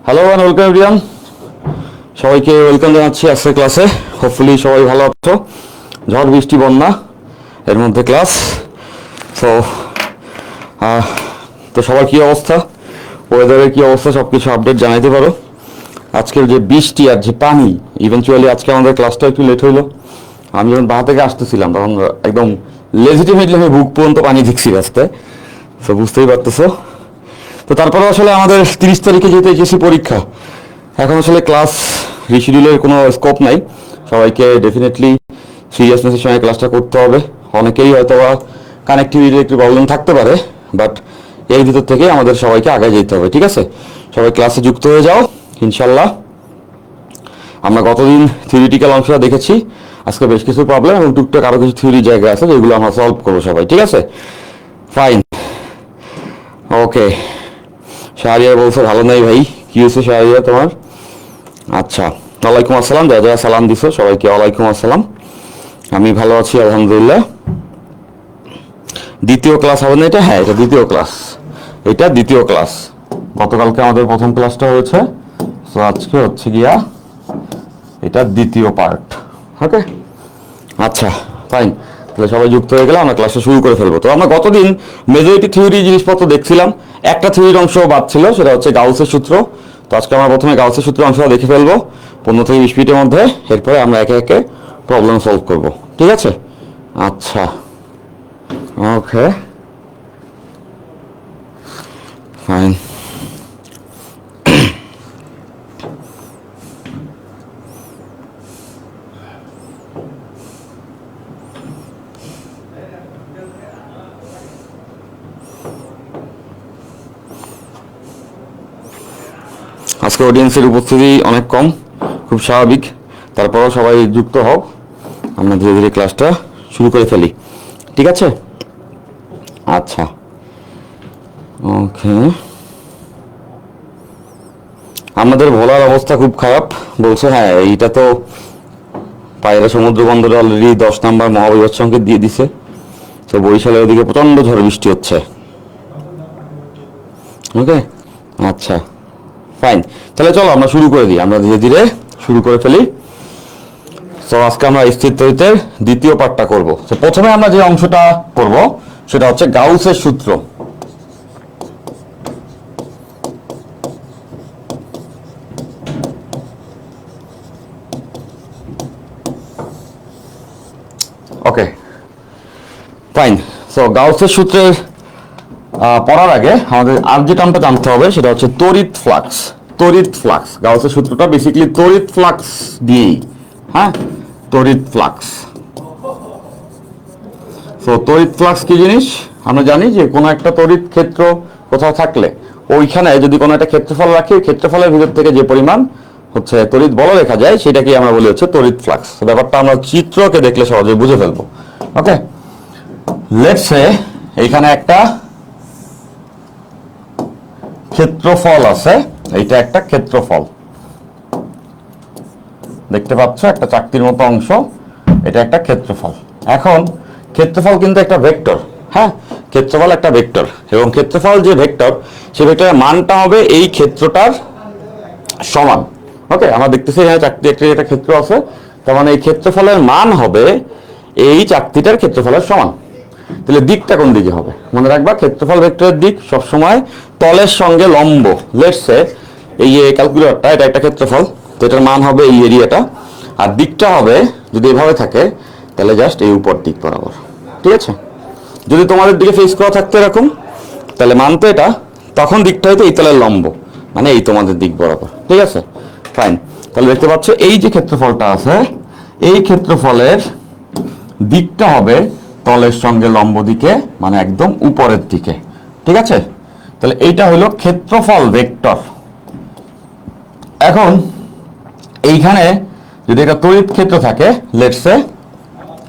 Hello and welcome everyone, সবাইকে welcome জানাচ্ছি আজকের ক্লাসে। হোপফুলি সবাই ভালো আছো। ঝড় বৃষ্টি বন্যা এর মধ্যে ক্লাস। সো তো সবার কী অবস্থা, ওয়েদারের কী অবস্থা, সব কিছু আপডেট জানাইতে পারো। আজকের যে বৃষ্টি আর যে পানি, ইভেনচুয়ালি আজকে আমাদের ক্লাসটা একটু লেট হইলো। আমি যখন বাঁ থেকে আসতেছিলাম তখন একদম লেজিটিমেটলি আমি বুক পর্যন্ত পানি দেখছি রাস্তায়। তো বুঝতেই পারতেছো। তো তারপরে আসলে আমাদের 30 তারিখে যেহেতু এইচএসসি পরীক্ষা, এখন আসলে ক্লাস রিশিডিউলের কোনো স্কোপ নাই। সবাইকে ডেফিনেটলি সিরিয়াসনেসের সঙ্গে ক্লাসটা করতে হবে। অনেকেই হয়তো বা কানেক্টিভিটির একটু প্রবলেম থাকতে পারে, বাট এর ভিতর থেকে আমাদের সবাইকে আগে যেতে হবে। ঠিক আছে, সবাই ক্লাসে যুক্ত হয়ে যাও ইনশাল্লাহ। আমরা গতদিন থিওরিটিক্যাল অংশটা দেখেছি, আজকে বেশ কিছু প্রবলেম এবং টুকটাক আরও কিছু থিওরি জায়গা আছে যেগুলো আমরা সলভ করবো সবাই। ঠিক আছে, ফাইন, ওকে। শাহরিয়া বলছো ভালো নেই ভাই, কি হয়েছে শাহরিয়া তোমার? আচ্ছা, ওয়ালাইকুম আসসালাম। যা যা সালাম দিছো সবাইকে ওয়ালাইকুম আসসালাম। আমি ভালো আছি আলহামদুলিল্লাহ। দ্বিতীয় ক্লাস হবে না এটা? হ্যাঁ, এটা দ্বিতীয় ক্লাস, এটা দ্বিতীয় ক্লাস। গতকালকে আমাদের প্রথম ক্লাসটা হয়েছে, তো আজকে হচ্ছে গিয়া এটা দ্বিতীয় পার্ট। ওকে, আচ্ছা ফাইন। তাহলে সবাই যুক্ত হয়ে গেলে আমরা ক্লাসটা শুরু করে ফেলবো। তো আমরা গতদিন মেজরিটি থিওরি জিনিসপত্র দেখছিলাম, একটা থিওরির অংশ বাদ ছিল, সেটা হচ্ছে গাউসের সূত্র। তো আজকে আমরা প্রথমে গাউসের সূত্র অংশটা দেখে ফেলবো 15 থেকে 20 মিনিটের মধ্যে। এরপরে আমরা একে একে প্রবলেম সলভ করব। ঠিক আছে, আচ্ছা, ওকে, ফাইন। আজকে অডিয়েন্সের উপস্থিতি অনেক কম, খুব স্বাভাবিক। তারপরও সবাই যুক্ত হও, আমরা ধীরে ধীরে ক্লাসটা শুরু করে ফেলি। ঠিক আছে, আচ্ছা, ওকে। আমাদের ভোলার অবস্থা খুব খারাপ বলছে। হ্যাঁ, এইটা তো পায়রা সমুদ্র বন্দরে অলরেডি 10 নম্বর মহাবিপদ সংকেত দিয়ে দিছে। তো বরিশালের ওদিকে প্রচণ্ড ঝড় বৃষ্টি হচ্ছে। ওকে, আচ্ছা, ফাইন। তাহলে চলো আমরা শুরু করে দিই, আমরা ধীরে ধীরে শুরু করে ফেলি। তো আজকে আমরা স্থির তড়িতের দ্বিতীয় পার্টটা করব। তো প্রথমে আমরা যে অংশটা করব সেটা হচ্ছে গাউসের সূত্র। ওকে, ফাইন। সো গাউসের সূত্রের পড়ার আগে আমাদের আর যে টার্মটা জানতে হবে সেটা হচ্ছে তড়িৎ ফ্লাক্স। তড়িৎ ফ্লাক্স, গাউসের সূত্রটা বেসিক্যালি তড়িৎ ফ্লাক্স দিয়েই। হ্যাঁ, তড়িৎ ফ্লাক্স। তো তড়িৎ ফ্লাক্স কি জিনিস আমরা জানি, যে কোনো একটা তড়িৎ ক্ষেত্র কোথাও থাকলে ওইখানে যদি কোনো একটা ক্ষেত্রফল রাখি, ওই ক্ষেত্রফলের ভিতর থেকে যে পরিমাণ হচ্ছে তড়িৎ বল লেখা যায় সেটাকে আমরা বলি হচ্ছে তড়িৎ ফ্লাক্স। তো ব্যাপারটা আমরা চিত্রকে দেখলে সহজে বুঝে ফেলবো। ওকে, লেটস সে এইখানে একটা ক্ষেত্রফল আছে, এইটা একটা ক্ষেত্রফল দেখতে পাচ্ছ, একটা চাকতির মতো অংশ, এটা একটা ক্ষেত্রফল। এখন ক্ষেত্রফল কিন্তু একটা ভেক্টর। হ্যাঁ, ক্ষেত্রফল একটা ভেক্টর, এবং ক্ষেত্রফল যে ভেক্টর, সেই ভেক্টরের মানটা হবে এই ক্ষেত্রটার সমান। ওকে, আমরা দেখতেছি এখানে চাকতি একটা ক্ষেত্র আছে, তার মানে এই ক্ষেত্রফলের মান হবে এই চাকতিটার ক্ষেত্রফলের সমান। তাহলে দিকটা কোন দিকে হবে? মনে রাখবা, ক্ষেত্রফল ভেক্টরের দিক সবসময় তলের সঙ্গে লম্ব। লেটস সে এই ক্যালকুলেটরটা, এটা একটা ক্ষেত্রফল, তো এটার মান হবে এই এরিয়াটা, আর দিকটা হবে যদি এভাবে থাকে তাহলে জাস্ট এই উপর দিক বরাবর। ঠিক আছে, যদি তোমাদের দিকে ফেস করা থাকতো এরকম, তাহলে মান তো এটা, তখন দিকটা হয়তো এই তলের লম্ব, মানে এই তোমাদের দিক বরাবর। ঠিক আছে, ফাইন। তাহলে দেখতে পাচ্ছ এই যে ক্ষেত্রফলটা আছে, এই ক্ষেত্রফলের দিকটা হবে তলের সঙ্গে লম্ব দিকে, মানে একদম উপরের দিকে। ঠিক আছে, তাহলে এইটা হলো ক্ষেত্রফল ভেক্টর। এখন এইখানে যদি একটা তড়িৎ ক্ষেত্র থাকে, লেটস সে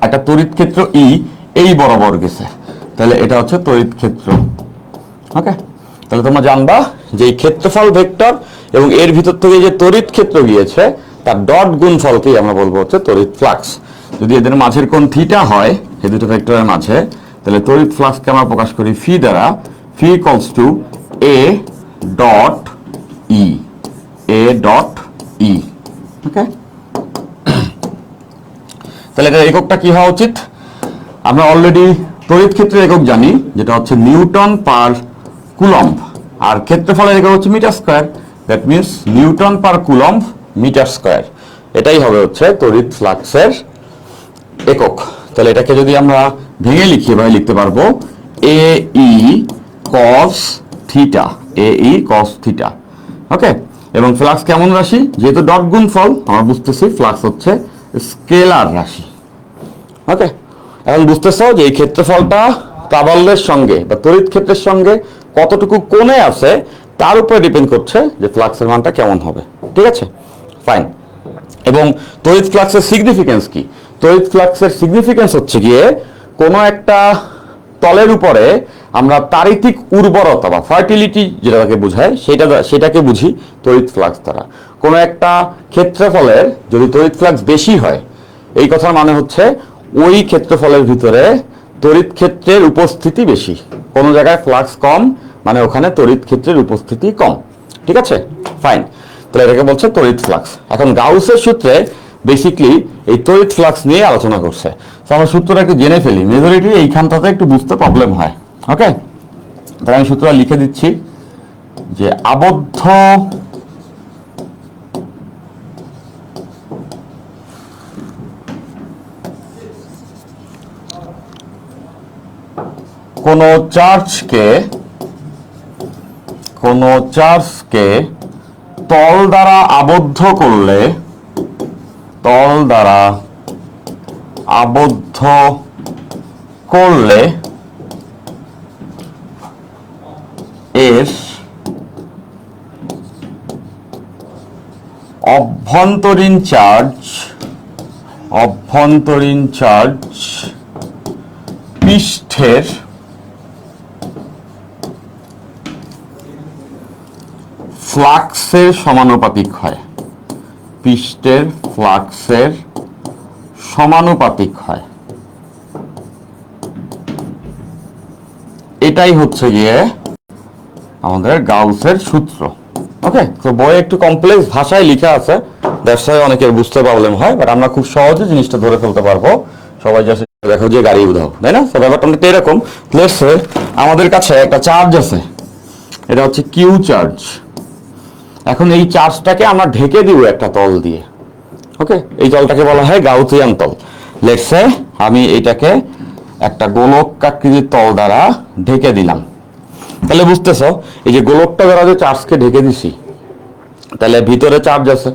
একটা তড়িৎ ক্ষেত্র এই বরাবর গেছে, তাহলে এটা হচ্ছে তড়িৎ ক্ষেত্র। ওকে, তাহলে তোমরা জানবা যে এই ক্ষেত্রফল ভেক্টর এবং এর ভিতর থেকে যে তড়িৎ ক্ষেত্র গিয়েছে তার ডট গুণফলকেই আমরা বলবো হচ্ছে তড়িৎ ফ্লাক্স। যদি এদের মাঝের কোণ থিটা হয় এই দুটো ভেক্টরের মাঝে, তাহলে তড়িৎ ফ্লাক্সকে আমরা প্রকাশ করি ফি দ্বারা। Phi equals to A dot E. Dot E. Okay, তাহলে এটা এককটা কি হওয়া উচিত? আমরা অলরেডি তড়িৎ ক্ষেত্রের একক জানি, যেটা হচ্ছে নিউটন পার কুলম্ব, আর ক্ষেত্রফলের একক হচ্ছে metre square. That means newton per coulomb metre square. এটাই হবে হচ্ছে তড়িৎ ফ্লাক্সের একক। তাহলে এটাকে যদি আমরা ভেঙে লিখি, এভাবে লিখতে পারবো এ ই কস থিটা, এ ই কস থিটা। ওকে, এবং ফ্লাক্স কেমন রাশি? যেহেতু ডট গুণফল, আমরা বুঝতেছি ফ্লাক্স হচ্ছে স্কেলার রাশি। ওকে, এখন বুঝতেছ যে এই ক্ষেত্রফলটা প্রাবল্যের সঙ্গে বা তড়িৎ ক্ষেত্রের সঙ্গে কতটুকু কোণে আছে তার উপরে ডিপেন্ড করছে যে ফ্লাক্সের মানটা কেমন হবে। ঠিক আছে, ফাইন। এবং তড়িৎ ফ্লাক্সের সিগনিফিকেন্স কি? তড়িৎ ফ্লাক্সের সিগনিফিকেন্স হচ্ছে গিয়ে কোনো একটা তলের উপরে আমরা তাড়িতিক উর্বরতা বা ফার্টিলিটি যেটাকে বোঝায় সেটাকে বুঝি তড়িৎ ফ্লাক্স দ্বারা। কোনো একটা ক্ষেত্রফলের যদি তড়িৎ ফ্লাক্স বেশি হয়, এই কথার মানে হচ্ছে ওই ক্ষেত্রফলের ভিতরে তড়িৎ ক্ষেত্রের উপস্থিতি বেশি। কোনো জায়গায় ফ্লাক্স কম মানে ওখানে তড়িৎ ক্ষেত্রের উপস্থিতি কম। ঠিক আছে, ফাইন। তাহলে এটাকে বলছে তড়িৎ ফ্লাক্স। এখন গাউসের সূত্রে বেসিকলি এই তড়িৎ ফ্লাক্স নিয়ে আলোচনা করছে। তো আমরা সূত্রটা একটু জেনে ফেলি, মেজরিটি এইখানটাতে একটু বুঝতে প্রবলেম হয়। ওকে, তাহলে আমি সূত্রটা লিখে দিচ্ছি যে আবদ্ধ কোনো চার্জকে তল দ্বারা আবদ্ধ করলে এর অভ্যন্তরীণ চার্জ পৃষ্ঠের ফ্লাক্সের সমানুপাতিক হয়। পৃষ্ঠের ফ্লাক্সের সমানুপাতিক হয়। এটাই হচ্ছে গিয়ে আমাদের গাউসের সূত্র। ওকে, তো বইয়ে একটু কমপ্লেক্স ভাষায় লেখা আছে, ব্যবসায় অনেকের বুঝতে প্রবলেম হয়, বাট আমরা খুব সহজে জিনিসটা ধরে ফেলতে পারবো। সবাই জাস্ট দেখো যে গাড়ি উধাও, তাই না? তো ব্যাপারটা অনেকটা এরকম। লেটস সে আমাদের কাছে একটা চার্জ আছে, এটা হচ্ছে কিউ চার্জ। এখন এই চার্জটাকে আমরা ঢেকে দিব একটা তল দিয়ে। ওকে, এই তলটাকে বলা হয় গাউসিয়ান তল। লেটস সে আমি এইটাকে একটা গোলকাকৃতির তল দ্বারা ঢেকে দিলাম। তাহলে বুঝতেছো এই যে গোলকটা দ্বারা যে চার্জকে ঢেকে দিছি, তাহলে ভিতরে চার্জ আছে।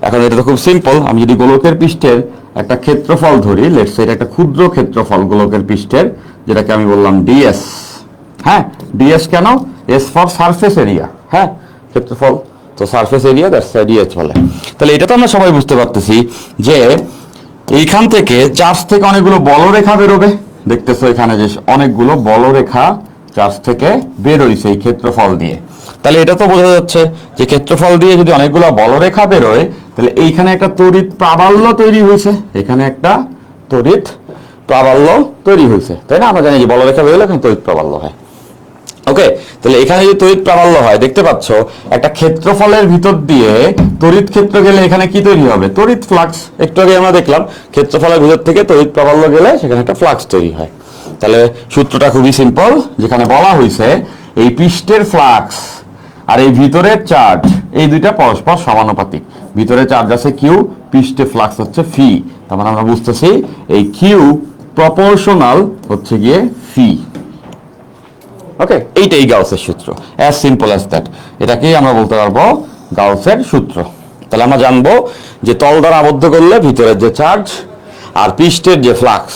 এখন এটা তো খুব সিম্পল, আমি যদি গোলকের পৃষ্ঠের একটা ক্ষেত্রফল ধরি, লেটস সে এটা একটা ক্ষুদ্র ক্ষেত্রফল গোলকের পৃষ্ঠের, যেটাকে আমি বললাম ডিএস। হ্যাঁ, ডিএস কেন? S for surface area. হ্যাঁ, ক্ষেত্রফল তো সারফেস এরিয়া, দ্যাটস ডিএস বলে। তাহলে এটা তো আমরা সবাই বুঝতে পারতেছি যে এইখান থেকে চার্জ থেকে অনেকগুলো বলরেখা বেরোবে। দেখতেছো এখানে যে অনেকগুলো বলরেখা চার্জ থেকে বের হইছে এই ক্ষেত্রফল দিয়ে। তাহলে এটা তো বোঝা যাচ্ছে যে ক্ষেত্রফল দিয়ে যদি অনেকগুলো বলরেখা বেরোয়, তাহলে এইখানে একটা তড়িৎ প্রাবল্য তৈরি হয়েছে, এখানে একটা তড়িৎ প্রাবল্য তৈরি হয়েছে, তাই না? আমরা জানি যে বলরেখা বেরোলে এখানে তড়িৎ প্রাবল্য হয়। ওকে, তাহলে এখানে যদি তড়িৎ প্রাবল্য হয়, দেখতে পাচ্ছ একটা ক্ষেত্রফলের ভিতর দিয়ে তড়িৎ ক্ষেত্র গেলে এখানে কি তৈরি হবে? তড়িৎ ফ্লাক্স। একটু আগে আমরা দেখলাম ক্ষেত্রফলের ভিতর থেকে তড়িৎ প্রাবল্য গেলে সেখানে একটা ফ্লাক্স তৈরি হয়। তাহলে সূত্রটা খুবই সিম্পল, যেখানে বলা হয়েছে এই পৃষ্ঠের ফ্লাক্স আর এই ভিতরের চার্জ এই দুইটা পরস্পর সমানুপাতিক। ভিতরে চার্জ আছে কিউ, পৃষ্ঠে ফ্লাক্স হচ্ছে ফি। তার মানে আমরা বুঝতেছি এই কিউ প্রপোর্শনাল হচ্ছে গিয়ে ফি। ওকে, এইটাই গাউসের সূত্র, অ্যাজ সিম্পল অ্যাজ দ্যাট। এটাকেই আমরা বলতে পারবো গাউসের সূত্র। তাহলে আমরা জানবো যে তল দ্বারা আবদ্ধ করলে ভিতরের যে চার্জ আর পৃষ্ঠের যে ফ্লাক্স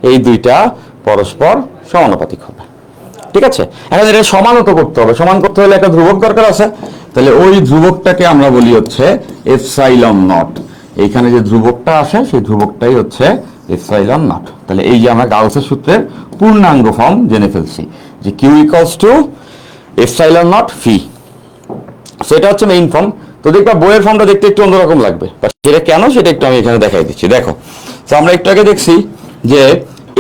এই দুইটা পরস্পর সমানুপাতিক হবে। ঠিক আছে, এখন এটা সমানত করতে হবে। সমান করতে হলে একটা ধ্রুবক দরকার আছে। তাহলে ওই ধ্রুবকটাকে আমরা বলি হচ্ছে এপসাইলন নট। এইখানে যে ধ্রুবকটা আসে সেই ধ্রুবকটাই হচ্ছে এপসাইলন নট। তাহলে এই যে আমরা গাউসের সূত্রের পূর্ণাঙ্গ ফর্ম জেনে ফেলছি যে Q equals to epsilon naught phi. সেটা হচ্ছে মেইন ফর্ম। তো দেখবা বইয়ের ফর্মটা দেখতে একটু অন্যরকম লাগবে, সেটা কেন সেটা একটু আমি এখানে দেখাই দিচ্ছি। দেখো, তো আমরা একটু আগে দেখছি যে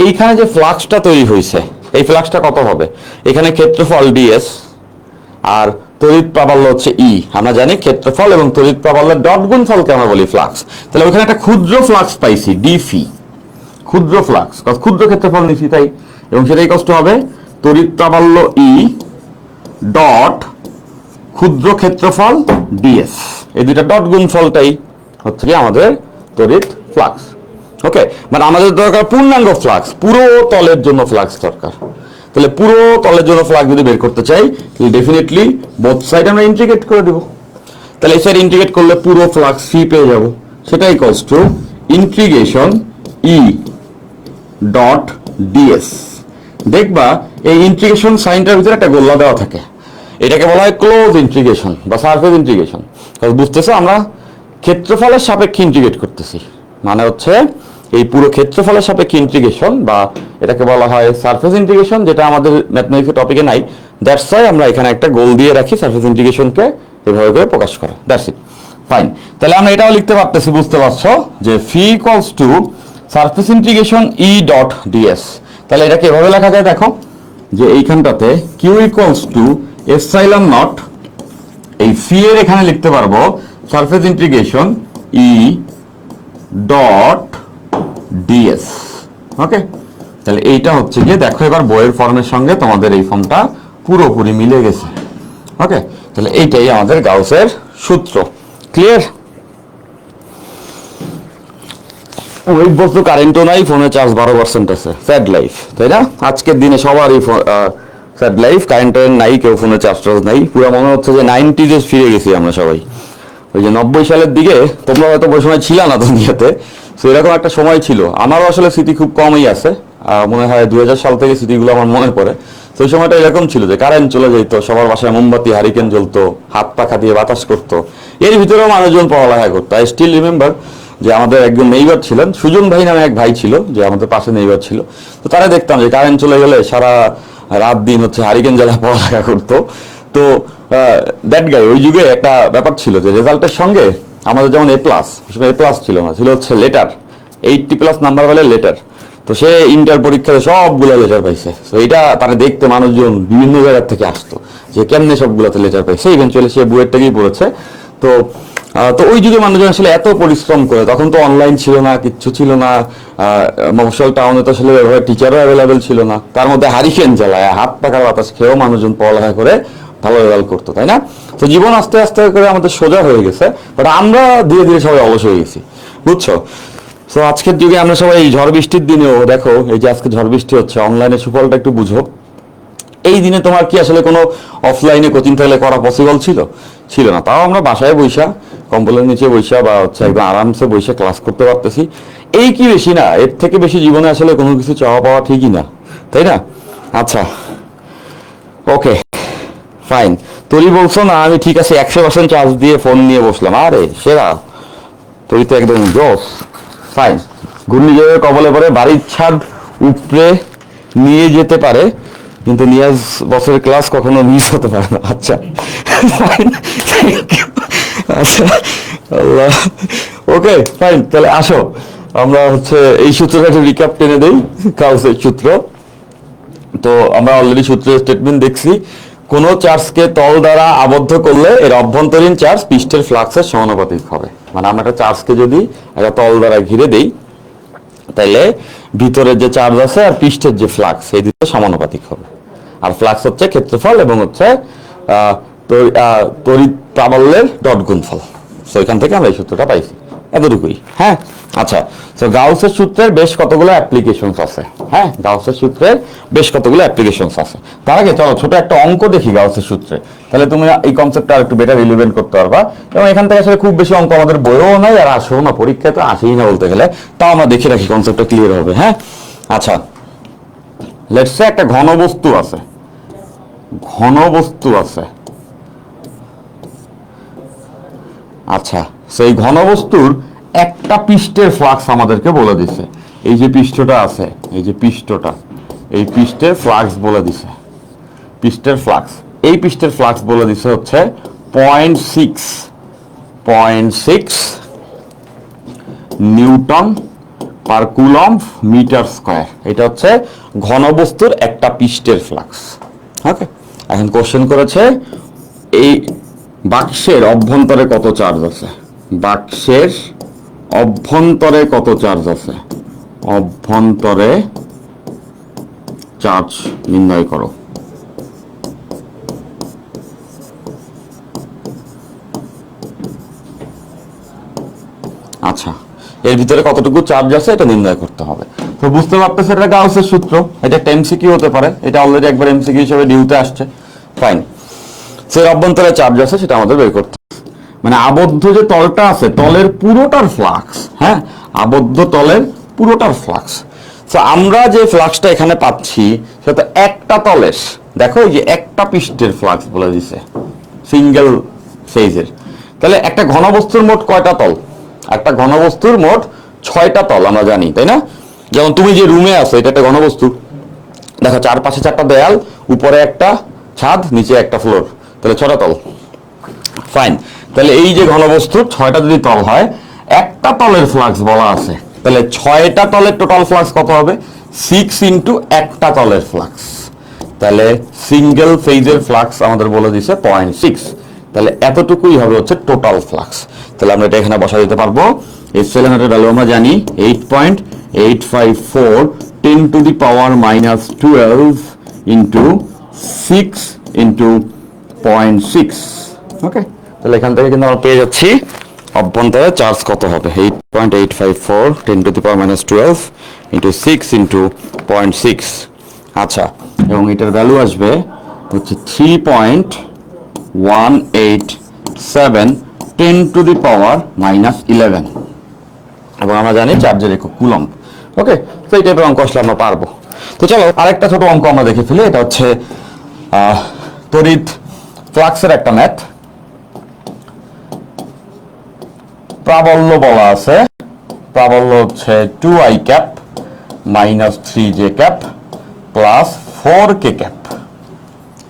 এইখানে যে ফ্লাক্সটা তৈরি হয়েছে, এই ফ্লাক্সটা কত হবে? এখানে ক্ষেত্রফল ডিএস আর তড়িৎ প্রাবল্য হচ্ছে ই, আমরা জানি ক্ষেত্রফল এবং তড়িৎ প্রাবল্যের ডট গুণফলকে আমরা বলি ফ্লাক্স। তাহলে ওখানে একটা ক্ষুদ্র ফ্লাক্স পাইছি ডিফি, ক্ষুদ্র ফ্লাক্স, ক্ষুদ্র ক্ষেত্রফল নিছি তাই, এবং সেটাই কষ্ট হবে তড়িৎ প্রাবল্য ই ডট ক্ষুদ্র ক্ষেত্রফল ডিএস, এই দুইটা ডট গুণফলটাই হচ্ছে কি আমাদের তড়িৎ ফ্লাক্স। ওকে, মানে আমাদের দরকার পূর্ণাঙ্গ ফ্লাক্স, পুরো তলের জন্য ফ্লাক্স দরকার। তাহলে পুরো তলের জন্য ফ্লাক্স যদি বের করতে চাই তাহলে ডেফিনেটলি বোথ সাইড আমরা ইন্টিগ্রেট করে দেব। তাহলে এই সাইড ইন্টিগ্রেট করলে পুরো ফ্লাক্স ফি পেয়ে যাব, সেটাই equals to integration E dot DS. দেখবা এই ইন্টিগ্রেশন সাইনটার ভিতরে একটা গোল্লা দেওয়া থাকে, এটাকে বলা হয় ক্লোজ ইন্টিগ্রেশন বা সারফেস ইন্টিগ্রেশন। বুঝতেছো আমরা ক্ষেত্রফলের সাপেক্ষে ইন্টিগ্রেট করতেছি, মানে হচ্ছে এই পুরো ক্ষেত্রফলের সাপেক্ষে ইন্টিগ্রেশন, বা এটাকে বলা হয় সারফেস ইন্টিগ্রেশন, যেটা আমাদের ম্যাথমেটিক্সের টপিকে নাই। দ্যাটস ওয়াই আমরা এখানে একটা গোল দিয়ে রাখি সারফেস ইন্টিগ্রেশনকে এভাবে করে প্রকাশ করা। That's it, fine. তাহলে আমরা এটাও লিখতে পারতেছি, বুঝতে পারছো যে phi equals to surface integration E dot DS. তাহলে এটাকে এভাবে লেখা যায়, দেখো যে এইখানটাতে Q equals to epsilon naught, এই ফি এর এখানে লিখতে পারবো surface integration E dot DS. Okay, তাহলে এইটা হচ্ছে গিয়ে দেখো এবার বইয়ের ফর্মের সঙ্গে তোমাদের এই ফর্মটা পুরোপুরি মিলে গেছে। ওকে, তাহলে এইটাই আমাদের গাউসের সূত্র। ক্লিয়ার? ওই বস্তু কারেন্টও নাই, ফোনে চার্জ 12% আছে, স্যাড লাইফ, তাই না? আজকের দিনে সবারই স্যাড লাইফ, কারেন্টের নাই, কেউ ফোনে চার্জ টার্জ নাই, পুরো মনে হচ্ছে যে 90s ফিরে গেছি আমরা সবাই। ওই যে 90 সালের দিকে, তোমরা হয়তো ওই সময় ছিল না দুনিয়াতে, তো এরকম একটা সময় ছিল। আমারও আসলে স্মৃতি খুব কমই আছে, মনে হয় 2000 সাল থেকে স্মৃতিগুলো আমার মনে পড়ে। তো ওই সময়টা এরকম ছিল যে কারেন্ট চলে যেত, সবার বাসায় মোমবাতি হারিকেন জ্বলতো, হাত পাখা দিয়ে বাতাস করতো, এর ভিতরেও মানুষজন পড়ালেখা করতো। আই স্টিল রিমেম্বার যে আমাদের একজন নেইবার ছিলেন, সুজন ভাই নামে এক ভাই ছিল, যে আমাদের পাশে নেইবার ছিল। তো তারা দেখতাম যে কারেন্ট চলে গেলে সারা রাত দিন হচ্ছে হারিকেন জ্বালা পড়ালেখা করতো। তো দ্যাট গাই, ওই যুগে একটা ব্যাপার ছিল যে রেজাল্টের সঙ্গে আমাদের যেমন এ প্লাস ছিল না, ছিল হচ্ছে লেটার, 80+ নাম্বার পেলে লেটার। তো সে ইন্টার পরীক্ষাতে সবগুলো লেটার পাইছে। তো এটা তারা দেখতে মানুষজন বিভিন্ন জায়গার থেকে আসতো যে কেমনে সবগুলোতে লেটার পাইছে, ইভেনচুয়ালি সে বুয়েটটাকেই পড়েছে। তো তো ওই যুগে মানুষজন আসলে এত পরিশ্রম করে, তখন তো অনলাইন ছিল না, কিচ্ছু ছিল না, মফস্বল টাউনে তো আসলে টিচারও অ্যাভেলেবেল ছিল না, তার মধ্যে হারিকেন জ্বালায় হাত পাখার বাতাস খেয়েও মানুষজন পড়ালেখা করে ভালো রেজাল্ট করতো, তাই না? তো জীবন আস্তে আস্তে করে আমাদের সোজা হয়ে গেছে, বাট আমরা ধীরে ধীরে সবাই অলস হয়ে গেছি, বুঝছো? তো আজকের যুগে আমরা সবাই এই ঝড় বৃষ্টির দিনেও দেখো, এই যে আজকে ঝড় বৃষ্টি হচ্ছে, অনলাইনে সুফলটা একটু বুঝো। এই দিনে তোমার কি আসলে কোনো অফলাইনে কোচিং থাকলে করা পসিবল ছিল না। তাও আমরা বাসায় বৈশা, কম্বলের নিচে বৈশা বা হচ্ছে একদম আরামসে বৈশা ক্লাস করতে পারতেছি। এই কি বেশি না? এর থেকে বেশি জীবনে আসলে কোনো কিছু চাওয়া পাওয়া ঠিকই না, তাই না? আচ্ছা, ওকে, ফাইন। তুই বলছো না আমি ঠিক আছে 100% চার্জ দিয়ে ফোন নিয়ে বসলাম, আরে সেরা, তুই তো একদম জোস। ফাইন। ঘূর্ণিঝড়ের কবলে পড়ে বাড়ির ছাদ উপরে নিয়ে যেতে পারে, কিন্তু নিয়াজ বছরের ক্লাস কখনো মিস হতে পারে না। আচ্ছা, আচ্ছা, আল্লাহ, ওকে, ফাইন। তাহলে আসো আমরা হচ্ছে এই সূত্রটা একটু রিক্যাপ টেনে দেই, গাউসের সূত্র। তো আমরা অলরেডি সূত্রের স্টেটমেন্ট দেখছি, কোন চার্জকে তল দ্বারা আবদ্ধ করলে এর অভ্যন্তরীণ চার্জ পৃষ্ঠের ফ্লাক্সের সমানুপাতিক হবে। মানে আমরা একটা চার্জকে যদি একটা তল দ্বারা ঘিরে দেই, তাহলে ভিতরের যে চার্জ আছে আর পৃষ্ঠের যে ফ্লাক্স, এই দুটো সমানুপাতিক হবে। আর ফ্লাক্স হচ্ছে ক্ষেত্রফল এবং হচ্ছে তড়িৎ প্রাবল্যের ডট গুণফল। তো এখান থেকে আমরা এই সূত্রটা পাইছি, এতটুকুই। হ্যাঁ, আচ্ছা, তো গাউসের সূত্রের বেশ কতগুলো অ্যাপ্লিকেশনস আছে। হ্যাঁ, গাউসের সূত্রের বেশ কতগুলো অ্যাপ্লিকেশনস আছে। তার আগে চলো ছোট একটা অঙ্ক দেখি গাউসের সূত্রে, তাহলে তুমি এই কনসেপ্টটা একটু বেটার রিলিভেন্ট করতে পারবা। এবং এখান থেকে আসলে খুব বেশি অঙ্ক আমাদের বইও নাই আর আসেও না, পরীক্ষায় তো আসেই না বলতে গেলে, তাও আমরা দেখে রাখি কনসেপ্টটা ক্লিয়ার হবে। হ্যাঁ, আচ্ছা, লেটস সে একটা ঘনবস্তু আছে, আচ্ছা, সেই ঘনবস্তুর একটা পৃষ্ঠের ফ্লাক্স আমাদেরকে বলে দিছে। এই যে পৃষ্ঠটা আছে, এই যে পৃষ্ঠটা, এই পৃষ্ঠের ফ্লাক্স বলে দিছে, পৃষ্ঠের ফ্লাক্স, এই পৃষ্ঠের ফ্লাক্স বলে দিছে হচ্ছে 0.6 newton per coulomb metre square. এটা হচ্ছে ঘনবস্তুর একটা পৃষ্ঠের ফ্লাক্স। ওকে, এখন কোশ্চেন করেছে এই বাক্সের অভ্যন্তরে কত চার্জ আছে, বাক্সের অভ্যন্তরে কত চার্জ আছে, অভ্যন্তরে চার্জ নির্ণয় করো। আচ্ছা, এর ভিতরে কতটুকু চার্জ আছে এটা নির্ণয় করতে হবে। তো বুঝতে পারতেছে এটা গাউসের সূত্র, এটা একটা এমসিকিউ হতে পারে, এটা অলরেডি একবার এমসিকিউ হিসেবে ডিউতে আসছে। ফাইন, এর অভ্যন্তরে চার্জ আছে সেটা আমাদের বের করতে হবে। মানে আবদ্ধ যে তলটা আছে, তলের পুরোটার ফ্লাক্স, হ্যাঁ, আবদ্ধ তলের পুরোটার ফ্লাক্স। তো আমরা যে ফ্লাক্সটা এখানে পাচ্ছি সেটা একটা তলের, দেখো এই যে একটা পৃষ্ঠের ফ্লাক্স বলে দিছে, সিঙ্গেল ফেজের। তাহলে একটা ঘনবস্তুর মোট কয়টা তল? একটা ঘনবস্তুর মোট 6টা তল আমরা জানি, তাই না? যেমন তুমি যে রুমে আছো, এটা একটা ঘনবস্তু, দেখো চারপাশে 4টা দেয়াল, উপরে একটা ছাদ, নিচে একটা ফ্লোর, তাহলে 6টা তল। ফাইন, তাহলে এই যে ঘনবস্তুর 6টা যদি তল হয়, একটা তলের ফ্লাক্স বলা আছে, তাহলে 6টা তলের টোটাল ফ্লাক্স কত হবে? 6 ইন্টু একটা তলের ফ্লাক্স। তাহলে সিঙ্গেল ফেজের ফ্লাক্স আমাদের বলে দিছে 0.6, তাহলে এতটুকুই হবে হচ্ছে টোটাল ফ্লাক্স। তাহলে আমরা এটা এখানে বসা দিতে পারবো। এপসিলনের ভ্যালু আমরা জানি 8.854 10 to the power -12 into 6 into 0.6। ওকে, তাহলে এখান থেকে কিন্তু আমরা পেয়ে যাচ্ছি অভ্যন্তরে চার্জ কত হবে, 8.854 10 to the power -12 into 6 into 0.6। আচ্ছা, এবং এটার ভ্যালু আসবে হচ্ছে 3.187 10 টু দি পাওয়ার -11, এবং আমরা জানি চার্জের একক কুলম্ব। ওকে, তো এই টাইপের অঙ্ক আসলে আমরা পারবো। তো চলো আরেকটা ছোট অঙ্ক আমরা দেখে ফেলি। এটা হচ্ছে তড়িৎ ফ্লাক্সের একটা ম্যাথ। প্রাবল্য বলা আছে, প্রাবল্য হচ্ছে 2i cap -3j cap plus 4k cap.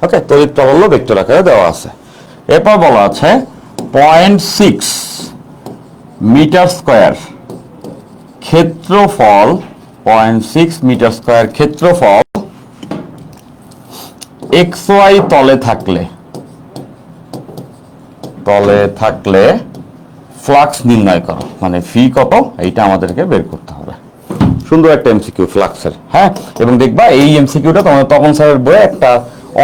Okay, তড়িৎ প্রাবল্য ভেক্টর আকারে দেওয়া আছে। এরপর বলা আছে 0.6 মিটার স্কয়ার ক্ষেত্রফল, 0.6 মিটার স্কয়ার ক্ষেত্রফল xy তলে থাকলে ফ্লাক্স নির্ণয় করো। মানে ফি কত, এইটা আমাদেরকে বের করতে হবে। সুন্দর একটা এমসিকিউ ফ্লাক্সের, হ্যাঁ। এবং দেখবা এই এমসিকিউটা তোমাদের তপন স্যারের বইয়ে একটা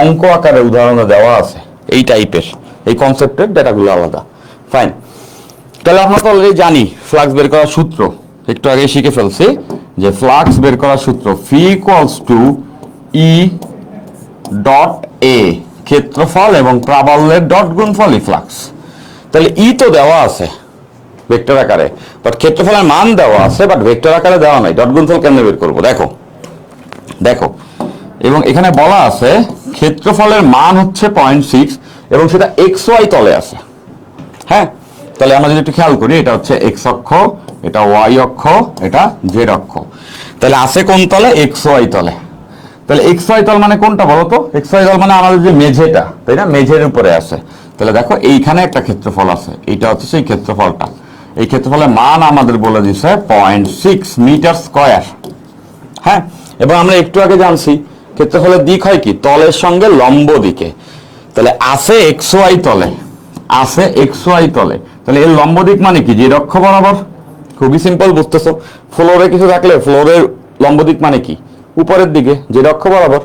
অঙ্ক আকারে উদাহরণে দেওয়া আছে এই টাইপের, এই কনসেপ্টের ডেটাগুলো আলাদা। ফাইন, তাহলে আমরা তো অলরেডি জানি ফ্লাক্স বের করার সূত্র, একটু আগে শিখে ফেলছি যে ফ্লাক্স বের করার সূত্র phi equals to E dot A, ক্ষেত্রফল এবং প্রাবল্যের ডট গুণফলই ফ্লাক্স। তাহলে ই তো দেওয়া আছে ভেক্টর আকারে, বাট ক্ষেত্রফলের মান দেওয়া আছে, বাট ভেক্টর আকারে দেওয়া নাই। ডট গুণফল কেমনে বের করবো দেখো, এবং এখানে বলা আছে ক্ষেত্রফলের মান হচ্ছে 0.6 এবং সেটা xy তলে আছে। হ্যাঁ, তাহলে আমরা যদি একটু খেয়াল করি, এটা হচ্ছে এক্স অক্ষ, এটা ওয়াই অক্ষ, এটা জেড অক্ষ। তাহলে আছে কোন তলে? xy তলে। তাহলে xy তল মানে কোনটা বলো তো? xy তল মানে আমাদের যে মেঝেটা, তাই না? মেঝের উপরে আছে। তাহলে দেখো এইখানে একটা ক্ষেত্রফল আছে, এইটা হচ্ছে সেই ক্ষেত্রফলটা। এই ক্ষেত্রফলের মান আমাদের বলে দিছে 0.6 মিটার স্কয়ার। হ্যাঁ, এবং আমরা একটু আগে জানছি ক্ষেত্রফলের দিক হয় কি? তলের সঙ্গে লম্ব দিকে। তাহলে আছে xy তলে, আছে xy তলে, তাহলে এর লম্ব দিক মানে কি? জেড অক্ষ বরাবর। খুবই সিম্পল, বুঝতেছো? ফ্লোরে কিছু থাকলে ফ্লোরের লম্ব দিক মানে কি? উপরের দিকে, জেড অক্ষ বরাবর।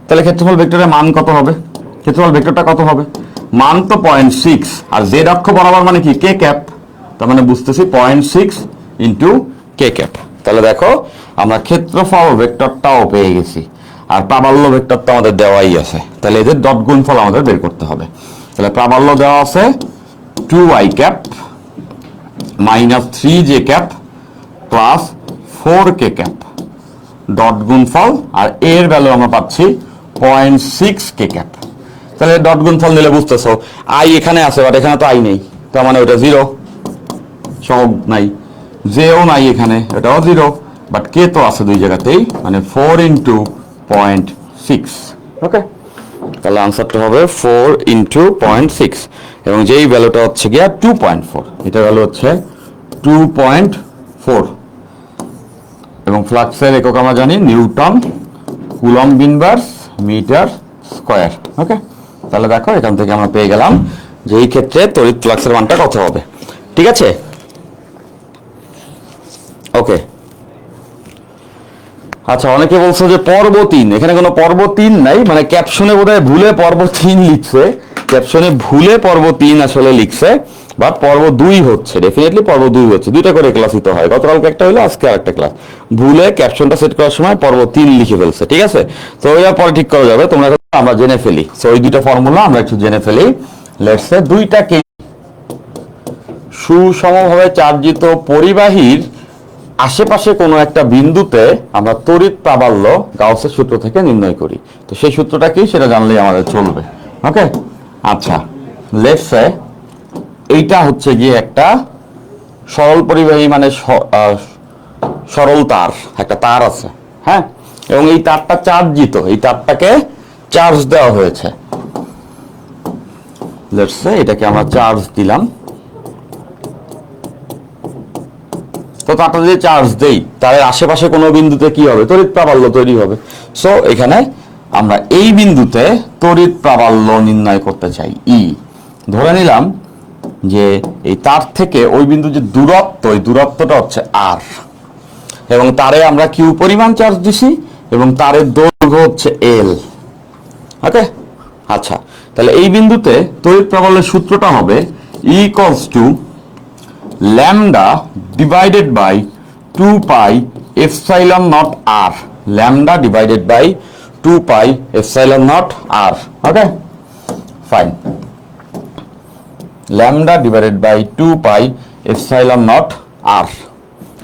তাহলে ক্ষেত্রফল ভেক্টরের মান কত হবে? ক্ষেত্রফল ভেক্টরটা কত হবে? মান তো 0.6, আর জেড অক্ষ বরাবর মানে কি? কে ক্যাপ। তার মানে বুঝতেছি 0.6 ইন্টু কে ক্যাপ। তাহলে দেখো আমরা ক্ষেত্রফল ভেক্টরটাও পেয়ে গেছি, আর প্রাবল্য ভেক্টরটা আমাদের দেওয়াই আছে। তাহলে এদের ডট গুণফল আমাদের বের করতে হবে। তাহলে প্রাবল্য দেওয়া আছে 2i cap -3j cap plus 4k cap, dot গুণফল, আর এর ভ্যালু আমরা পাচ্ছি 0.6k ক্যাপ। তাহলে ডট গুণফল নিলে বুঝতেছো আই এখানে আছে, বাট এখানে তো আই নেই, তার মানে ওটা 0, সব নাই, জেও নাই এখানে, এটাও 0, বাট কে তো আছে দুই জায়গাতেই, মানে 4 ইন্টু 0.6। ওকে, তাহলে আনসারটা হবে 4 ইন্টু 0.6, এবং যেই ভ্যালুটা হচ্ছে গিয়া 2.4, এটা ভ্যালু হচ্ছে 2.4। এবং ফ্লাক্সের একক আমরা জানি newton coulomb inverse metre square. Okay, তাহলে দেখো এখান থেকে আমরা পেয়ে গেলাম যে এই ক্ষেত্রে তড়িৎ ফ্লাক্সের মানটা কত হবে। ঠিক আছে, ওকে। আচ্ছা, অনেকে বলছো যে পর্ব 3, এখানে কোনো পর্ব 3 নাই, মানে ক্যাপশনে বোধহয় ভুলে পর্ব 3 লিখছে, ক্যাপশনে ভুলে পর্ব 3 আসলে লিখছে, বাট পর্ব 2 হচ্ছে, ডেফিনেটলি পর্ব 2 হচ্ছে। দুইটা করে ক্লাসই তো হয়, গতকালকে একটা হলো, আজকে আরেকটা ক্লাস। ভুলে ক্যাপশনটা সেট করার সময় পর্ব 3 লিখে ফেলছে, ঠিক আছে। তো ওইটা পরে ঠিক করা যাবে, তোমরা আমরা জেনে ফেলি। সো ওই দুইটা ফর্মুলা আমরা একটু জেনে ফেলি। লেটস সে দুইটাকে সুষমভাবে চার্জিত পরিবাহীর আশেপাশে কোনো একটা বিন্দুতে আমরা তড়িৎ প্রাবল্য গাউসের সূত্র থেকে নির্ণয় করি। তো সেই সূত্রটা কি সেটা জানলেই আমাদের চলবে। ওকে, আচ্ছা, লেটস সে এইটা হচ্ছে গিয়ে একটা সরল পরিবাহী, মানে সরল তার, একটা তার আছে, হ্যাঁ, এবং এই তারটা চার্জিত, এই তারটাকে চার্জ দেওয়া হয়েছে। লেটস সে এটাকে আমরা চার্জ দিলাম। তো তারটা যদি চার্জ দেই, তার আশেপাশে কোনো বিন্দুতে কি হবে, তড়িৎ প্রাবল্য তৈরি হবে। সো এখানে আমরা এই বিন্দুতে তড়িৎ প্রাবল্য নির্ণয় করতে চাই, ই। ধরে নিলাম যে এই তার থেকে ওই বিন্দু যে দূরত্ব, ওই দূরত্বটা হচ্ছে আর, এবং তারে আমরা কিউ পরিমাণ চার্জ দিছি, এবং তারের দৈর্ঘ্য হচ্ছে এল। ওকে, আচ্ছা, তাহলে এই বিন্দুতে তড়িৎ প্রাবল্যের সূত্রটা হবে E equals to lambda divided by 2 pi epsilon naught R, lambda divided by 2 pi epsilon naught R. Okay, fine, lambda divided by 2 pi epsilon naught R.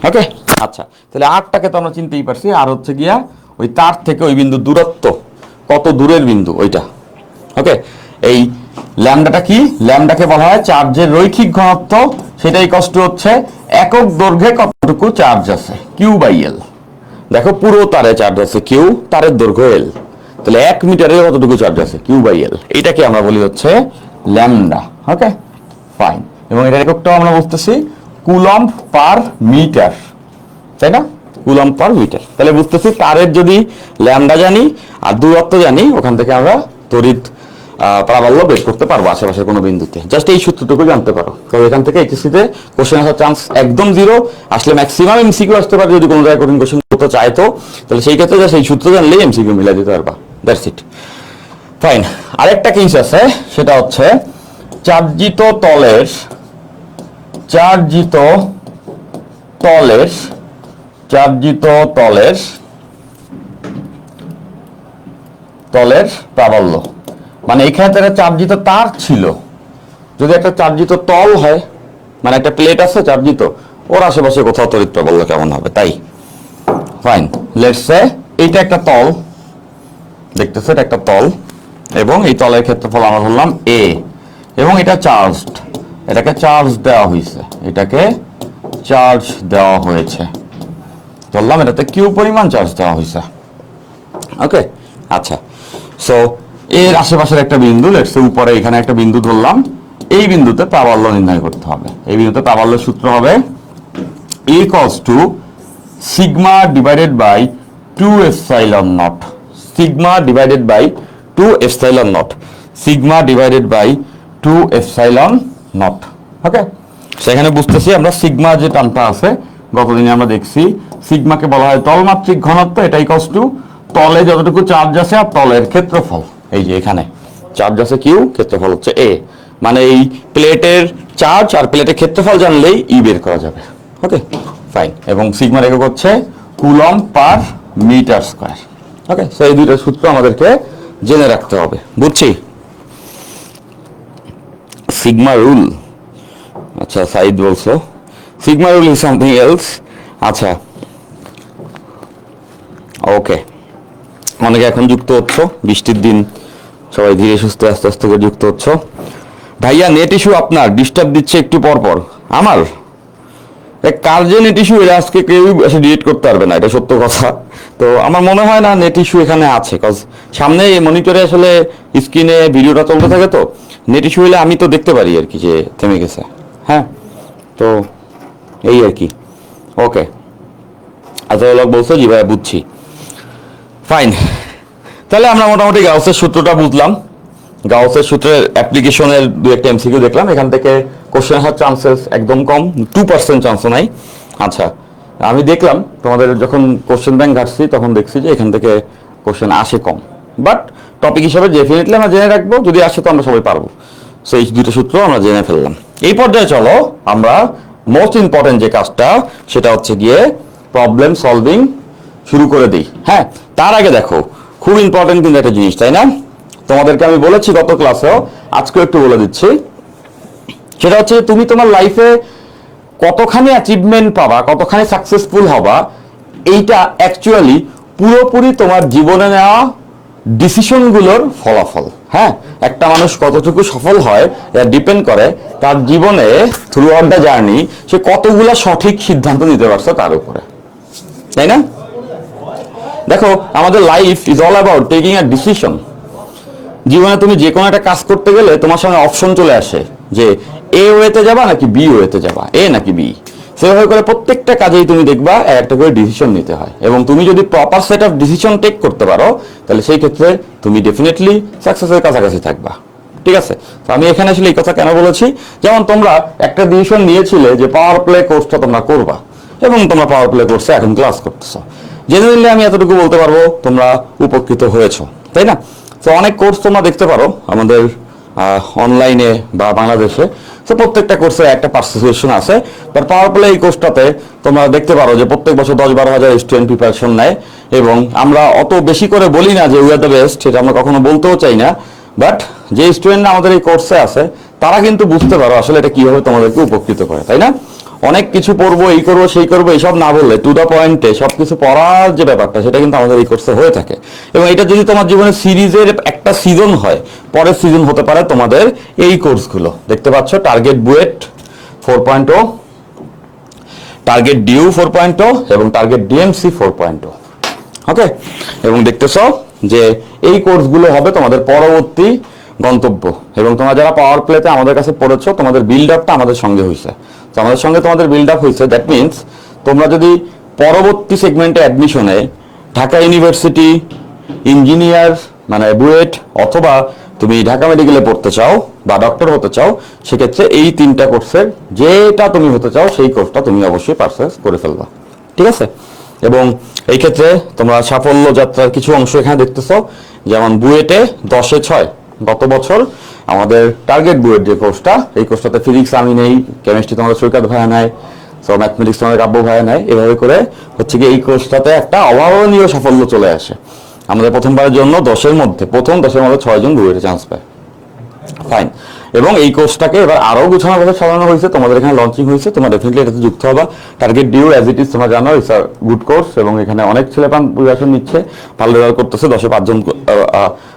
Okay, আচ্ছা, তাহলে আরটাকে তো আমরা চিনতেই পারছি, আর হচ্ছে গিয়া ওই তার থেকে ওই বিন্দু দূরত্ব, কত দূরের বিন্দু ওইটা। ওকে, এই ল্যামডাটা কি, ল্যামডাকে বলা হয় চার্জের রৈখিক ঘনত্ব, সেটাই কষ্ট হচ্ছে একক দৈর্ঘ্যে কতটুকু চার্জ আছে, কিউ বাই এল। দেখো পুরো তারে চার্জ আছে কিউ, তারের দৈর্ঘ্য এল, তাহলে 1 মিটারে কতটুকু চার্জ আছে, কিউ বাই এল। এইটাকে আমরা বলি হচ্ছে ল্যামডা। ওকে, ফাইন, এবং এটার এককটাও আমরা বুঝতেছি কুলম্ব পার মিটার, তাই না, কুলম্ব পার মিটার। তাহলে বুঝতেছি তারের যদি ল্যামডা জানি আর দূরত্ব জানি, ওখান থেকে আমরা তড়িৎ প্রাবল্য বের করতে পারবো আশেপাশের কোনো বিন্দুতে। জাস্ট এই সূত্রটুকু জানতে পারো। তো এখান থেকে এইচএসসিতে কোশ্চেন আসার চান্স একদম জিরো, আসলে ম্যাক্সিমাম এমসিকিউ আসতে পারে যদি কোনো জায়গায় কঠিন কোশ্চেন করতে চায়। তো তাহলে সেই ক্ষেত্রে জাস্ট এই সূত্র জানলেই এমসিকিউ মিলাই দিতে পারবা, দ্যাটস ইট। ফাইন, আরেকটা কেস আছে, সেটা হচ্ছে চার্জিত তলের প্রাবল্য। মানে এখানে তো একটা চার্জিত তার ছিল, যদি একটা চার্জিত তল হয়, মানে একটা প্লেট আছে চার্জিত, ওর আশেপাশে কোথাও তড়িৎ প্রাবল্য কেমন হবে। তাই ফাইন, লেটস সে এইটা একটা তল, দেখতেছো এটা একটা তল, এবং এই তলের ক্ষেত্রফল আমরা বললাম এ, এবং এটা চার্জড, এটাকে চার্জ দেওয়া হয়েছে, বললাম এটাতে কিউ পরিমাণ চার্জ দেওয়া হয়েছে। ওকে, আচ্ছা, সো এর আশেপাশের একটা বিন্দু, লেটস সে উপরে এখানে একটা বিন্দু ধরলাম, এই বিন্দুতে প্রাবল্য নির্ণয় করতে হবে। এই বিন্দুতে প্রাবল্যের সূত্র হবে E equals to sigma divided by 2 epsilon naught, sigma divided by 2 epsilon naught, sigma divided by 2 epsilon naught. Okay, সেখানে বুঝতেছি আমরা সিগমা যে টার্মটা আছে, গতদিনে আমরা দেখছি সিগমাকে বলা হয় তলমাত্রিক ঘনত্ব, এটা ইকুয়ালস টু তলে যতটুকু চার্জ আছে আর তলের ক্ষেত্রফল। এই যে এখানে চার্জ আছে কিউ, ক্ষেত্রফল হচ্ছে এ, মানে এই প্লেটের চার্জ আর প্লেটের ক্ষেত্রফল জানলেই ই বের করা যাবে। ওকে, ফাইন, এবং সিগমার একক হচ্ছে কুলম্ব পার মিটার স্কয়ার। ওকে, সো এই দুইটা সূত্র আমাদেরকে জেনে রাখতে হবে, বুঝছি। সিগমা রুল, আচ্ছা সাইদ বলছো sigma rule is something else. আচ্ছা, ওকে, অনেকে এখন যুক্ত হচ্ছ, বৃষ্টির দিন সবাই ধীরে সুস্থে আস্তে আস্তে করে যুক্ত হচ্ছ। ভাইয়া নেট ইস্যু আপনার ডিস্টার্ব দিচ্ছে একটু পর পর। আমার কার যে নেট ইস্যু, এটা আজকে কেউ এসে ডিলিট করতে পারবে না, এটা সত্য কথা। তো আমার মনে হয় না নেট ইস্যু এখানে আছে, কজ সামনে মনিটরে আসলে স্ক্রিনে ভিডিওটা চলতে থাকে, তো নেট ইস্যু হলে আমি তো দেখতে পারি আর কি যে থেমে গেছে। হ্যাঁ, তো এই আর কি। ওকে, আচ্ছা বলছো জি ভাইয়া, বুঝছি। ফাইন, তাহলে আমরা মোটামুটি গাউসের সূত্রটা বুঝলাম। গাউসের সূত্রের অ্যাপ্লিকেশনের দু একটা এমসিকিউ দেখলাম, এখান থেকে কোশ্চেন আসার চান্সেস একদম কম, 2% চান্সও নাই। আচ্ছা, আমি দেখলাম তোমাদের যখন কোশ্চেন ব্যাংক ঘাটছি তখন দেখছি যে এখান থেকে কোশ্চেন আসে কম, বাট টপিক হিসাবে ডেফিনেটলি আমরা জেনে রাখবো, যদি আসে তো আমরা সবাই পারবো। সো এই দুটো সূত্র আমরা জেনে ফেললাম। এই পর্যায়ে চলো আমরা মোস্ট ইম্পর্টেন্ট যে কাজটা সেটা হচ্ছে গিয়ে প্রবলেম সলভিং শুরু করে দিই। হ্যাঁ, তার আগে দেখো খুব ইম্পর্টেন্ট কিন্তু একটা জিনিস, তাই না? তোমাদেরকে আমি বলেছি গত ক্লাসেও, আজকেও একটু বলে দিচ্ছি। সেটা হচ্ছে তুমি তোমার লাইফে কতখানি অ্যাচিভমেন্ট পাবা, কতখানি সাকসেসফুল হবা, এইটা অ্যাকচুয়ালি পুরোপুরি তোমার জীবনে নেওয়া ডিসিশনগুলোর ফলাফল। হ্যাঁ, একটা মানুষ কতটুকু সফল হয় এটা ডিপেন্ড করে তার জীবনে থ্রু আউট দ্য জার্নি সে কতগুলো সঠিক সিদ্ধান্ত নিতে পারছে তার উপরে, তাই না? দেখো, আমাদের life is all about taking a decision. জীবনে তুমি যে কোনো একটা কাজ করতে গেলে তোমার সামনে অপশন চলে আসে যে এ ওয়েতে যাবা নাকি বি ওয়েতে যাবা, এ নাকি বি। সেভাবে করে প্রত্যেকটা কাজেই তুমি দেখবা একটা করে ডিসিশন নিতে হয়, এবং তুমি যদি proper set of decision take করতে পারো তাহলে সেই ক্ষেত্রে তুমি ডেফিনেটলি সাকসেসের কাছাকাছি থাকবা। ঠিক আছে, তো আমি এখানে আসলে এই কথা কেন বলেছি, যেমন তোমরা একটা ডিসিশন নিয়েছিলে যে পাওয়ার প্লে কোর্সটা তোমরা করবা, এবং তোমরা পাওয়ার প্লে কোর্সে এখন ক্লাস করতেছো। জেনারেলি আমি এতটুকু বলতে পারবো তোমরা উপকৃত হয়েছো, তাই না? তো অনেক কোর্স তোমরা দেখতে পারো আমাদের অনলাইনে বা বাংলাদেশে। তো প্রত্যেকটা কোর্সে একটা পার্টিসিপেশন আছে, বাট পাওয়ার প্লে এই কোর্সটাতে তোমরা দেখতে পারো যে প্রত্যেক বছর 10-12 হাজার স্টুডেন্ট প্রিপারেশন নেয়, এবং আমরা অত বেশি করে বলি না যে উই আর দ্য বেস্ট, সেটা আমরা কখনো বলতেও চাই না। বাট যে স্টুডেন্টরা আমাদের এই কোর্সে আছে তারা কিন্তু বুঝতে পারো আসলে এটা কিভাবে তোমাদেরকে উপকৃত করে, তাই না? অনেক কিছু পড়বো, এই করবো সেই করবো এইসব না বললে টু দ্য পয়েন্টে সবকিছু পড়ার যে ব্যাপারটা সেটা কিন্তু আমাদের এই কোর্সে হয়ে থাকে। এবং এটা যদি তোমার জীবনে সিরিজের একটা সিজন হয়, পরের সিজন হতে পারে তোমাদের এই কোর্সগুলো। দেখতে পাচ্ছ টার্গেট বুয়েট 4.0, টার্গেট ডিউ 4.0 এবং টার্গেট ডিএমসি 4.0। ওকে, এবং দেখতেছো যে এই কোর্সগুলো হবে তোমাদের পরবর্তী গন্তব্য। এবং তোমরা যারা পাওয়ার প্লেতে আমাদের কাছে পড়েছো, তোমাদের বিল্ড আপটা আমাদের সঙ্গে হয়েছে। তো আমাদের সঙ্গে তোমাদের বিল্ড আপ হয়েছে, দ্যাট মিনস তোমরা যদি পরবর্তী সেগমেন্টে অ্যাডমিশনে ঢাকা ইউনিভার্সিটি ইঞ্জিনিয়ার মানে বুয়েট, অথবা তুমি ঢাকা মেডিকেলে পড়তে চাও বা ডক্টর হতে চাও, সেক্ষেত্রে এই 3টা কোর্সের যেটা তুমি হতে চাও সেই কোর্সটা তুমি অবশ্যই পারচেজ করে ফেলবা। ঠিক আছে, এবং এই ক্ষেত্রে তোমরা সাফল্য যাত্রার কিছু অংশ এখানে দেখতেছো। যেমন বুয়েটে 10-এ 6 গত বছর আমাদের টার্গেট বুয়েট যে কোর্সটা, এই কোর্সটাতে ফিজিক্স আমি নেই, কেমিস্ট্রি তোমাদের সৈকত ভাইয়া নেয়, সো ম্যাথমেটিক্স তোমাদের কাব্য ভাইয়া নেয়। এভাবে করে হচ্ছে কি এই কোর্সটাতে একটা অভাবনীয় সাফল্য চলে আসে। আমাদের প্রথমবারের জন্য 10-এর মধ্যে 6 জন বুয়েটে চান্স পায়। ফাইন, এবং এই কোর্সটাকে এবার আরো গুছানোভাবে সাজানো হয়েছে, তোমাদের এখানে লঞ্চিং হয়েছে, তোমরা ডেফিনেটলি এটাতে যুক্ত হবা। Target due as it is তোমরা জানো, ইটস আ গুড কোর্স, এবং এখানে অনেক ছেলেপান প্রিপারেশন নিচ্ছে, ভালো রেজাল্ট করতেছে। 10-এ 5 জন,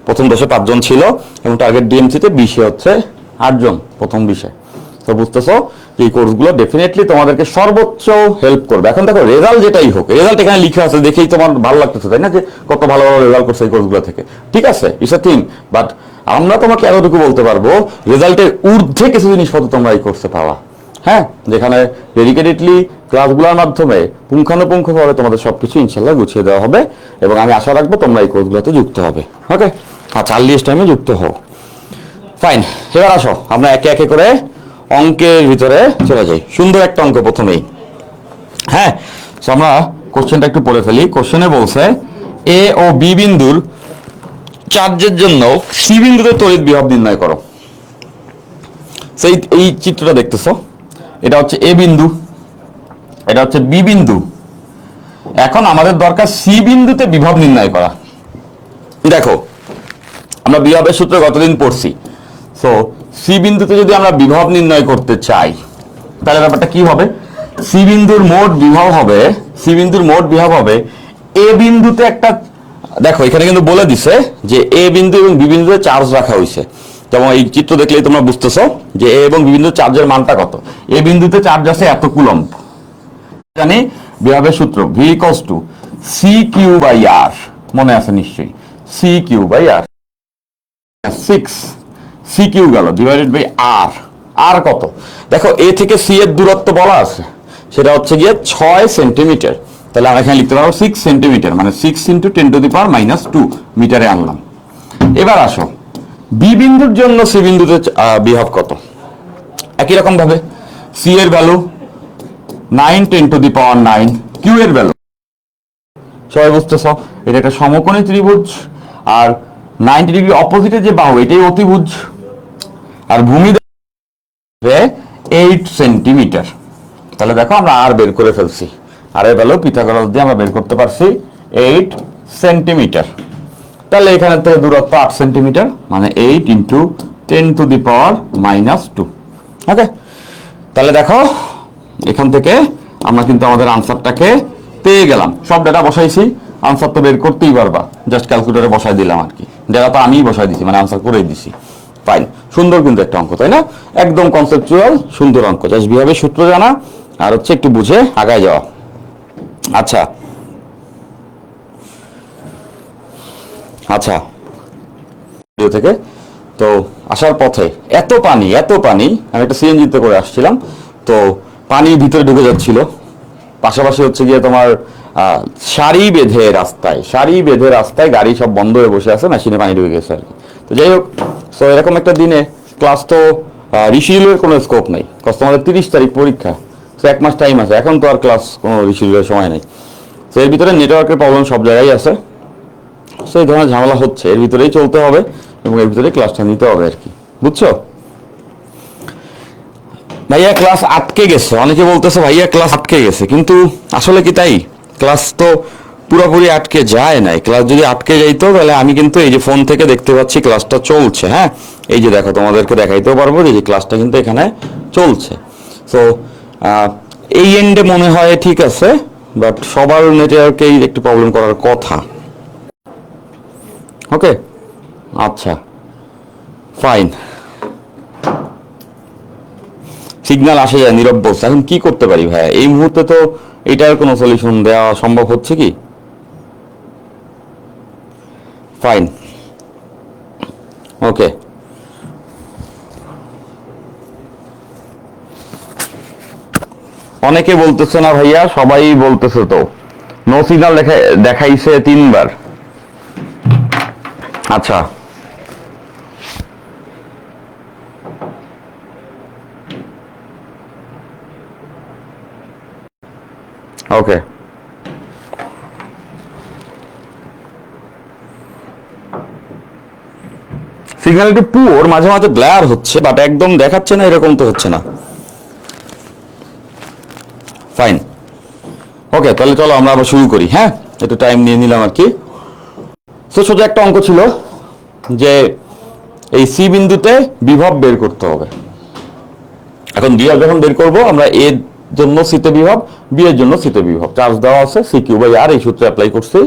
প্রথম 10-এ 5 জন ছিল, এবং টার্গেট ডিএমসিতে 20-এ হচ্ছে 8 জন প্রথম 20-এ। তো বুঝতেছো এই কোর্সগুলো ডেফিনেটলি তোমাদেরকে সর্বোচ্চ হেল্প করবে। এখন দেখো রেজাল্ট যেটাই হোক, রেজাল্ট এখানে লিখে আছে দেখেই তোমার ভালো লাগতেছে, তাই না, যে কত ভালো ভালো রেজাল্ট করছে এই কোর্সগুলো থেকে। ঠিক আছে, ইটস আ থিং, বাট আমরা তোমাকে এতটুকু বলতে পারবো রেজাল্টের ঊর্ধ্বে কিছু জিনিসপত্র তোমরা এই কোর্সে পাওয়া। হ্যাঁ, যেখানে ডেডিকেটেডলি ক্লাসগুলোর মাধ্যমে পুঙ্খানুপুঙ্খভাবে তোমাদের সবকিছু ইনশাল্লাহ গুছিয়ে দেওয়া হবে, এবং আমি আশা রাখবো তোমরা এই কোর্সগুলোতে যুক্ত হবে। ওকে, আচ্ছা, আর্লিয়েস্ট টাইমে যুক্ত হও। ফাইন, এবার আসো আমরা একে একে করে অঙ্কের ভিতরে চলে যাই। সুন্দর একটা অঙ্ক প্রথমেই। হ্যাঁ, আমরা কোশ্চেনটা একটু পড়ে ফেলি। কোশ্চেনে বলছে এ ও বি বিন্দুর চার্জের জন্য সি বিন্দুতে তড়িৎ বিভব নির্ণয় করো। সেই এই চিত্রটা দেখতেছো, এটা হচ্ছে এ বিন্দু, এটা হচ্ছে বি বিন্দু। এখন আমাদের দরকার সি বিন্দুতে বিভব নির্ণয় করা। দেখো, আমরা বিভবের সূত্র গতদিন পড়ছি। সো সি বিন্দুতে যদি আমরা বিভব নির্ণয় করতে চাই তাহলে ব্যাপারটা কি হবে? সি বিন্দুর মোট বিভব হবে, সি বিন্দুর মোট বিভব হবে এ বিন্দুতে একটা, দেখো এখানে কিন্তু বলে দিছে যে এ বিন্দু এবং বি বিন্দুতে চার্জ রাখা হয়েছে। যেমন এই চিত্র দেখলেই তোমরা বুঝতেছো যে এ এবং বি বিন্দুর চার্জের মানটা কত। এ বিন্দুতে চার্জ আছে এত কুলম্ব, জানি বিভবের সূত্র V equals to C Q by R, মনে আছে নিশ্চয়ই, C Q by R 6 C Q গেল ডিভাইডেড বাই আর। আর কত? দেখো এ থেকে সি এর দূরত্ব বলা আছে, সেটা হচ্ছে গিয়ে 6 সেন্টিমিটার। তাহলে আমরা এখানে লিখতে পারবো 6 সেন্টিমিটার, মানে 6 × 10⁻⁻² মিটারে আনলাম। এবার আসো বি বিন্দুর জন্য সি বিন্দুতে বিভব কত? একই রকম ভাবে সি এর value 9 10 to the power 9, Q এর ভ্যালু সবাই বুঝতেছ, এটা একটা সমকোণী ত্রিভুজ, আর 90 ডিগ্রি অপোজিটে যে বাহু এটাই অতিভুজ, আর ভূমি 8 সেন্টিমিটার। তাহলে দেখো আমরা আর বের করে ফেলছি, আর এর ভ্যালু পিথাগোরাস দিয়ে আমরা বের করতে পারছি 8 সেন্টিমিটার। তাহলে এখানে থেকে দূরত্ব 8 সেন্টিমিটার, মানে 8 ইন্টু 10 টু দি পাওয়ার -2। ওকে, তাহলে দেখো এখান থেকে আমরা কিন্তু আমাদের আনসারটাকে পেয়ে গেলাম। সব ডেটা বসাইছি, আনসার তো বের করতেই পারবা, জাস্ট ক্যালকুলেটরে বসাই দিলাম আর কি। ডেটা তো আমিই বসাই দিছি, মানে আনসার করেই দিছি। ফাইন, সুন্দর কিন্তু একটা অঙ্ক, তাই না? একদম কনসেপচুয়াল সুন্দর অঙ্ক, জাস্ট বিভাবে সূত্র জানা আর হচ্ছে একটু বুঝে আগায় যাওয়া। আচ্ছা আচ্ছা, ভিডিও থেকে তো আসার পথে এত পানি, আমি একটা সিএনজিতে করে আসছিলাম, তো পানি ভিতরে ঢুকে যাচ্ছিল, পাশাপাশি হচ্ছে গিয়ে তোমার সারি বেঁধে রাস্তায় গাড়ি সব বন্ধ হয়ে বসে আছে, মেশিনে পানি ঢুকে গেছে আর কি। তো যাই হোক, তো এরকম একটা দিনে ক্লাস তো রিশিডিউলের কোনো স্কোপ নেই, তোমাদের 30 তারিখ পরীক্ষা, তো 1 মাস টাইম আছে, এখন তো আর ক্লাস কোনো রিশিডিউলের সময় নেই। তো এর ভিতরে নেটওয়ার্কের প্রবলেম সব জায়গায় আছে, তো এই ধরনের ঝামেলা হচ্ছে, এর ভিতরেই চলতে হবে এবং এর ভিতরেই ক্লাসটা নিতে হবে আর কি, বুঝছো? ভাইয়া ক্লাস আটকে গেছে, অনেকে বলতেছে ভাইয়া ক্লাস আটকে গেছে, কিন্তু আসলে কি তাই? ক্লাস তো পুরোপুরি আটকে যায় নাই। ক্লাস যদি আটকে যাইতো তাহলে আমি কিন্তু এই যে ফোন থেকে দেখতে পাচ্ছি ক্লাসটা চলছে। হ্যাঁ, এই যে দেখো, তোমাদেরকে দেখাইতেও পারবো যে ক্লাসটা কিন্তু এখানে চলছে। তো এই এন্ডে মনে হয় ঠিক আছে, বাট সবার নেটওয়ার্কেই একটু প্রবলেম করার কথা। ওকে, আচ্ছা ফাইন, সিগন্যাল আসে যায়, নীরব বলছে। এখন কি করতে পারি ভাইয়া এই মুহূর্তে? তো এটার কোনো সলিউশন দেওয়া সম্ভব হচ্ছে কি? ফাইন, ওকে, অনেকে বলতেছে না ভাইয়া, সবাই বলতেছে তো নো সিগন্যাল দেখাইছে 3 বার। আচ্ছা, ওকে, সিগন্যাল একটু পুয়ার, মাঝে মাঝে ব্লার হচ্ছে, বাট একদম দেখাচ্ছে না এরকম তো হচ্ছে না। ফাইন, ওকে, তাহলে চলো আমরা আবার শুরু করি। হ্যাঁ, একটু টাইম নিয়ে নিলাম আর কি। তো ছোট একটা অঙ্ক ছিল যে এই সি বিন্দুতে বিভব বের করতে হবে। এখন বিভব যখন বের করব, আমরা এ জন্য সিতে বিভব, বি এর জন্য সিতে বিভব, চার্জ দেওয়া আছে সি কিউ বাই আর, এই সূত্রে অ্যাপ্লাই করছি।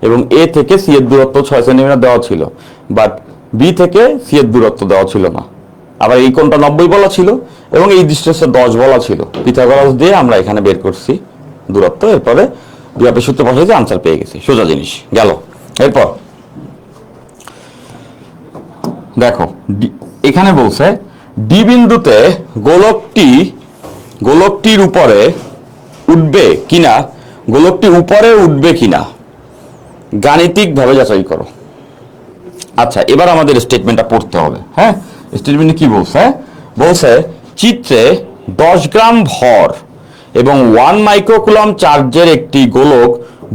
এবং এ থেকে সি এর দূরত্ব 6 সেন্টিমিটার দেওয়া ছিল, বাট বি থেকে সি এর দূরত্ব দেওয়া ছিল না। আবার এই কোণটা 90 বলা ছিল এবং এই ডিসটেন্সটা 10 বলা ছিল। পিথাগোরাস দিয়ে আমরা এখানে বের করছি দূরত্ব, এরপরে বিভবের সূত্র বসাইছি, আনসার পেয়ে গেছি, সোজা জিনিস গেল। এরপর দেখো, এখানে বলছে ডি বিন্দুতে গোলকটির উপরে উঠবে কিনা, গোলকটি উপরে উঠবে কিনা গাণিতিক ভাবে যাচাই করো। আচ্ছা, এবার আমাদের স্টেটমেন্টটা পড়তে হবে। হ্যাঁ, স্টেটমেন্টে কি বলছে? বলছে চিত্রে 10 গ্রাম ভর এবং 1 মাইক্রোকুলম চার্জের একটি গোলক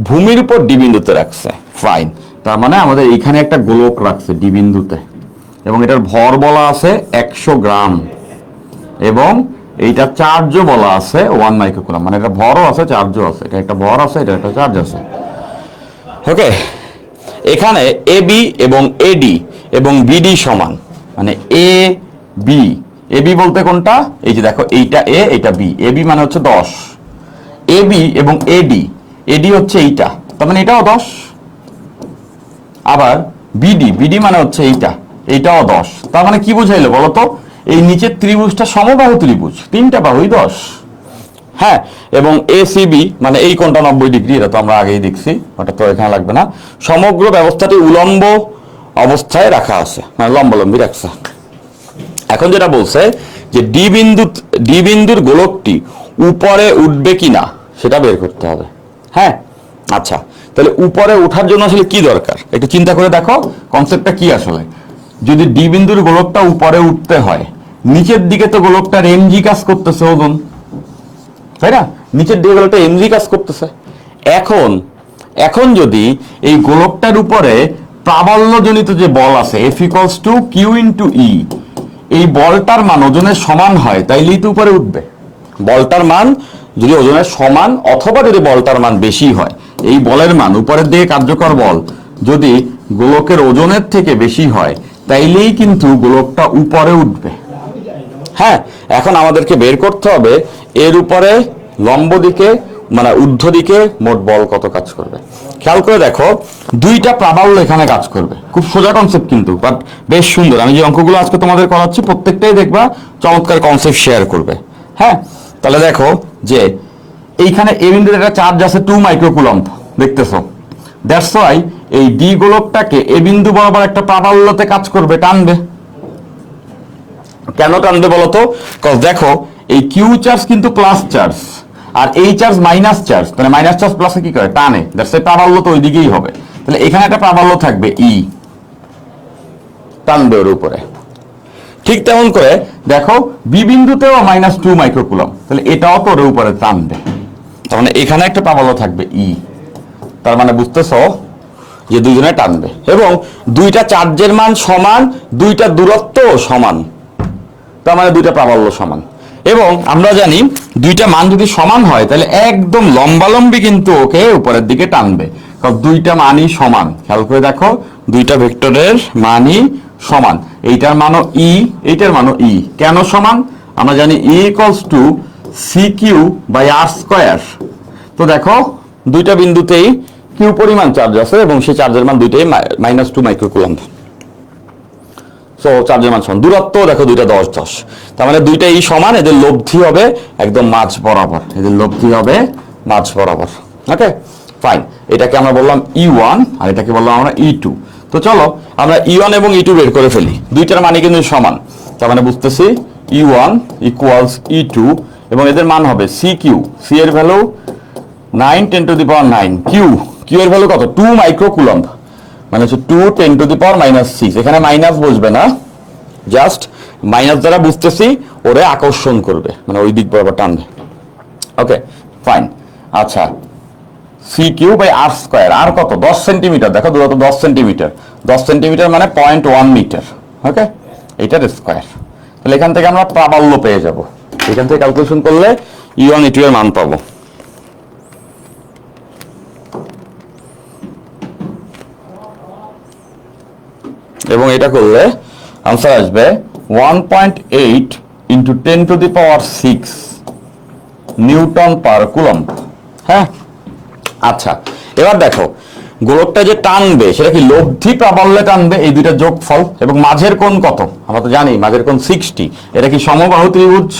ভূমির উপর ডি বিন্দুতে রাখছে। ফাইন, তার মানে আমাদের এখানে একটা গোলক রাখছে ডি বিন্দুতে, এবং এটার ভর বলা আছে 100 গ্রাম, এবং এইটা চার্জও বলা আছে 1 মাইক্রোকুলম, মানে এটা ভরও আছে চার্জও আছে, এটা একটা ভর আছে, এটা একটা চার্জ আছে। ওকে, এখানে এ বি এবং এডি এবং বিডি সমান, মানে এ বি বলতে কোনটা? এই যে দেখো, এইটা এ, এইটা বি। এ বি মানে হচ্ছে 10, এ বি এবং এডি হচ্ছে এইটা, তার মানে এটাও 10। আবার বিডি মানে হচ্ছে এইটাও 10। তার মানে কি বুঝাইলো বলো তো? এই নিচের ত্রিভুজটা সমবাহু ত্রিভুজ, 3টা বাহুই 10। হ্যাঁ, এবং এসিবি মানে এই কোণটা 90 ডিগ্রি, এটা তো আমরা আগেই দেখছি, ওটা তো এখানে লাগবে না। সমগ্র ব্যবস্থাটি উলম্ব অবস্থায় রাখা আছে, মানে লম্বালম্বি রাখছে। এখন যেটা বলছে যে ডি বিন্দুর গোলকটি উপরে উঠবে কিনা সেটা বের করতে হবে। হ্যাঁ, আচ্ছা, তাহলে উপরে ওঠার জন্য আসলে কি দরকার একটু চিন্তা করে দেখো, কনসেপ্টটা কি আসলে। যদি ডি বিন্দুর গোলকটা উপরে উঠতে হয়, নিচের দিকে তো গোলকটার এমজি কাজ করতেছে ওজন, তাই না? নিচের দিকে গোলকটা এমজি কাজ করতেছে। এখন এখন যদি এই গোলকটার উপরে প্রাবল্যজনিত যে বল আছে F equals to Q into E, এই বলটার মান ওজনের সমান হয়, তাইলেই তো উপরে উঠবে। বলটার মান যদি ওজনের সমান অথবা যদি বলটার মান বেশি হয়, এই বলের মান উপরের দিকে কার্যকর বল যদি গোলকের ওজনের থেকে বেশি হয়, তাইলেই কিন্তু গোলকটা উপরে উঠবে। হ্যাঁ, এখন আমাদেরকে বের করতে হবে এর উপরে লম্ব দিকে মানে ঊর্ধ্ব দিকে মোট বল কত কাজ করবে। খেয়াল করে দেখো, দুইটা প্রাবল্য এখানে কাজ করবে। খুব সোজা কনসেপ্ট কিন্তু, বাট বেশ সুন্দর। আমি যে অঙ্কগুলো আজকে তোমাদের করাচ্ছি প্রত্যেকটাই দেখবা চমৎকার কনসেপ্ট শেয়ার করবে। হ্যাঁ, তাহলে দেখো যে এইখানে এ বিন্দুতে একটা চার্জ আছে 2 মাইক্রোকুলম্ব, দেখতেছো? দ্যাটস ওয়াই এই ডি গোলকটাকে এ বিন্দু বরাবর একটা প্রাবল্যতে কাজ করবে, টানবে। কেন টানবে বলতো? কজ দেখো এই কিউ চার্জ কিন্তু প্লাস চার্জ, আর এই চার্জ মাইনাস চার্জ, তাহলে মাইনাস চার্জ প্লাসে কি করে? টানে। দ্যাটস ওয়াই প্রাবল্য তো ওই দিকেই হবে। তাহলে এখানে একটা প্রাবল্য থাকবে ই, টানবে ওর উপরে। ঠিক তেমন করে দেখো বি বিন্দুতেও -2 মাইক্রোকুলম্ব, তাহলে এটাও তো ওর উপরে টানবে। তার মানে এখানে একটা প্রাবল্য থাকবে ই, তার মানে বুঝতেছো যে দুইজনে টানবে। এবং দুইটা চার্জের মান সমান, দুইটা দূরত্ব সমান, তার মানে দুইটা প্রাবল্য সমান। এবং আমরা জানি দুইটা মান যদি সমান হয় তাহলে একদম লম্বালম্বি কিন্তু ওকে উপরের দিকে টানবে, কারণ দুইটা মানই সমান। খেয়াল করে দেখো, দুইটা ভেক্টরের মানই সমান। এইটার মানও ই, এইটার মানও ই। কেন সমান? আমরা জানি E equals to C Q by R square. তো দেখো দুইটা বিন্দুতেই কিউ পরিমাণ চার্জ আছে এবং সেই চার্জের মান দুইটাই -2 মাইক্রোকুলম্ব। সো চার্জের মান সমান। দূরত্ব দেখো দুইটা 10-10, তার মানে দুইটাই সমান। এদের লব্ধি হবে একদম মাঝ বরাবর, এদের লব্ধি হবে মাঝ বরাবর। ওকে, ফাইন। এটাকে আমরা বললাম E1 আর এটাকে বললাম আমরা E2। তো চলো আমরা E1 এবং E2 বের করে ফেলি। দুইটার মানে কিন্তু সমান, তার মানে বুঝতেছি E1 ইকুয়ালস E2 এবং এদের মান হবে CQ। সি এর ভ্যালু 9×10⁹, কিউ এর ভ্যালু কত? 2 মাইক্রোকুলম্ব, মানে হচ্ছে 2×10⁻⁶। এখানে মাইনাস বসবে না, জাস্ট মাইনাস দ্বারা বুঝতেছি ওরে আকর্ষণ করবে, মানে ওই দিক বরাবর টানবে। Okay, fine. আচ্ছা, C Q by R square. R কত? 10 সেন্টিমিটার। দেখো দূরত্ব 10 সেন্টিমিটার, 10 সেন্টিমিটার মানে 0.1 মিটার। ওকে, এটার স্কোয়ার। তাহলে এখান থেকে আমরা প্রাবল্য পেয়ে যাব। এখান থেকে ক্যালকুলেশন করলে E1 E2 এর মান পাবো। এবং এটা করলে আনসার আসবে 1.8 × 10⁶ নিউটন পার কুলম্ব। হ্যাঁ, আচ্ছা এবার দেখো গোলকটা যে টানবে সেটা কি লব্ধি প্রাবল্যে টানবে, এই দুইটা যোগফল। এবং মাঝের কোণ কত? আমরা তো জানি মাঝের কোণ 60। এটা কি সমবাহু ত্রিভুজ,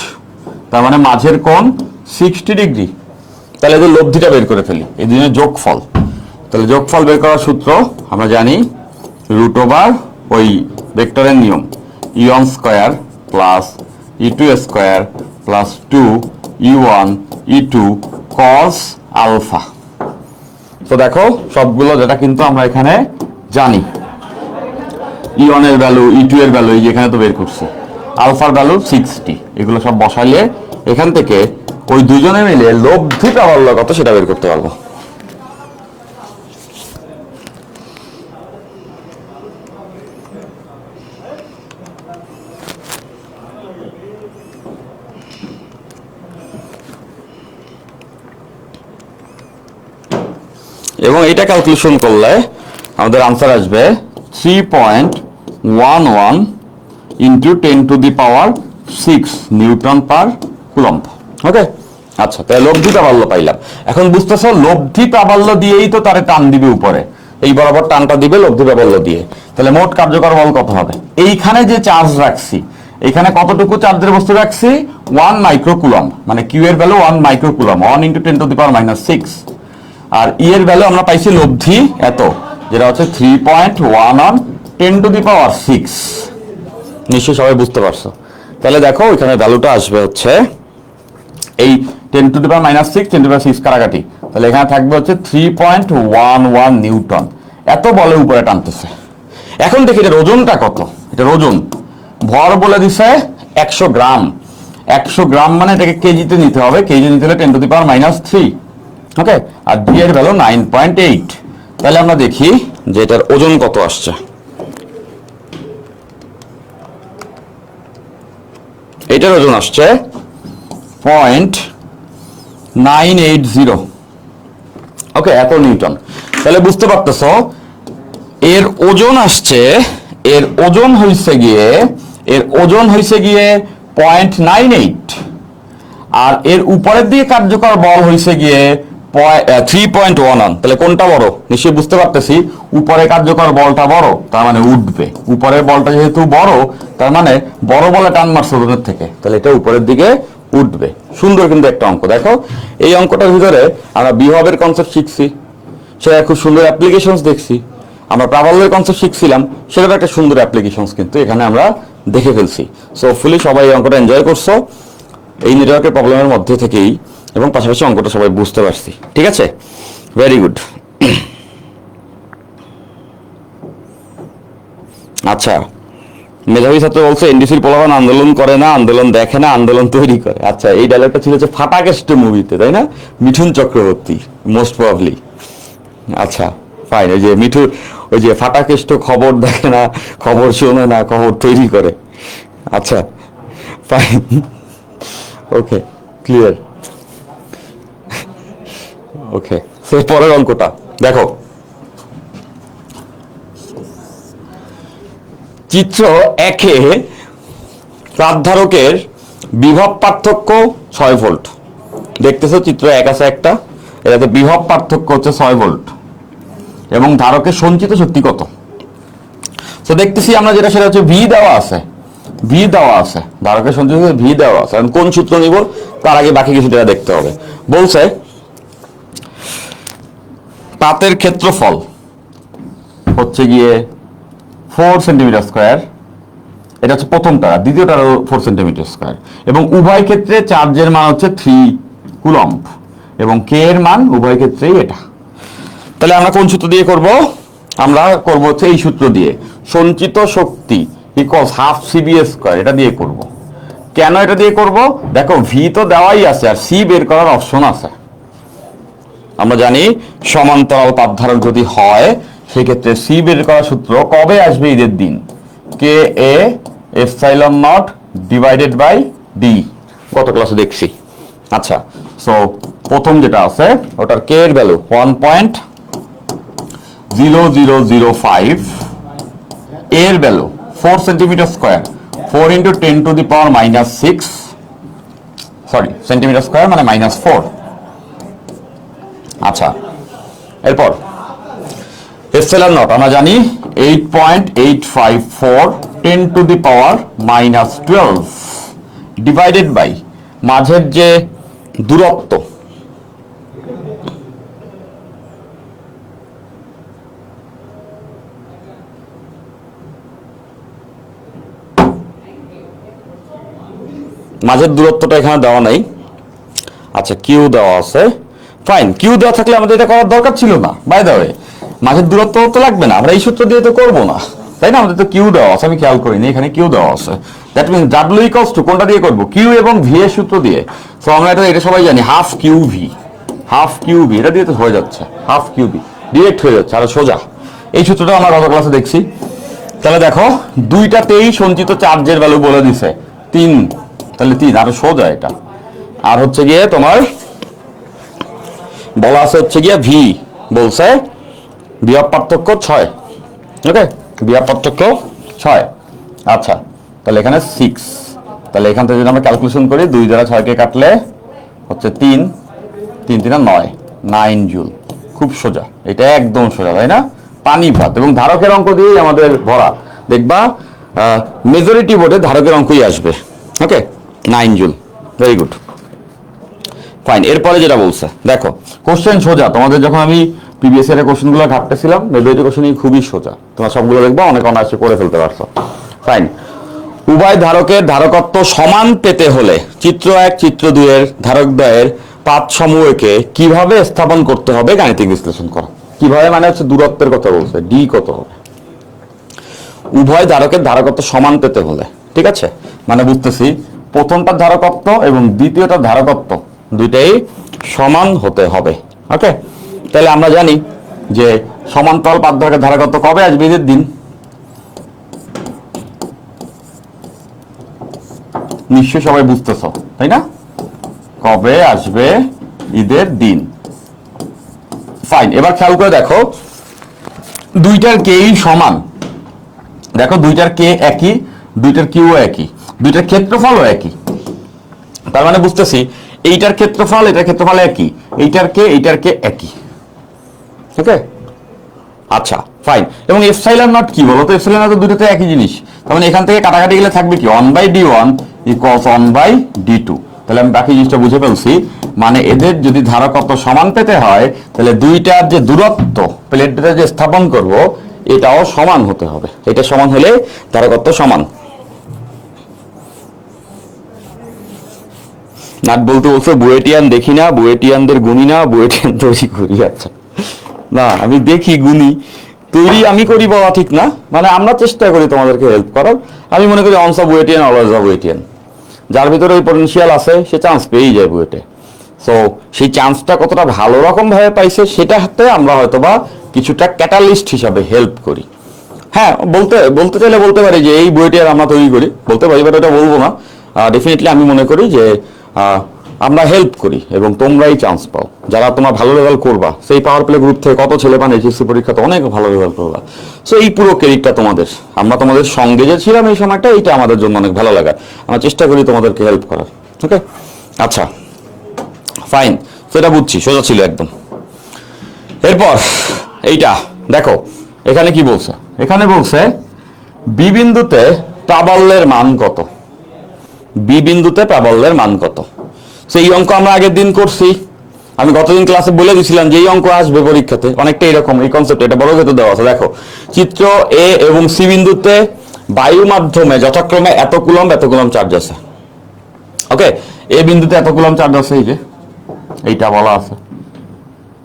তার মানে মাঝের কোণ 60 ডিগ্রি। তাহলে এদের লব্ধিটা বের করে ফেলি, এই দুজনের যোগফল। তাহলে যোগফল বের করার সূত্র আমরা জানি √, ওই ভেক্টরের নিয়ম, E1 square plus E2 square plus 2 E1 E2 cos alpha. তো দেখো সবগুলো যেটা কিন্তু আমরা এখানে জানি, E1 এর ভ্যালু, E2 এর ভ্যালু এই যে এখানে তো বের করছি, আলফার ভ্যালু 60। এগুলো সব বসাইলে এখান থেকে ওই দুজনে মিলে লব্ধি প্রাবল্য কত সেটা বের করতে পারবো। এবং এটা ক্যালকুলেশন করলে আমাদের আনসার আসবে 3.11 × 10⁶ নিউটন পার কুলম্ব। ওকে, আচ্ছা তাহলে লব্ধি প্রাবল্য পাইলাম। এখন বুঝতেছো লব্ধি প্রাবল্য দিয়েই তো তারে টান দিবে উপরে, এই বরাবর টানটা দিবে লব্ধি প্রাবল্য দিয়ে। তাহলে মোট কার্যকর বল কত হবে? এইখানে যে চার্জ রাখছি, এখানে কতটুকু চার্জের বস্তু রাখছি? 1 মাইক্রোকুলম্ব, মানে কিউ এর ভ্যালু 1 মাইক্রোকুলম্ব, 1 × 10⁻⁶। আর ই এর ভ্যালু আমরা পাইছি লব্ধি এত, যেটা হচ্ছে 3.11 10⁶। নিশ্চয়ই সবাই বুঝতে পারছো। তাহলে দেখো এখানে ভ্যালুটা আসবে হচ্ছে এই 10⁻⁶, 10⁶ কাটাকাটি, তাহলে এখানে থাকবে হচ্ছে 3.11 নিউটন। এত বলে উপরে টানতেছে। এখন দেখি এর ওজনটা কত। এটার ওজন, ভর বলে দিছে 100 গ্রাম। 100 গ্রাম মানে এটাকে কেজিতে নিতে হবে, কেজি নিতে হলে 10⁻³ ওকে। আর ডি এর ভ্যালু 9.8। তাহলে আমরা দেখি যে এটার ওজন কত আসছে। এটার ওজন আসছে 0.980 ওকে, এত নিউটন। তাহলে বুঝতে পারতেছ এর ওজন আসছে, এর ওজন হইছে গিয়ে 0.98, আর এর উপরের দিকে কার্যকর বল হইছে গিয়ে 3.11। তাহলে কোনটা বড়? নিশ্চয়ই বুঝতে পারতেছি উপরে কার্যকর বলটা বড়, তার মানে উঠবে। উপরের বলটা যেহেতু বড়, তার মানে বড় বলে টান মারছে ওজনের থেকে, তাহলে এটা উপরের দিকে উঠবে। সুন্দর কিন্তু একটা অঙ্ক। দেখো এই অঙ্কটার ভিতরে আমরা বিভবের কনসেপ্ট শিখছি, সেটা খুব সুন্দর অ্যাপ্লিকেশনস দেখছি। আমরা প্রাবল্যের কনসেপ্ট শিখছিলাম, সেটার একটা সুন্দর অ্যাপ্লিকেশনস কিন্তু এখানে আমরা দেখে ফেলছি। সো হোপফুলি সবাই এই অঙ্কটা এনজয় করছো এই নেটওয়ার্কের প্রবলেমের মধ্যে থেকেই, এবং পাশাপাশি অঙ্কটা সবাই বুঝতে পারছি। ঠিক আছে, ভেরি গুড। আচ্ছা, মেধাবী ছাত্র বলছে এনডিসির পোলাপান আন্দোলন করে না, আন্দোলন দেখে না, আন্দোলন তৈরি করে। আচ্ছা, এই ডায়লগটা ছিল যে ফাটাকেষ্ট মুভিতে, তাই না? Mithun Chakraborty most probably. আচ্ছা ফাইন, ওই যে মিঠুন, ওই যে ফাটাকেষ্ট খবর দেখে না, খবর শোনে না, খবর তৈরি করে। আচ্ছা ফাইন, ওকে, ক্লিয়ার। ওকে, সেই পরের অঙ্কটা দেখো। চিত্র 1-এ প্রাতধারকের বিভব পার্থক্য 6 ভোল্ট। দেখতেছো চিত্র 1 আছে একটা, এটাতে বিভব পার্থক্য হচ্ছে 6 ভোল্ট, এবং ধারকের সঞ্চিত শক্তি কত? তো দেখতেছি আমরা যেটা, সেটা হচ্ছে ভি দেওয়া আছে, ধারকের সঞ্চিত ভি দেওয়া আছে। কোন সূত্র নিব তার আগে বাকি কিছুটা দেখতে হবে। বলছে পাতের ক্ষেত্রফল হচ্ছে গিয়ে 4 সেন্টিমিটার স্কোয়ার, এটা হচ্ছে প্রথমটা, দ্বিতীয়টারও 4 সেন্টিমিটার স্কোয়ার, এবং উভয় ক্ষেত্রে চার্জের মান হচ্ছে 3 কুলম্ব, এবং কে এর মান উভয় ক্ষেত্রেই এটা। তাহলে আমরা কোন সূত্র দিয়ে করব? আমরা করব হচ্ছে এই সূত্র দিয়ে, সঞ্চিত শক্তি ইকুয়ালস হাফ সিবি স্কোয়ার, এটা দিয়ে করব। কেন এটা দিয়ে করব? দেখো ভি তো দেওয়াই আছে, আর সি বের করার অপশন আছে। আমরা জানি সমান্তরাল পাতধারক যদি হয়, সেক্ষেত্রে সি বের করার সূত্র কবে আসবে? ঈদের দিন, K A epsilon naught divided by D, গত ক্লাসে দেখছি। আচ্ছা, সো প্রথম যেটা আছে ওটার কে এর ভ্যালু 1.0005, এর value 4 centimetre square, 4 × 10⁻⁻6, sorry centimetre square মানে -4। আচ্ছা, এরপর এপসাইলন নট আমরা জানি 8.854 10⁻⁻12 ডিভাইডেড বাই মাঝের যে দূরত্ব, মাঝের দূরত্বটা এখানে দেওয়া নাই। আচ্ছা, কিউ দেওয়া আছে, ফাইন। কিউ দেওয়া থাকলে আমাদের এটা করার দরকার ছিল না। বাই দ্য ওয়ে, মাঝের দূরত্ব তো লাগবে না, আমরা এই সূত্র দিয়ে তো করবো না, তাই না? আমাদের তো কিউ দেওয়া আছে, আমি খেয়াল করিনি, এখানে কিউ দেওয়া আছে। That means W equals to কোনটা দিয়ে করবো? কিউ এবং ভি এর সূত্র দিয়ে। সো আমরা এটা সবাই জানি, হাফ কিউ ভি, এটা দিয়ে তো হয়ে যাচ্ছে, হাফ কিউ ভি ডিরেক্ট হয়ে যাচ্ছে, আর সোজা। এই সূত্রটা আমরা গত ক্লাসে দেখছি। তাহলে দেখো দুইটাতেই সঞ্চিত চার্জের ভ্যালু বলে দিছে 3, তাহলে 3, আরো সোজা এটা। আর হচ্ছে গিয়ে তোমার বলা আছে হচ্ছে গিয়ে ভি, বলছে বিভব পার্থক্য 6, ওকে, বিভব পার্থক্য 6। আচ্ছা, তাহলে এখানে 6, তাহলে এখান থেকে যদি আমরা ক্যালকুলেশন করি 2 দ্বারা 6কে কাটলে হচ্ছে 3, 3 3 9, 9 জুল। খুব সোজা, এটা একদম সোজা, তাই না? পানিপাত এবং ধারকের অঙ্ক দিয়েই আমাদের ভরা, দেখবা মেজরিটি বোর্ডে ধারকের অঙ্কই আসবে। ওকে, 9 জুল, ভেরি গুড, ফাইন। এরপরে যেটা বলছে দেখো, কোশ্চেন সোজা। তোমাদের যখন আমি প্রিভিয়াস ইয়ারের কোশ্চেনগুলো ঘাটতেছিলাম, মেজরিটি কোশ্চেনই খুবই সোজা, তোমরা সবগুলো দেখবা অনেক অনায়াসে করে ফেলতে পারছো। ফাইন। উভয় ধারকের ধারকত্ব সমান পেতে হলে চিত্র 1 চিত্র 2 এর ধারকদ্বয়ের পাত সমূহকে কিভাবে স্থাপন করতে হবে গাণিতিক বিশ্লেষণ করো। কিভাবে মানে হচ্ছে দূরত্বের কথা বলছে, ডি কত হবে। উভয় ধারকের ধারকত্ব সমান পেতে হলে, ঠিক আছে, মানে বুঝতেছি প্রথমটার ধারকত্ব এবং দ্বিতীয়টার ধারকত্ব দুইটাই সমান হতে হবে। ওকে, তাহলে আমরা জানি যে সমান্তরাল পাঠধারকের ধারকত্ব কবে আসবে? ঈদের দিন। নিশ্চয়ই সবাই বুঝতেছ, তাই না? কবে আসবে? ঈদের দিন। ফাইন, এবার খেয়াল করে দেখো দুইটার কেই সমান। দেখো দুইটার কে একই, দুইটার কিউ একই, দুইটার ক্ষেত্রফলও একই। তার মানে বুঝতেছি এইটার ক্ষেত্রফল এটার ক্ষেত্রফল একই, এইটার কে একই। ওকে, আচ্ছা ফাইন। এবং এপসাইলন নট কি বলো তো? এপসাইলন নট দুটোতে একই জিনিস। তার মানে এখান থেকে কাটাকাটি গেলে থাকবে কি 1/d1 ইকুয়ালস 1/d2। তাহলে আমি বাকি জিনিসটা বুঝে ফেলছি। মানে এদের যদি ধারকত্ব সমান পেতে হয় তাহলে দুইটার যে দূরত্ব প্লেট দুটো যে স্থাপন করব এটাও সমান হতে হবে। এটা সমান হলে ধারকত্ব সমান। নাট বলতে বলছো বুয়েটিয়ান দেখি না, বুয়েটিয়ানদের গুনি না, বুয়েটিয়ান তৈরি করি। আচ্ছা, না আমি দেখি গুনি, তৈরি আমি করি বলা ঠিক না। মানে আমরা চেষ্টা করি তোমাদেরকে হেল্প করার। আমি মনে করি অনস বুয়েটিয়ান অলওয়েজ বুয়েটিয়ান। যার ভিতরে ওই পটেনশিয়াল আছে সে চান্স পেয়েই যায় বুয়েটে। সো সেই চান্সটা কতটা ভালো রকম ভাবে পাইছে সেটাতে আমরা হয়তোবা কিছুটা ক্যাটালিস্ট হিসাবে হেল্প করি। হ্যাঁ, বলতে চাইলে বলতে পারি যে এই বুয়েটিয়ান আমরা তৈরি করি, বলতে পারি, বাট এটা বলবো না। ডেফিনেটলি আমি মনে করি যে আমরা হেল্প করি এবং তোমরাই চান্স পাও। যারা তোমরা ভালো রেজাল্ট করবা, সেই পাওয়ার প্লে গ্রুপ থেকে কত ছেলে মানে এইচএসসি পরীক্ষাতে অনেক ভালো রেজাল্ট করবা। সো এই পুরো ক্রেডিটটা তোমাদের। আমরা তোমাদের সঙ্গে যে ছিলাম এই সময়টা, এইটা আমাদের জন্য অনেক ভালো লাগা। আমরা চেষ্টা করি তোমাদেরকে হেল্প করার। ওকে, আচ্ছা ফাইন, সেটা বুঝছি, সোজা ছিল একদম। এরপর এইটা দেখো, এখানে কি বলছে? এখানে বলছে বি বিন্দুতে প্রাবল্যের মান কত। বি বিন্দুতে প্রাবল্যের মান কত? সেই অঙ্ক আমরা আগের দিন করছি। আমি গতদিন ক্লাসে বলে দিয়েছিলাম যে এই অঙ্ক আসবে পরীক্ষাতে অনেকটা এরকম, এই কনসেপ্ট। এটা বড় ক্ষেত্রে দেওয়া আছে। দেখো চিত্র এ এবং সি বিন্দুতে বায়ু মাধ্যমে যথাক্রমে এত কুলম্ব চার্জ আছে। ওকে, এ বিন্দুতে এত কুলম্ব চার্জ আছে, এই যে এইটা বলা আছে।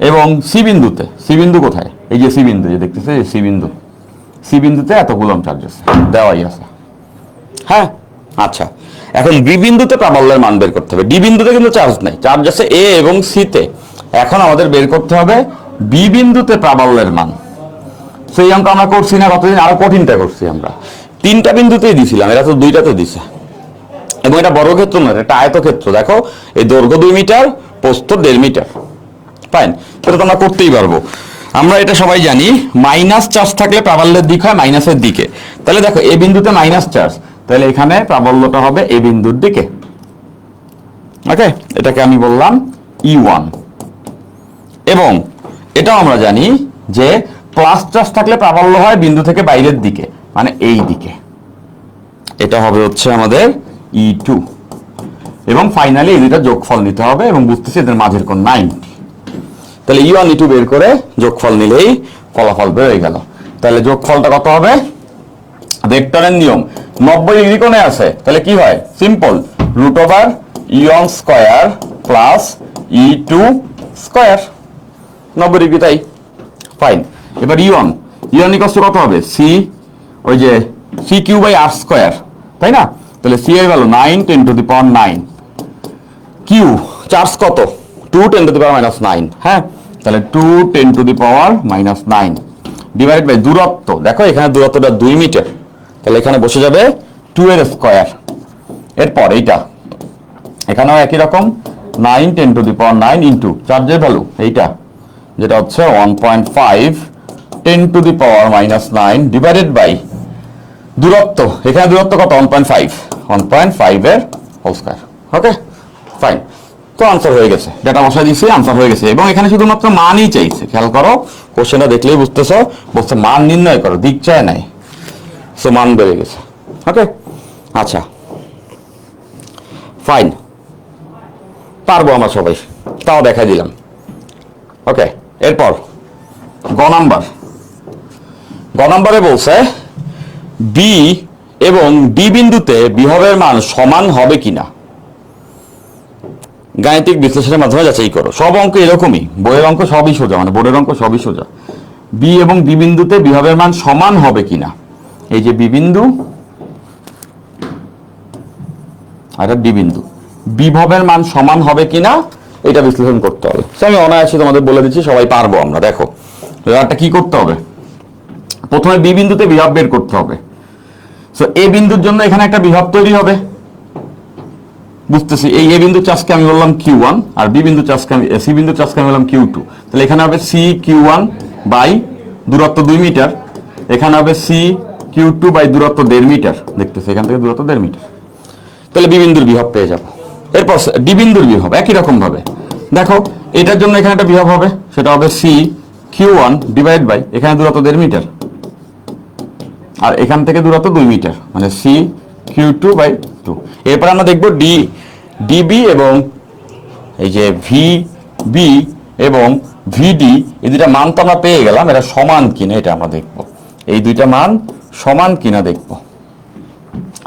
এবং সি বিন্দুতে, সি বিন্দু কোথায়? এই যে সি বিন্দু, যে দেখতেছে সি বিন্দু, সি বিন্দুতে এত কুলম্ব চার্জ আছে, দেওয়াই আছে। হ্যাঁ, আচ্ছা এখন বি বিন্দুতে প্রাবল্যের মান বের করতে হবে। ডি বিন্দুতে কিন্তু চার্জ নাই, চার্জ আছে এ এবং সি তে। এখন আমাদের বের করতে হবে বি বিন্দুতে প্রাবল্যের মান। সেই অঙ্ক আমরা করছি না কতদিন? আরো কঠিনটা করছি আমরা। তিনটা বিন্দুতেই দিছিলাম, এরা তো দুইটাতে দিছে। এবং এটা বড় ক্ষেত্র নয়, এটা আয়তক্ষেত্র। দেখো এই দৈর্ঘ্য 2 মিটার, প্রস্থ 1.5 মিটার। ফাইন, সেটা তো আমরা করতেই পারবো। আমরা এটা সবাই জানি, মাইনাস চার্জ থাকলে প্রাবল্যের দিক হয় মাইনাসের দিকে। তাহলে দেখো এ বিন্দুতে মাইনাস চার্জ, তাহলে এখানে প্রাবল্যটা হবে এ বিন্দুর দিকে। ওকে, এটাকে আমি বললাম E1। এবং এটাও আমরা জানি যে প্লাস চার্জ থাকলে প্রাবল্য হয় বিন্দু থেকে বাইরের দিকে, মানে এই দিকে। এটা হবে হচ্ছে আমাদের E2। এবং ফাইনালি এই দুইটা যোগফল নিতে হবে এবং বুঝতেছি এদের মাঝের কোণ 90। তাহলে E1 E2 বের করে যোগফল নিলেই ফলাফল বের হয়ে গেল। তাহলে যোগফলটা কত হবে? ভেক্টরের নিয়ম 90 ডিগ্রি কোণে আছে, তাহলে কি হয়? Simple, √E1 square plus E2 square, 90 degree. তাই ফাইন। এবার E1 ইকুয়ালস কত হবে? সি, ওই যে CQ/R স্কয়ার, তাই না? তাহলে সি এর ভ্যালু 9 × 10⁻⁹। কিউ চার্জ কত? 2 × 10⁻⁹। হ্যাঁ, তাহলে 2 × 10⁻⁹ ডিভাইড বাই দূরত্ব। দেখো এখানে দূরত্বটা 2 মিটার, তাহলে এখানে বসে যাবে 2 এর স্কয়ার। এরপর এইটা এখানেও একই রকম, 9 × 10⁻⁹ ইন্টু চার্জের ভ্যালু এইটা, যেটা হচ্ছে 1.5 × 10⁻⁹ ডিভাইডেড বাই দূরত্ব। এখানে দূরত্ব কত? 1.5 এর হোল স্কয়ার। ওকে ফাইন, তো আনসার হয়ে গেছে। ডেটা বসাই দিয়েছি, আনসার হয়ে গেছে। এবং এখানে শুধুমাত্র মানই চাইছে। খেয়াল করো, কোশ্চেনটা দেখলেই বুঝতেছো, বলছে মান নির্ণয় করো, দিক চায় নাই। সো মান বেড়ে গেছে। ওকে, আচ্ছা ফাইন, পারবো আমরা সবাই, তাও দেখাই দিলাম। ওকে, এরপর গ নাম্বারে বলছে বি এবং ডি বিন্দুতে বিভবের মান সমান হবে কিনা গাণিতিক বিশ্লেষণের মাধ্যমে যাচাই করো। সব অঙ্ক এরকমই, বইয়ের অঙ্ক সবই সোজা, মানে বোর্ডের অঙ্ক সবই সোজা। বি এবং ডি বিন্দুতে বিভবের মান সমান হবে কিনা এই যে বি বিন্দু আর ডি বিন্দু, বিভবের মান সমান হবে কিনা এটা বিশ্লেষণ করতে হবে। আমি অনায়াসে তোমাদের বলে দিচ্ছি, সবাই পারবো আমরা। দেখো ব্যাপারটা কি করতে হবে, প্রথমে বি বিন্দুতে বিভব বের করতে হবে। সো এ বিন্দুর জন্য এখানে একটা বিভব তৈরি হবে, বুঝতেছি। এই এ বিন্দু চাষকে আমি বললাম Q1 আর বি বিন্দু চাষকে আমি সি বিন্দু চাষকে আমি বললাম Q2। তাহলে এখানে হবে সি Q1 বাই দূরত্ব 2 মিটার, এখানে হবে সি Q2 বাই দূরত্ব 1.5 মিটার, দেখতেছি এখান থেকে দূরত্ব 1.5 মিটার। তাহলে বি বিন্দুর বিভব পেয়ে যাব। এরপর ডি বিন্দুর বিভব একই রকম ভাবে, দেখো এটার জন্য এখানে একটা বিভব হবে, সেটা হবে সি Q1 ডিভাইড বাই এখানে দূরত্ব 1.5 মিটার আর এখান থেকে দূরত্ব 2 মিটার, মানে সি Q2 বাই 2। এরপর আমরা দেখব ডিবি এবং এই যে ভিবি এবং ভিডি, এই দুইটা মান তো আমরা পেয়ে গেলাম, এটা সমান কিনা এটা আমরা দেখব। এই দুইটা মান সমান কিনা দেখব।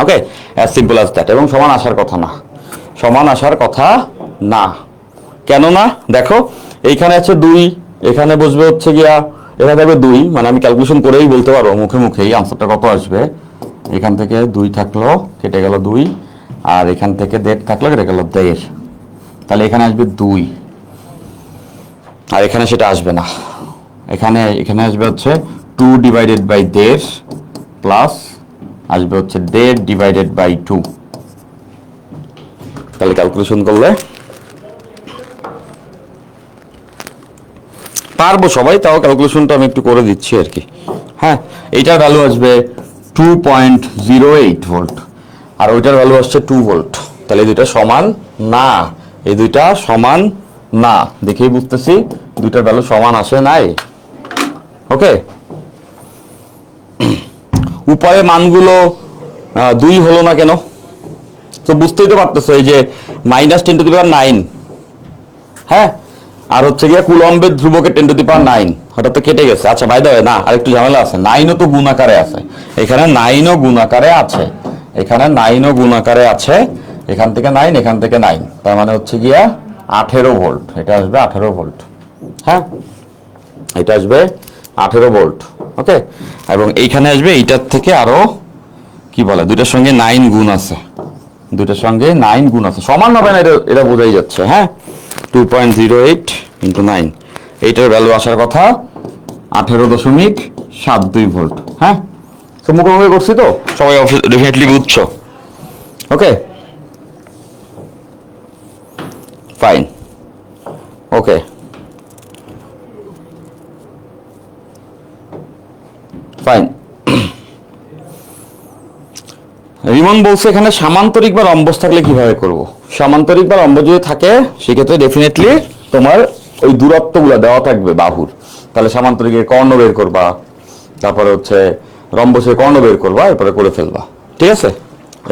ওকে, অ্যাজ সিম্পল অ্যাজ দ্যাট। এবং সমান আসার কথা না, সমান আসার কথা না। কেন না? দেখো এইখানে আছে 2, এখানে বসবে হচ্ছে গিয়া, এখানে থাকবে 2, মানে আমি ক্যালকুলেশন করেই বলতে পারবো মুখে মুখেই আনসারটা কত আসবে। এখান থেকে 2 থাকলো, কেটে গেল 2, আর এখান থেকে 1.5 থাকলো, কেটে গেল 1.5। তাহলে এখানে আসবে 2, আর এখানে সেটা আসবে না। এখানে আসবে হচ্ছে 2 ডিভাইডেড বাই 1.5 প্লাস আসবে হচ্ছে 1.5 ডিভাইডেড বাই 2। তাহলে ক্যালকুলেশন করলে পারবো সবাই, তাও ক্যালকুলেশনটা আমি একটু করে দিচ্ছি আর কি। হ্যাঁ, এইটার ভ্যালু আসবে 2.08 ভোল্ট আর ওইটার ভ্যালু আসছে 2 ভোল্ট। তাহলে এই দুইটা সমান না, এই দুইটা সমান না, দেখেই বুঝতেছি দুইটার ভ্যালু সমান আসে নাই। ওকে, উপরে মানগুলো 2 হলো না কেন? তো বুঝতেই তো পারতেছো, এই যে -10⁹, হ্যাঁ, আর হচ্ছে গিয়ে কুলম্বের ধ্রুবকের 10⁹, হঠাৎ তো কেটে গেছে। আচ্ছা বাই দ্য ওয়ে, না আরেকটু ঝামেলা আছে, 9ও তো গুণাকারে আছে, এখানে 9ও গুণাকারে আছে, এখানে 9ও গুণাকারে আছে, এখান থেকে 9, এখান থেকে 9, তার মানে হচ্ছে গিয়া 18 ভোল্ট। এটা আসবে 18 ভোল্ট, হ্যাঁ এটা আসবে 18 ভোল্ট। ওকে, এবং এইখানে আসবে এইটার থেকে আরো কি বলে, দুইটার সঙ্গে 9 গুণ আছে, দুইটার সঙ্গে 9 গুণ আছে, সমান হবে না, এটা বোঝাই যাচ্ছে। হ্যাঁ, 2.08 ইন্টু 9, এইটার ভ্যালু আসার কথা 18.72 ভোল্ট। হ্যাঁ, তো মুখোমুখি করছি তো, সবাই ডেফিনেটলি বুঝছো। Okay fine, okay fine. Rimon বলছে এখানে সামান্তরিক বা রম্বস থাকলে কিভাবে করব। সামান্তরিক বা রম্বস যদি থাকে সেক্ষেত্রে ডেফিনেটলি তোমার ওই দূরত্বগুলো দেওয়া থাকবে বাহুর, তাহলে সামান্তরিকের কর্ণ বের করবা, তারপরে হচ্ছে রম্বসের কর্ণ বের করবা, এরপরে করে ফেলবা, ঠিক আছে।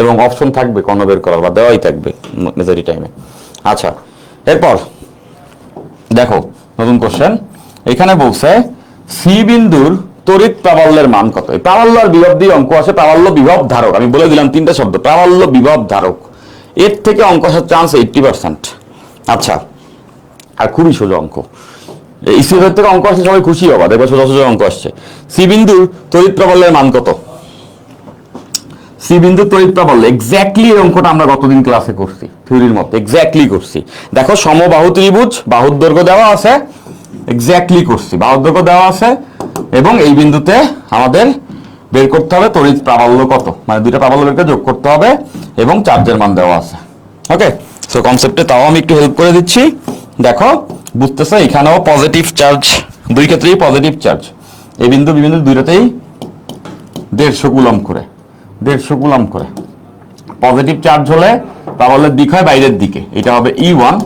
এবং অপশন থাকবে কর্ণ বের করার, বা দেওয়াই থাকবে মেজরিটি টাইমে। আচ্ছা, এরপর দেখো নতুন কোশ্চেন, এখানে বলছে সি বিন্দুর তড়িৎ প্রাবল্যের মান কত। এই প্রাবল্য আর বিভব দিয়ে অঙ্ক আসে, প্রাবল্য বিভব ধারক, আমি বলে দিলাম 3টা শব্দ, প্রাবল্য বিভব ধারক, এর থেকে অঙ্ক আসার চান্স 80%। আচ্ছা, আর খুবই সোজা অঙ্ক, ইসির থেকে অঙ্ক আসছে, সবাই খুশি হবা, দেখবে সোজা সোজা অঙ্ক আসছে। সি বিন্দুর তড়িৎ প্রাবল্যের মান কত। সি বিন্দু তড়িৎ প্রাবল্য, এক্স্যাক্টলি এই অঙ্কটা আমরা গতদিন ক্লাসে করছি, থিওরির মতো এক্স্যাক্টলি করছি। দেখো সমবাহু ত্রিভুজ, বাহুর দৈর্ঘ্য দেওয়া আছে, এক্স্যাক্টলি করছি, বাহুর দৈর্ঘ্য দেওয়া আছে, এবং এই বিন্দুতে আমাদের বের করতে হবে তড়িৎ প্রাবল্য কত, মানে দুইটা প্রাবল্য বের করে যোগ করতে হবে, এবং চার্জের মান দেওয়া আছে। ওকে, সো কনসেপ্টে তাও আমি একটু হেল্প করে দিচ্ছি। দেখো বুঝতেছো, এখানেও পজিটিভ চার্জ, দুই ক্ষেত্রেই পজিটিভ চার্জ, এই বিন্দু বি বিন্দু দুইটাতেই 150 কুলম্ব করে, 150 কুলম্ব করে। পজিটিভ চার্জ হলে প্রাবল্যের দিক হয় বাইরের দিকে, এটা হবে E1,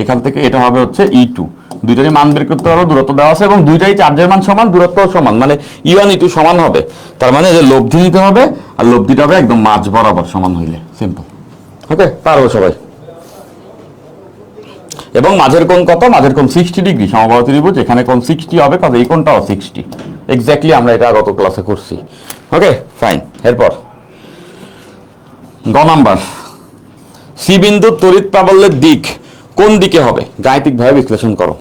এখান থেকে এটা হবে হচ্ছে E2, দুইটারই মান বের করতে হবে, দূরত্ব দেওয়া আছে, এবং দুইটাই চার্জের মান সমান, দূরত্ব সমান, মানে E1 E2 সমান হবে, তার মানে যে লব্ধি নিতে হবে, আর লব্ধিটা হবে একদম মাঝ বরাবর সমান হইলে, সিম্পল। ওকে, পারবো সবাই। এবং মাঝের কোণ কত, মাঝের কোণ 60 ডিগ্রি, সমবাহু ত্রিভুজ, এখানে কোণ 60 হবে, কত এই কোণটাও 60, এক্স্যাক্টলি আমরা এটা গত ক্লাসে করছি। Okay fine. এরপর গ নাম্বার, সি বিন্দুর তড়িৎ প্রাবল্যের দিক কোন দিকে হবে, গাণিতিকভাবে বিশ্লেষণ করো।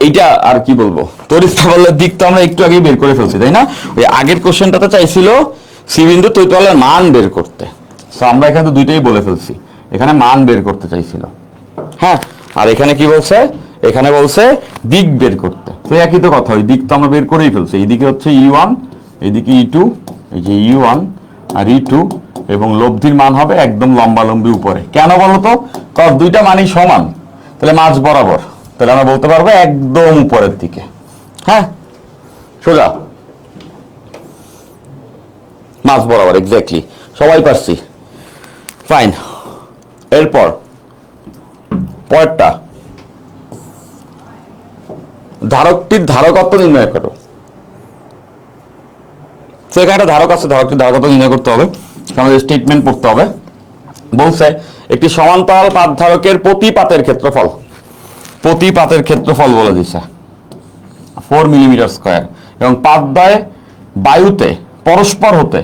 এইটা আর কি বলবো, তড়িৎ স্থাবলের দিক তো আমরা একটু আগে বের করে ফেলছি, তাই না? ওই আগের কোশ্চেনটাতে চাইছিল সি বিন্দু তড়িৎ প্রবাহের মান বের করতে, তো আমরা এখানে তো দুইটাই বলে ফেলছি, এখানে মান বের করতে চাইছিল। হ্যাঁ, আর এখানে কি বলছে, এখানে বলছে দিক বের করতে। তো একই তো কথা, ওই দিক তো আমরা বের করেই ফেলছি। এইদিকে হচ্ছে E1, এইদিকে E2, এই যে E1 আর E2, এবং লব্ধির মান হবে একদম লম্বালম্বি উপরে। কেন বলতো? কারণ দুইটা মানই সমান, তাহলে মাঝ বরাবর, তাহলে আমরা বলতে পারবো একদম উপরের দিকে। হ্যাঁ, সোজা মাঝ বরাবর, এক্স্যাক্টলি, সবাই পারছি। ফাইন, এরপর পরেরটা, ধারকটির ধারকত্ব নির্ণয় করো। সেখানে একটা ধারক আছে, ধারকটির ধারকত্ব নির্ণয় করতে হবে, আমাদের স্টেটমেন্ট পড়তে হবে। বলছে একটি সমান্তরাল পাত ধারকের প্রতি পাতের ক্ষেত্রফল, প্রতি পাতের ক্ষেত্রফল বলে দিছে 4 মিলিমিটার স্কয়ার, এবং পাতদ্বয় বায়ুতে পরস্পর হতে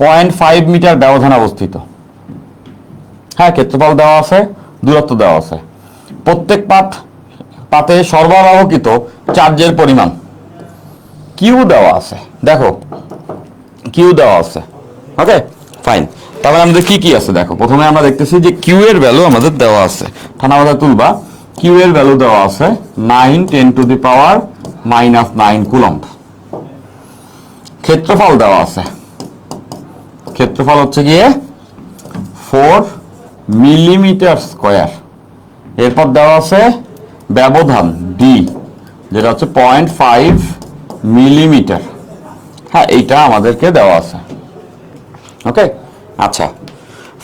0.5 মিটার ব্যবধানে অবস্থিত। হ্যাঁ, ক্ষেত্রফল দেওয়া আছে, দূরত্ব দেওয়া আছে। প্রত্যেক পাতে সরবরাহকৃত চার্জের পরিমাণ কিউ দেওয়া আছে, দেখো কিউ দেওয়া আছে। ওকে, ফাইন। তারপরে আমাদের কি কি আছে দেখো, প্রথমে আমরা দেখতেছি যে কিউ এর ভ্যালু আমাদের দেওয়া আছে, ঠান্ডা মাথায় তুলবা। কিউ এর ভ্যালু দেওয়া আছে 9 × 10⁻⁹ কুলম্ব। ক্ষেত্রফল দেওয়া আছে, ক্ষেত্রফল হচ্ছে গিয়ে 4 মিলিমিটার স্কয়ার। এরপর দেওয়া আছে ব্যবধান ডি, যেটা হচ্ছে 0.5 মিলিমিটার। হ্যাঁ, এইটা আমাদেরকে দেওয়া আছে। ওকে, আচ্ছা,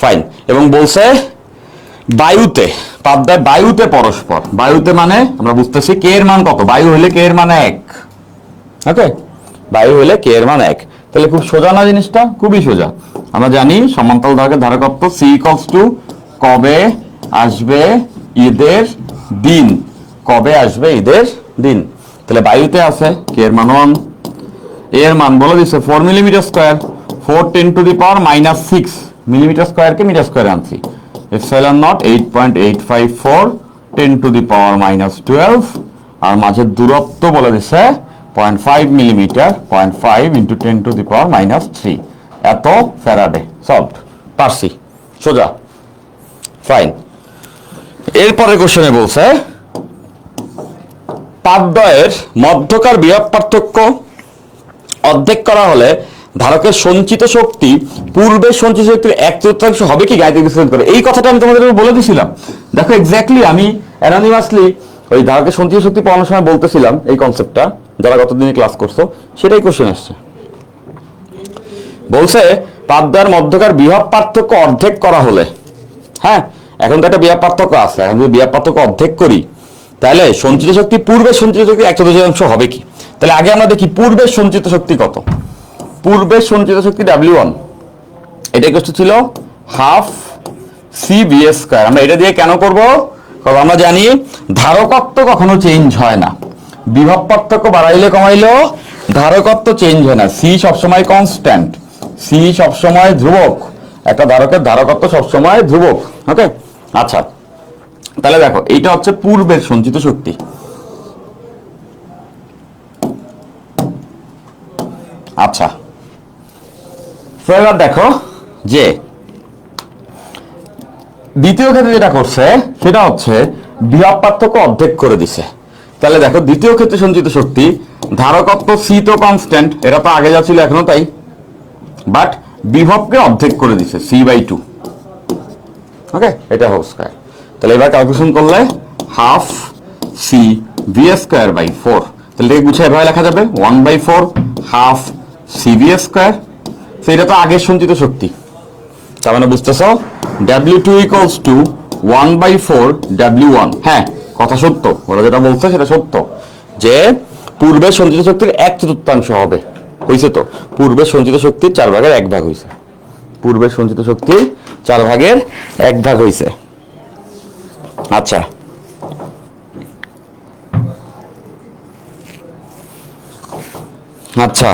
ফাইন। এবং বলছে বায়ুতে, পাতদ্বয় বায়ুতে পরস্পর, বায়ুতে মানে আমরা বুঝতেছি কে এর মান কত, বায়ু হইলে কে এর মান 1। ওকে, বায়ু হইলে কে এর মান 1, তাহলে খুব সোজা না জিনিসটা, খুবই সোজা। আমরা জানি সমান্তরাল ধারকের ধারকত্ব C = কবে আসবে ঈদের দিন, কবে আসবে ঈদের দিন। তাহলে বায়ুতে আছে কে এর মান 1, এর মান বলে দিচ্ছে 4 মিলিমিটার স্কয়ার, 4 × 10⁻⁶ মিলিমিটার স্কয়ারকে মিটার স্কয়ারে আনছি, এপসাইলন নট 8.854 10⁻⁻12, আর মাঝের দূরত্ব বলে দিচ্ছে 0.5 মিলিমিটার, 0.5 × 10⁻³ এত ফ্যারাডে। সলভড, পারছি, সোজা, ফাইন। এরপরে কোশ্চেনে বলছে পাতদ্বয়ের মধ্যকার বিভব পার্থক্য অর্ধেক করা হলে ধারকের সঞ্চিত শক্তি পূর্বের সঞ্চিত শক্তির 1/4 হবে কি গাণিতিক বিশ্লেষণ করে। এই কথাটা আমি তোমাদের বলে দিয়েছিলাম। দেখো এক্স্যাক্টলি আমি অ্যানোনিমাসলি ওই ধারকের সঞ্চিত শক্তি পাওয়ানোর সময় বলতেছিলাম এই কনসেপ্টটা, যারা গতদিনে ক্লাস করছো সেটাই কোশ্চেন আসছে। বলছে পাতদ্বয়ের মধ্যকার বিভব পার্থক্য অর্ধেক করা হলে, হ্যাঁ এখন তো একটা বিভব পার্থক্য আছে, এখন যদি বিভব পার্থক্য অর্ধেক করি তাহলে সঞ্চিত শক্তি পূর্বের সঞ্চিত শক্তি 1/4 হবে কি। তাহলে আগে আমরা দেখি পূর্বের সঞ্চিত শক্তি কত। পূর্বের সঞ্চিত শক্তি W1, এটা কত ছিল, হাফ CB²। আমরা এটা দিয়ে কেন করব, কারণ আমরা জানি ধারকত্ব কখনো চেঞ্জ হয় না, বিভব পার্থক্য বাড়াইলে কমাইলেও ধারকত্ব চেঞ্জ হয় না, সি সবসময় কনস্ট্যান্ট, সি সবসময় ধ্রুবক, একটা ধারকের ধারকত্ব সবসময় ধ্রুবক। ওকে, আচ্ছা, তাহলে দেখো এইটা হচ্ছে পূর্বের সঞ্চিত শক্তি। আচ্ছা, এবার দেখো যে দ্বিতীয় ক্ষেত্রে যেটা করছে সেটা হচ্ছে বিভব পার্থক্য অর্ধেক করে দিছে। তাহলে দেখো দ্বিতীয় ক্ষেত্রে সঞ্চিত শক্তি ধারকত্ব সি তো কনস্ট্যান্ট, এটা তো আগে যা ছিল এখনো তাই, বাট বিভবকে অর্ধেক করে দিছে C/2। ওকে, এটা হোল স্কয়ার। তাহলে এবার ক্যালকুলেশন করলে হাফ CB²/4, তাহলে এটাকে গুছিয়ে এভাবে লেখা যাবে 1/4 হাফ CB²। সেটা তো আগের সঞ্চিত শক্তি, তার মানে বুঝতেছ W2 = 1/4 W1। হ্যাঁ, কথা সত্য, ওরা যেটা বলছে সেটা সত্য যে পূর্বের সঞ্চিত শক্তির 1/4 হবে, হয়েছে তো, পূর্বের সঞ্চিত শক্তির 4/1 হয়েছে, পূর্বের সঞ্চিত শক্তির 4/1 হয়েছে। আচ্ছা, আচ্ছা,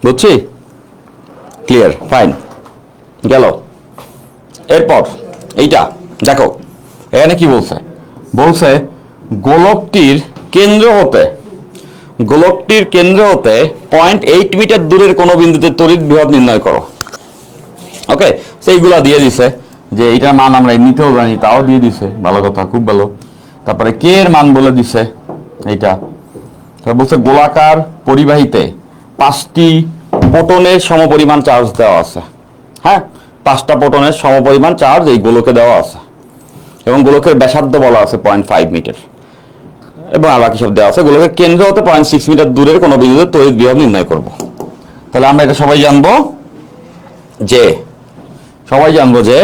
বুঝছি, ক্লিয়ার, ফাইন, গেল। এরপর এইটা দেখো, এখানে কি বলছে, বলছে গোলকটির কেন্দ্র হতে 0.8 মিটার দূরের কোনো বিন্দুতে তড়িৎ বিভব নির্ণয় করো। ওকে, সেইগুলা দিয়ে দিছে, যে এইটার মান আমরা এমনিতেও জানি, তাও দিয়ে দিছে, ভালো কথা, খুব ভালো। তারপরে কে এর মান বলে দিছে এইটা। বলছে গোলাকার পরিবাহীতে 5টি প্রোটনের সমপরিমাণ চার্জ দেওয়া আছে। হ্যাঁ, 5টা প্রোটনের সমপরিমাণ চার্জ এই গোলকে দেওয়া আছে, এবং গোলকের ব্যাসার্ধ বলা আছে 0.5 মিটার, এবং আর বাকি সব দেওয়া আছে। গোলকের কেন্দ্র হতে 0.6 মিটার দূরের কোনো বিন্দুতে তড়িৎ বিভব নির্ণয় করব। তাহলে আমরা এটা সবাই জানবো যে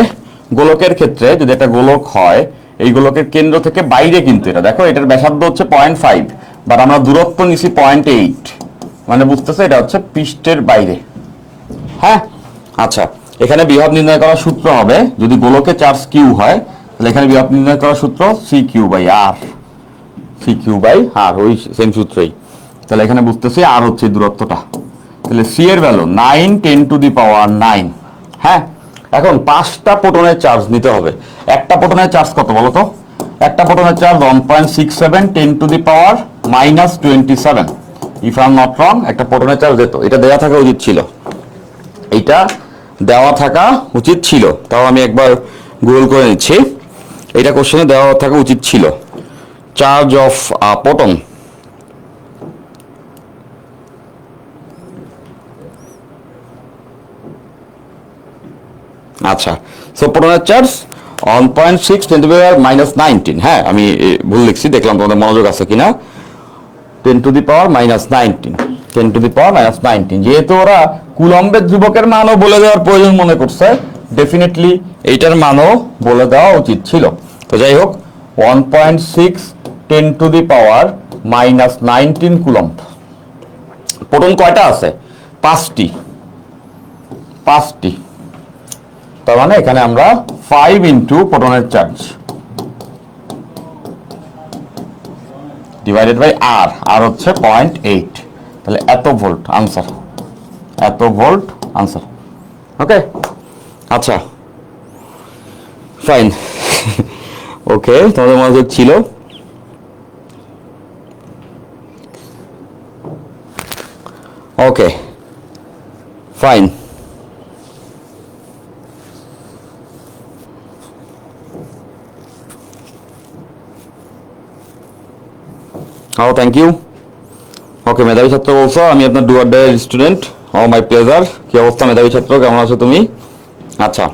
গোলকের ক্ষেত্রে যদি একটা গোলক হয়, এই গোলকের কেন্দ্র থেকে বাইরে, কিন্তু এটা দেখো, এটার ব্যাসার্ধ হচ্ছে 0.5, বাট আমরা দূরত্ব নিছি 0.8, মানে বুঝতেছে এটা হচ্ছে পৃষ্ঠের বাইরে। হ্যাঁ, আচ্ছা, এখানে বিভব নির্ণয় করার সূত্র হবে, যদি গোলকে চার্জ কিউ হয়, তাহলে এখানে বিভব নির্ণয় করার সূত্র CQ/R, ওই সেম সূত্রই। তাহলে এখানে বুঝতেছি আর হচ্ছে দূরত্বটা, তাহলে সি এর ভ্যালু 9 × 10⁹। হ্যাঁ, এখন 5টা প্রোটনের চার্জ নিতে হবে। একটা প্রোটনের চার্জ কত বলো তো? একটা প্রোটনের charge 1.67 10⁻⁻27, if I am not wrong. একটা প্রোটনের চার্জ দিত, এটা দেওয়া থাকা উচিত ছিল, তাও আমি একবার গুগল করে নিচ্ছি। এটা কোশ্চেনে দেওয়া থাকা উচিত ছিল, চার্জ অফ প্রোটন। আচ্ছা, সো প্রোটনের চার্জ 1.6 10⁻⁻19। হ্যাঁ, আমি ভুল লিখছি, দেখলাম তোমাদের মনোযোগ আছে কিনা। 10⁻⁻19, যেহেতু ওরা কুলম্বের ধ্রুবকের মানও বলে দেওয়ার প্রয়োজন মনে করছে, ডেফিনেটলি এইটার মানও বলে দেওয়া উচিত ছিল। তো যাই হোক, 1.6 10⁻⁻19 কুলম্ব। প্রোটন কয়টা আছে? 5টি। তার মানে এখানে আমরা 5 ইন্টু প্রোটনের চার্জ ডিভাইডেড বাই আর হচ্ছে 0.8, তাহলে এত ভোল্ট আনসার। ওকে, আচ্ছা, ফাইন। ওকে, তোমাদের মনোযোগ ছিল। Okay, fine. Thank you. Okay, মেধাবী ছাত্র বলছো, আমি আপনার do or die student. My pleasure. কি অবস্থা মেধাবী ছাত্র, কেমন আছো তুমি? আচ্ছা,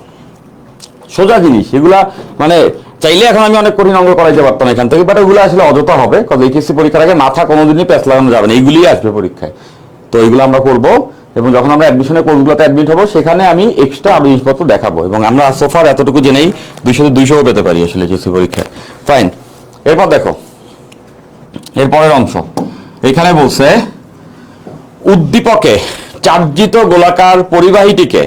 সোজা জিনিস এগুলা, মানে চাইলে এখন আমি অনেক কঠিন অঙ্ক করাইতে পারতাম এখান থেকে, বাট ওগুলো আসলে অযথা হবে, কারণ এইচএসসি পরীক্ষার আগে মাথা কোনোদিনই প্যাচ লাগানো যাবে না, এইগুলিই আসবে পরীক্ষায়। তো এইগুলো আমরা করবো, এবং যখন আমরা অ্যাডমিশনের কোর্সগুলোতে অ্যাডমিট হবো, সেখানে আমি এক্সট্রা আরো জিনিসপত্র দেখাবো, এবং আমরা সোফার এতটুকু জেনেই 200 পেতে পারি আসলে এইচএসসি পরীক্ষায়। ফাইন, এরপর দেখো এরপরের অংশ। এখানে বলছে উদ্দীপকে চার্জিত গোলাকার পরিবাহীটিকে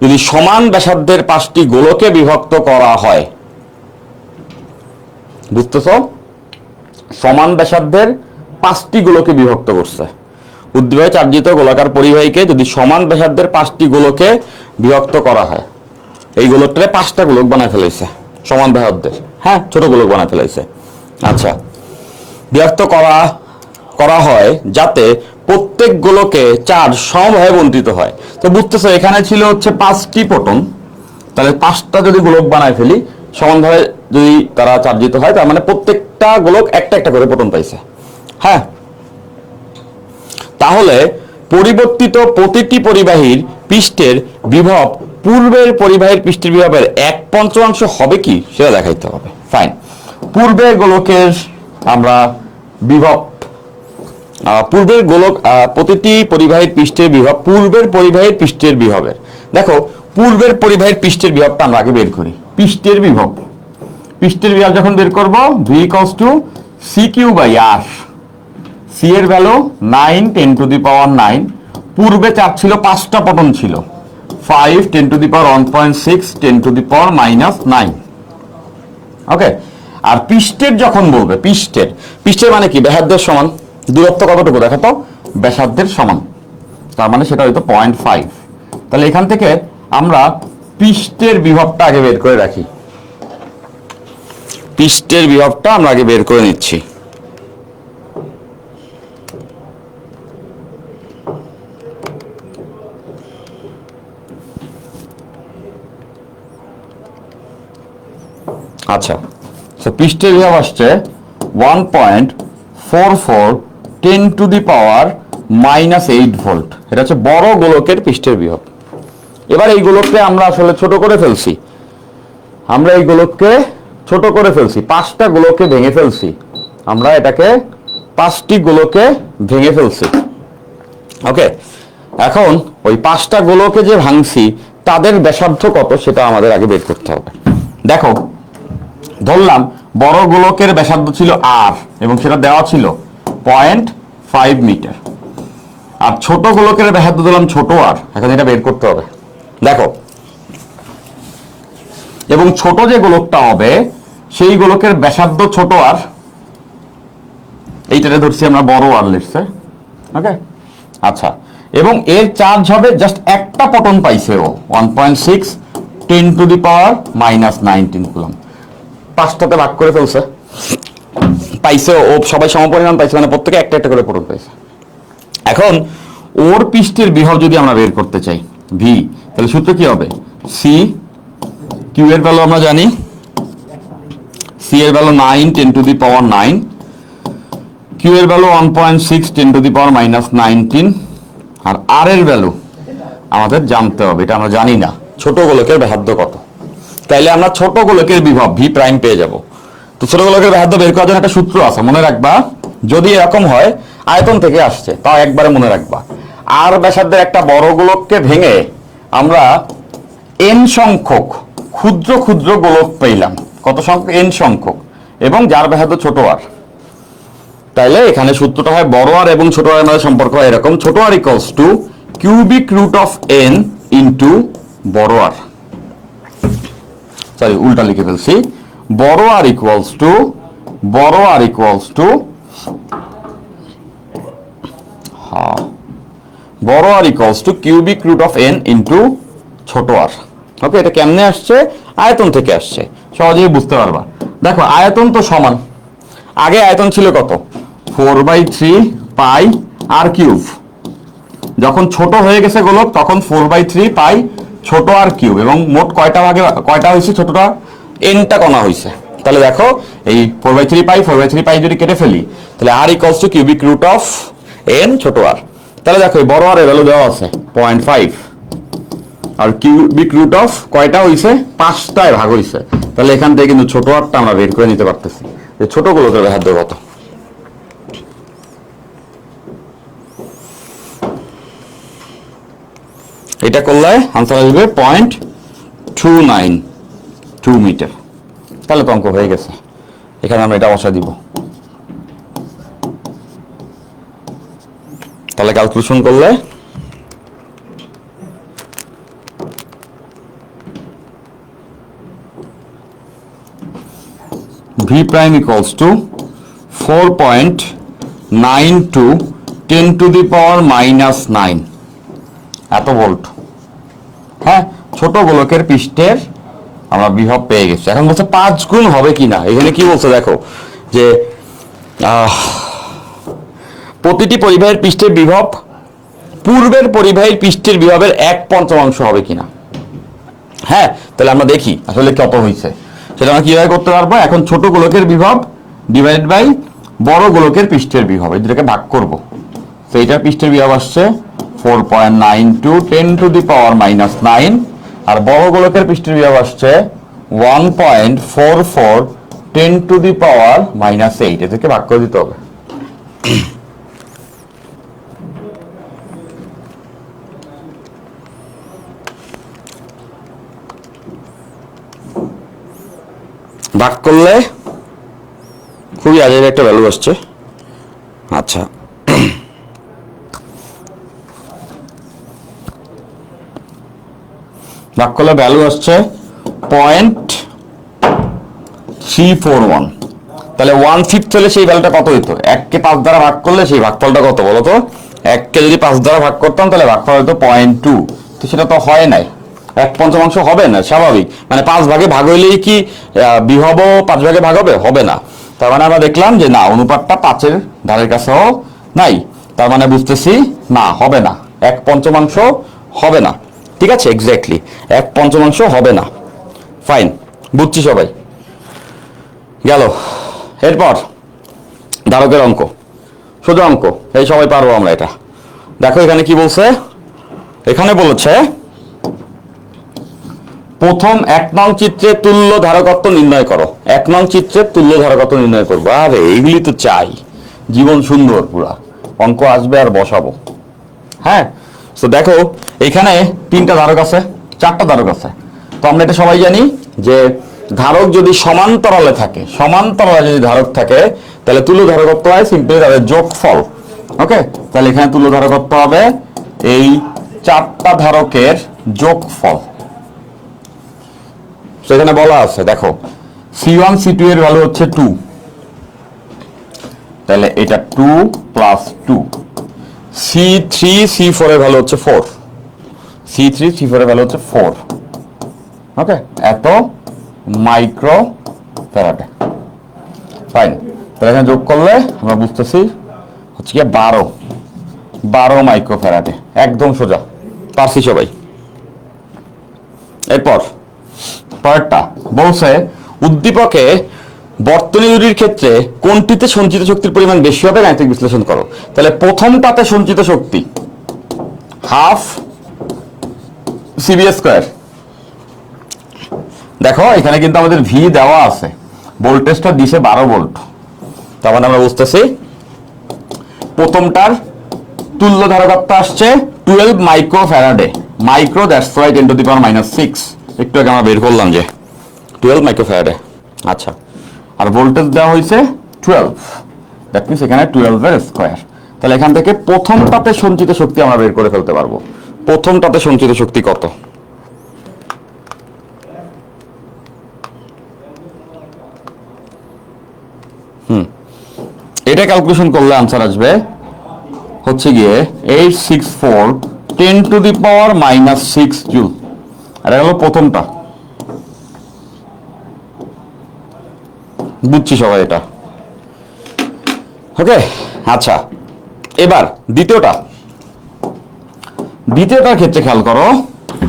যদি সমান ব্যাসার্ধের 5টি গোলকে বিভক্ত করা হয়, বুঝতেছ? সমান ব্যাসার্ধের 5টি গোলকে বিভক্ত করছে। উদ্দীপকে চার্জিত গোলাকার পরিবাহীকে যদি সমান ব্যাসার্ধের 5টি গোলকে বিভক্ত করা হয়, এই গোলকটারে 5টা গোলক বানায় ফেলাইছে সমান ব্যাসার্ধের। হ্যাঁ, ছোট গোলক বানায় ফেলাইছে। আচ্ছা, বিভক্ত করা হয় যাতে প্রত্যেক গোলকে চার্জ সমভাবে বন্টিত হয়। তো বুঝতেছো, এখানে ছিল হচ্ছে 5টি প্রোটন, তাহলে 5টা যদি গোলক বানায় ফেলি, সমানভাবে যদি তারা চার্জিত হয়, তার মানে প্রত্যেকটা গোলক একটা একটা করে প্রোটন পাইছে। হ্যাঁ, তাহলে পরিবর্তিত প্রতিটি পরিবাহীর পৃষ্ঠের বিভব পূর্বের পরিবাহীর পৃষ্ঠের বিভবের 1/5 হবে কি, সেটা দেখাইতে হবে। ফাইন, পূর্বের গোলকের আমরা বিভব, পূর্বের গোলক, প্রতিটি পরিবাহীর পৃষ্ঠের বিভব পূর্বের পরিবাহীর পৃষ্ঠের বিভবের। দেখো, পূর্বের পরিবাহীর পৃষ্ঠের বিভবটা আমরা আগে বের করি। পৃষ্ঠের বিভব যখন বের করব, V = CQ/R। সি এর ভ্যালু 9 10⁻⁹। পূর্বে চাপ ছিল, 5টা প্রোটন ছিল, 5 10⁻1.6 10⁻⁻9। ওকে, আর পৃষ্ঠের যখন বলবে, পৃষ্ঠের মানে কি? ব্যাসার্ধের সমান। দূরত্ব কতটুকু দেখো তো? ব্যাসার্ধের সমান, তার মানে সেটা হয়তো 0.5। তাহলে এখান থেকে আমরা পৃষ্ঠের বিভবটা আগে বের করে রাখি। পৃষ্ঠের বিভবটা আমরা আগে বের করে নিচ্ছি। আচ্ছা, পৃষ্ঠের বিভব আসছে 1.44 10⁻⁻8 ভোল্ট। এটা হচ্ছে বড় গোলকের পৃষ্ঠের বিভব। এবার এই গোলককে আমরা আসলে ছোট করে ফেলছি। আমরা এই গোলককে ছোট করে ফেলছি, 5টা গোলকে ভেঙে ফেলছি। আমরা এটাকে 5টি গোলকে ভেঙে ফেলছি। ওকে, এখন ওই 5টা গোলকে যে ভাঙছি তাদের ব্যাসার্ধ কত সেটা আমাদের আগে বের করতে হবে। দেখো, ধরলাম বড় গোলকের ব্যাসার্ধ ছিল আর, এবং সেটা দেওয়া ছিল 0.5 মিটার। আর ছোট গোলকের ব্যাসার্ধ দিলাম ছোট আর। এখন এটা বের করতে হবে। দেখো, এবং ছোট যে গোলকটা হবে সেই গোলকের ব্যাসার্ধ ছোট আর, এইটাতে ধরছি আমরা বড় আর লিখছে। ওকে, আচ্ছা, এবং এর চার্জ হবে জাস্ট একটা প্রোটন পাইছে ও 1.6 10⁻⁻19 কুলম্ব। 5টাতে ভাগ করে ফেলছে, পাইছে ও সবাই সমপরিমাণ পাইছে, মানে প্রত্যেকে একটা একটা করে প্রোটন পাইছে। এখন ওর পৃষ্ঠের বিভব যদি আমরা বের করতে চাই ভি, তাহলে সূত্র কি হবে? সি, কিউ এর ভ্যালু আমরা জানি, সি এর ভ্যালু 9 10⁻9, কিউ এর ভ্যালু 1.6 10⁻⁻19, আর আর এর ভ্যালু আমাদের জানতে হবে, এটা আমরা জানি না, ছোট গোলকের ব্যাসার্ধ কত। তাইলে আমরা ছোট গোলকের বিভব ভি প্রাইম পেয়ে যাব। তো ছোট গোলকের ব্যাসার্ধ বের করার জন্য একটা সূত্র আছে, মনে রাখবা। যদি এরকম হয় আয়তন থেকে আসছে, তাও একবারে মনে রাখবা। আর ব্যাসার্ধের একটা বড় গোলককে ভেঙে আমরা এন সংখ্যক ক্ষুদ্র ক্ষুদ্র গোলক পেলাম। কত সংখ্যক? এন সংখ্যক, এবং যার ব্যাসার্ধ ছোট আর। তাইলে এখানে সূত্রটা হয় বড় আর এবং ছোট আর মধ্যে সম্পর্ক হয় এরকম, ছোট R equals to cubic root of N into বড় আর। সরি, উল্টা লিখে ফেলছি। বড় R equals to cubic root of N into ছোট আর। ওকে, এটা কেমনে আসছে? আয়তন থেকে আসছে, সহজেই বুঝতে পারবা। দেখো, আয়তন তো সমান। আগে আয়তন ছিল কত? 4/3 পাই আর কিউব। যখন ছোট হয়ে গেছে গোলক তখন 4/3 পাই ছোট আর কিউব, এবং মোট কয়টা হয়েছে? ছোটটা এনটা কণা হয়েছে। তাহলে দেখো, এই 4/3 পাই যদি কেটে ফেলি, তাহলে R equals to cubic root of N ছোট আর। তাহলে দেখো, বড় আর এর ভ্যালু দেওয়া আছে 0.5, আর কিউবিক রুট অফ কয়টা হয়েছে? 5টায় ভাগ হয়েছে। তাহলে এখান থেকে কিন্তু ছোট আরটা আমরা বের করে নিতে পারতেছি যে ছোট গোলকের ব্যাসার্ধ কত। এটা করলে আনসার আসবে 0.292 মিটার। তাহলে তো অঙ্ক হয়ে গেছে। এখানে আমরা এটা বসা দিব। তাহলে ক্যালকুলেশন করলে V prime equals to 4.92 10⁻⁻9 এত ভোল্ট। হ্যাঁ, ছোট গোলকের পৃষ্ঠের আমরা বিভব পেয়ে গেছি। এখন বলছে 5 গুণ হবে কিনা। এখানে কি বলছে দেখো, যে প্রতিটি পরিবাহীর পৃষ্ঠের বিভব পূর্বের পরিবাহীর পৃষ্ঠের বিভবের 1/5 হবে কিনা। হ্যাঁ, তাহলে আমরা দেখি আসলে কত হয়েছে। সেটা আমরা কিভাবে করতে পারবো? এখন ছোট গোলকের বিভব ডিভাইড বাই বড় গোলকের পৃষ্ঠের বিভব, এই দুটাকে ভাগ করব। সেইটার পৃষ্ঠের বিভব আসছে 4.92 10⁻⁻9, আর বড় গোলকের পৃষ্ঠের বিভব আসছে 1.44 10⁻⁻8। এদেরকে ভাগ করে দিতে হবে। ভাগ করলে খুবই আজের একটা ভ্যালু আসছে। আচ্ছা, ভাগ করলে ভ্যালু আসছে 0.341। তাহলে 1/5 হলে সেই ভ্যালুটা কত হইতো? 1কে 5 দ্বারা ভাগ করলে সেই ভাগফলটা কত বলো তো? 1কে যদি 5 দ্বারা ভাগ করতাম তাহলে ভাগফল হতো 0.2, তো সেটা তো হয় নাই, 1/5 হবে না স্বাভাবিক, মানে 5 ভাগে ভাগ হইলেই কি বিভব 5 ভাগে ভাগ হবে? হবে না। তার মানে আমরা দেখলাম যে না, অনুপাতটা 5-এর ধারের কাছেও নাই। তার মানে বুঝতেছি না, হবে না, 1/5 হবে না। ঠিক আছে, এক্স্যাক্টলি 1/5 হবে না। ফাইন, বুঝছি সবাই, গেল। এরপর ধারকের অঙ্ক, সোজা অঙ্ক, এই সবাই পারবো আমরা এটা। দেখো এখানে কি বলছে, এখানে বলেছে প্রথম 1 নং চিত্রে তুল্য ধারকত্ব নির্ণয় করো। 1 নং চিত্রে তুল্য ধারকত্ব নির্ণয় করবো। আরে এইগুলি তো চাই, জীবন সুন্দর পুরা, অঙ্ক আসবে আর বসাবো। হ্যাঁ, তো দেখো এখানে 3টা ধারক আছে, 4টা ধারক আছে। তো আমরা এটা সবাই জানি যে ধারক যদি সমান্তরালে থাকে, সমান্তরালে যদি ধারক থাকে তাহলে তুল্য ধারকত্ব হয় সিম্পলি তাদের যোগফল। ওকে, তাহলে এখানে তুল্য ধারকত্ব হবে এই 4টা ধারকের যোগফল। সেখানে বলা আছে দেখো, C1 C2 এর ভ্যালু হচ্ছে 2, তাহলে এটা 2 + 2। C3 C4 এর ভ্যালু হচ্ছে 4, C3 C4 এর ভ্যালু হচ্ছে 4। ওকে, এত মাইক্রো ফ্যারাডে। ফাইন, তাহলে এখানে যোগ করলে আমরা বুঝতেছি হচ্ছে কি 12 মাইক্রো ফ্যারাডে। একদম সোজা, পারছি সবাই। এরপর পরেরটা বলছে উদ্দীপকে বর্তনী দুটির ক্ষেত্রে কোনটিতে সঞ্চিত শক্তির পরিমাণ বেশি হবে গাণিতিক বিশ্লেষণ করো। তাহলে প্রথমটাতে সঞ্চিত শক্তি হাফ সিবি স্কয়ার। দেখো এখানে কিন্তু আমাদের ভি দেওয়া আছে, ভোল্টেজটা দিছে 12 ভোল্ট। তার মানে আমরা বুঝতেছি প্রথমটার তুল্য ধারকত্ব আসছে 12 micro Faraday. Micro, that's why 10⁻⁻6। একটু আগে আমরা বের করলাম যে 12 মাইক্রো ফ্যারাডে। আচ্ছা, আর ভোল্টেজ দেওয়া হয়েছে 12, দ্যাট মিনস এখানে 12 এর স্কয়ার। তাহলে এখান থেকে প্রথমটাতে সঞ্চিত শক্তি আমরা বের করে ফেলতে পারবো। প্রথমটাতে সঞ্চিত শক্তি কত? এটা ক্যালকুলেশন করলে আনসার আসবে হচ্ছে গিয়ে 864 10⁻⁻6 জুল। আর এটা হলো প্রথমটা, বুঝছি সবাই এটা? ওকে, আচ্ছা এবার দ্বিতীয়টার ক্ষেত্রে খেয়াল করো,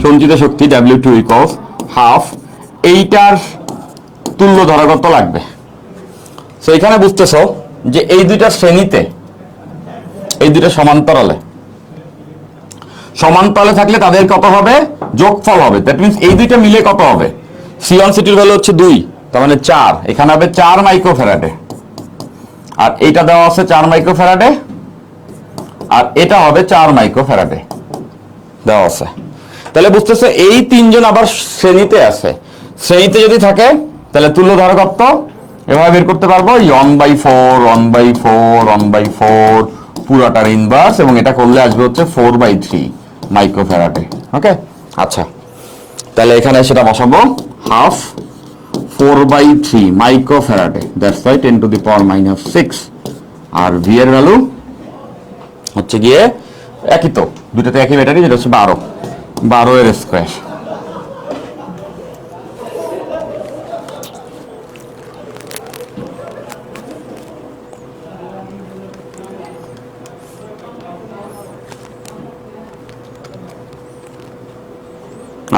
সঞ্চিত শক্তি W2 = হাফ, এইটার তুল্য ধারকত্ব লাগবে। তো এখানে বুঝতেছো যে এই দুইটা শ্রেণীতে, এই দুইটা সমান্তরালে থাকলে তাদের কত হবে? যোগফল হবে। দ্যাট মিনস এই দুইটা মিলে কত হবে? C1 C2 এর ভ্যালু হচ্ছে 2, তার মানে 4, এখানে হবে 4 মাইক্রো ফ্যারাডে। আর এটা দেওয়া আছে 4 মাইক্রো ফ্যারাডে, আর এটা হবে 4 মাইক্রো ফ্যারাডে দেওয়া আছে। তাহলে বুঝতেছে এই তিনজন আবার শ্রেণীতে আছে। শ্রেণীতে যদি থাকে তাহলে তুল্য ধারকত্ব এভাবে বের করতে পারবো, 1/4 1/4 1/4 পুরাটার ইনভার্স, এবং এটা করলে আসবে হচ্ছে 4/3 মাইক্রো ফ্যারাডে। ওকে, আচ্ছা তাহলে এখানে সেটা বসাবো, half 4/3 micro farad, that's why 10⁻⁻6। আর ভি এর ভ্যালু হচ্ছে গিয়ে একই, তো দুটোতে একই ব্যাটারি, যেটা হচ্ছে 12 এর স্কয়ার।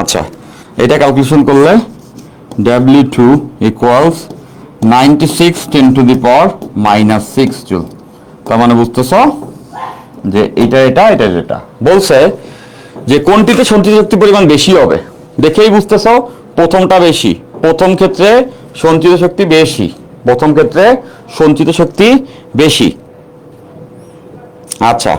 আচ্ছা, এটা ক্যালকুলেশন করলে W2 = 96 10⁻⁻6 জুল। তার মানে বুঝতেছ যে এটা বলছে যে কোনটিতে সঞ্চিত শক্তি পরিমাণ বেশি হবে। দেখেই বুঝতেছ প্রথমটা বেশি, প্রথম ক্ষেত্রে সঞ্চিত শক্তি বেশি, প্রথম ক্ষেত্রে সঞ্চিত শক্তি বেশি। আচ্ছা,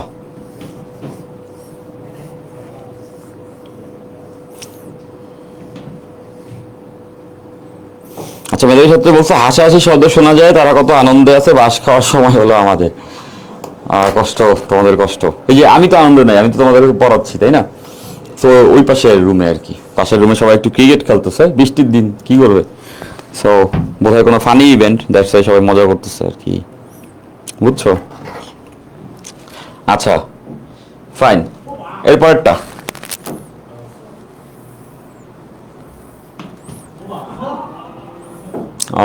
আচ্ছা মেধাবী ছাত্র বলছে হাসাহাসি শব্দ শোনা যায়, তারা কত আনন্দে আছে, বাস খাওয়ার সময় হলো আমাদের। কষ্ট, তোমাদের কষ্ট। এই যে আমি তো আনন্দ নাই, আমি তো তোমাদের পড়াচ্ছি, তাই না? তো ওই পাশের রুমে আর কি, পাশের রুমে সবাই একটু ক্রিকেট খেলতেছে, বৃষ্টির দিন কি করবে। সো বোধহয় কোনো ফানি ইভেন্ট, দ্যাটস ওয়াই সবাই মজা করতেছে আর কি, বুঝছো? আচ্ছা ফাইন, এরপরেরটা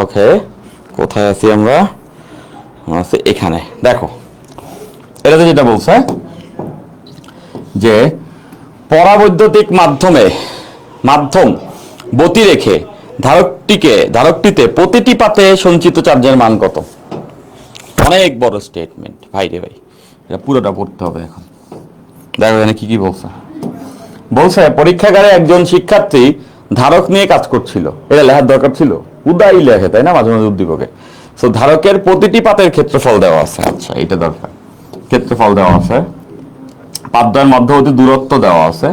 ওকে, কোথায় আছি আমরা? আছি এখানে। দেখো এটাতে যেটা বলছে যে পরাবৈদ্যুতিক মাধ্যম বতি রেখে ধারকটিতে প্রতিটি পাতে সঞ্চিত চার্জের মান কত? অনেক বড় স্টেটমেন্ট ভাই রে ভাই, এটা পুরোটা পড়তে হবে এখন। দেখো এখানে কি কি বলছে পরীক্ষাগারে একজন শিক্ষার্থী ধারক নিয়ে কাজ করছিল। এটা লেখার দরকার ছিল, উদাই লেখে তাই না মাঝে মাঝে উদ্দীপকে। তো ধারকের প্রতিটি পাতের ক্ষেত্রফল দেওয়া আছে। আচ্ছা এটা দরকার, ক্ষেত্রফল দেওয়া আছে, পাতদ্বয়ের মধ্যবর্তী দূরত্ব দেওয়া আছে,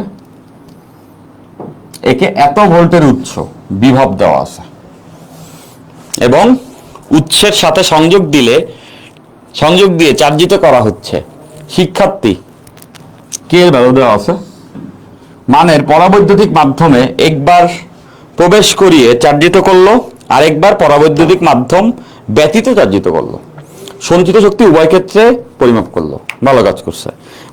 একে এত ভোল্টের উৎস বিভব দেওয়া আছে, এবং উৎসের সাথে সংযোগ দিয়ে চার্জিত করা হচ্ছে। শিক্ষার্থী কে এর ভ্যালু দেওয়া আছে, মানের পরাবৈদ্যুতিক মাধ্যমে একবার প্রবেশ করিয়ে চার্জিত করলো, আরেকবার পরাবৈদ্যুতিক মাধ্যম ব্যতীত চার্জিত করলো, সঞ্চিত শক্তি উভয় ক্ষেত্রে পরিমাপ করলো। ভালো কাজ করছে।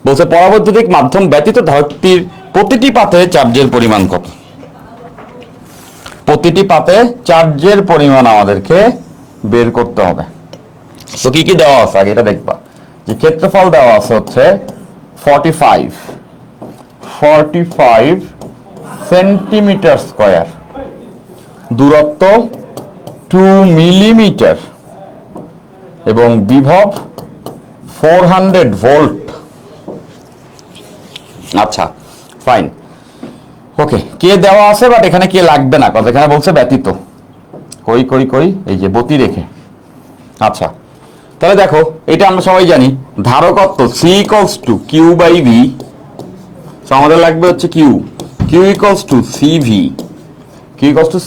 বলছে পরাবৈদ্যুতিক মাধ্যম ব্যতীত ধারকটির প্রতিটি পাতে চার্জের পরিমাণ কত? প্রতিটি পাতে চার্জের পরিমাণ আমাদেরকে বের করতে হবে। তো কি কি দেওয়া আছে আগে এটা দেখবা। যে ক্ষেত্রফল দেওয়া আছে হচ্ছে 45 সেন্টিমিটার স্কয়ার, দূরত্ব 2 মিলিমিটার, এবং বিভব 400 ভোল্ট। আচ্ছা ফাইন, ওকে। কে দেওয়া আছে বাট এখানে কে লাগবে না, কথা এখানে বলছে ব্যতীত। কই এই যে বতি রেখে। আচ্ছা তাহলে দেখো এটা আমরা সবাই জানি, ধারকত্ব C equals to Q by V. আমাদের লাগবে হচ্ছে কিউ ইকুয়ালস টু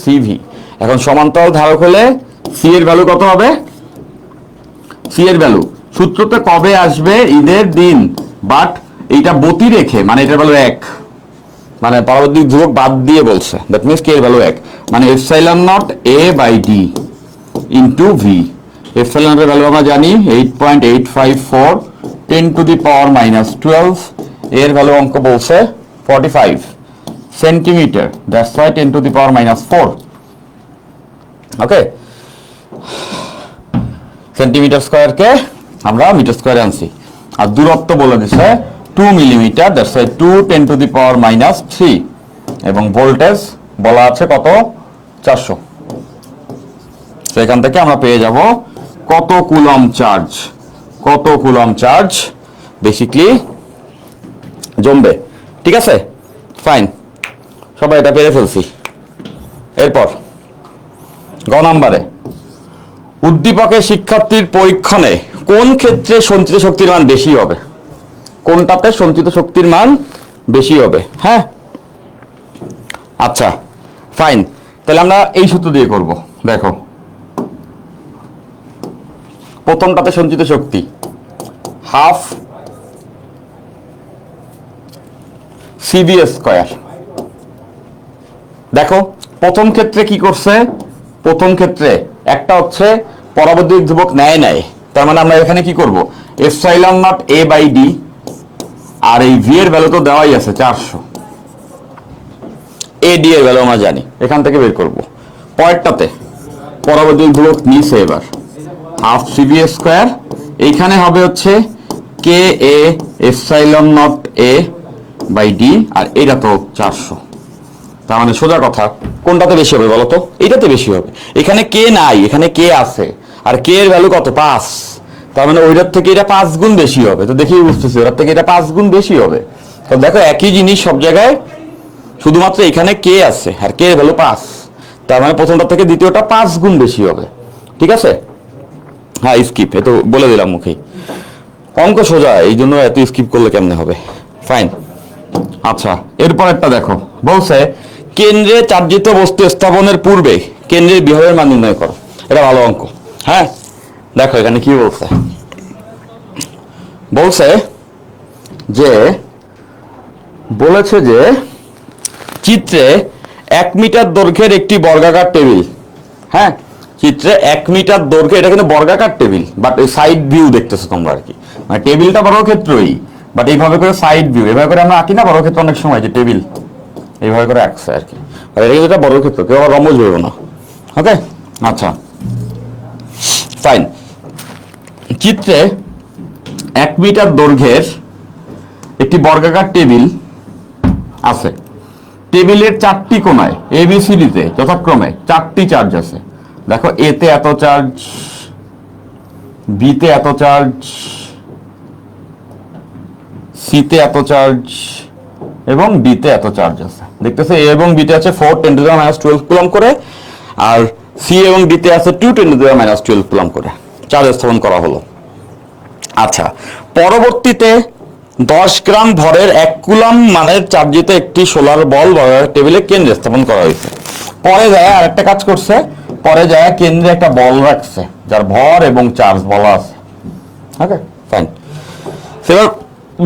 সিভি। এখন সমান্তরাল ধারক হলে সি এর ভ্যালু কত হবে? সি এর ভ্যালু সূত্রতে কবে আসবে? ঈদের দিন। বাট এইটা বতি রেখে মানে এটার ভ্যালু 1, মানে পরবর্তী ধ্রুবক বাদ দিয়ে বলছে, দ্যাট মিনস কে এর ভ্যালু 1, মানে epsilon naught A by D into V. Epsilon নটের ভ্যালু আমরা জানি 8.854 10 টু দি পাওয়ার -12। এর ভ্যালু অঙ্ক বলছে 45 centimetre, that's why 10 to the power -4। Okay, centimetre স্কয়ারকে আমরা মিটার স্কয়ারে আনছি, আর দূরত্ব বলে দিছে 2 millimetre, that's why 2 10 to the power -3, এবং ভোল্টেজ বলা আছে কত? 400। তো এখান থেকে আমরা পেয়ে যাব কত কুলম্ব চার্জ বেসিক্যালি জমবে। ঠিক আছে ফাইন, সবাই এটা পেরে ফেলছি। এরপর গ নাম্বারে, উদ্দীপকের শিক্ষার্থীর পরীক্ষণে কোন ক্ষেত্রে সঞ্চিত শক্তির মান বেশি হবে? কোনটাতে সঞ্চিত শক্তির মান বেশি হবে? হ্যাঁ আচ্ছা ফাইন, তাহলে আমরা এই সূত্র দিয়ে করব। দেখো প্রথমটাতে সঞ্চিত শক্তি হাফ সিভি স্কয়ার। দেখো প্রথম ক্ষেত্রে কি করছে? প্রথম ক্ষেত্রে একটা হচ্ছে পরাবৈদ্যুতিক ধ্রুবক নেয়, তার মানে আমরা এখানে কি করব? Epsilon naught A by D, আর এই ভি এর ভ্যালু তো দেওয়াই আছে 400, এ ডি এর ভ্যালু আমরা জানি, এখান থেকে বের করব। পরেরটাতে পরাবৈদ্যুতিক ধ্রুবক নিচে এবার হাফ সিভি স্কয়ার, এইখানে হবে হচ্ছে K A epsilon naught A by D, আর এটা তো 400। তার মানে সোজা কথা কোনটাতে বেশি হবে বলো তো? এটাতে বেশি হবে। এখানে কে নাই, এখানে কে আছে, আর কে এর ভ্যালু কত? 5। তার মানে ওইটার থেকে এটা 5 গুণ বেশি হবে। তো দেখি বুঝতেছি ওটার থেকে এটা 5 গুণ বেশি হবে। তো দেখো একই জিনিস সব জায়গায়, শুধুমাত্র এখানে কে আছে আর কে এর ভ্যালু 5, তার মানে প্রথমটা থেকে দ্বিতীয়টা 5 গুণ বেশি হবে। ঠিক আছে, হ্যাঁ স্কিপ, এ তো বলে দিলাম মুখেই। অঙ্ক সোজা, এই জন্য এত স্কিপ করলে কেমনে হবে? ফাইন। আচ্ছা এরপর একটা দেখো, বলছে কেন্দ্রে চার্জিত বস্তু স্থাপনের পূর্বে কেন্দ্রের বিভবের মান নির্ণয় করো। এটা ভালো অঙ্ক। হ্যাঁ দেখো এখানে কি বলছে যে চিত্রে 1 মিটার দৈর্ঘ্যের একটি বর্গাকার টেবিল। হ্যাঁ চিত্রে 1 মিটার দৈর্ঘ্য, এটা কিন্তু বর্গাকার টেবিল, বাট এই সাইড ভিউ দেখতেছো তোমরা আর কি, মানে টেবিলটা বর্গক্ষেত্রই, বাট এইভাবে করে সাইড ভিউ, এভাবে করে আমরা আঁকি না বর্গক্ষেত্র অনেক সময়, যে টেবিল এইভাবে করে আঁকছে আর কি, আর এটা কিন্তু বর্গক্ষেত্র, কেউ আবার রম্বস ভেবো না। ওকে আচ্ছা ফাইন। চিত্রে 1 মিটার দৈর্ঘ্যের একটি বর্গাকার টেবিল আছে। টেবিলের 4টি কোণায় ABCDতে যথাক্রমে 4টি চার্জ আছে। দেখো, এতে এত চার্জ, বিতে এত চার্জ, সিতে এত চার্জ এবং ডিতে এত চার্জ আছে। দেখতেছে এ এবং বিতে আছে 4 × 10⁻12 কুলম্ব করে, আর সি এবং ডিতে আছে 2 × 10⁻12 কুলম্ব করে চার্জ স্থাপন করা হলো। আচ্ছা, পরবর্তীতে 10 গ্রাম ভরের 1 কুলম্ব মানের চার্জিত একটি সোলার বল টেবিলে কেন্দ্রে স্থাপন করা হয়েছে। পরে যায় আরেকটা কাজ করছে, পরে যায় কেন্দ্রে একটা বল রাখছে যার ভর এবং চার্জ বলা আছে। ওকে, ফাইন। এবার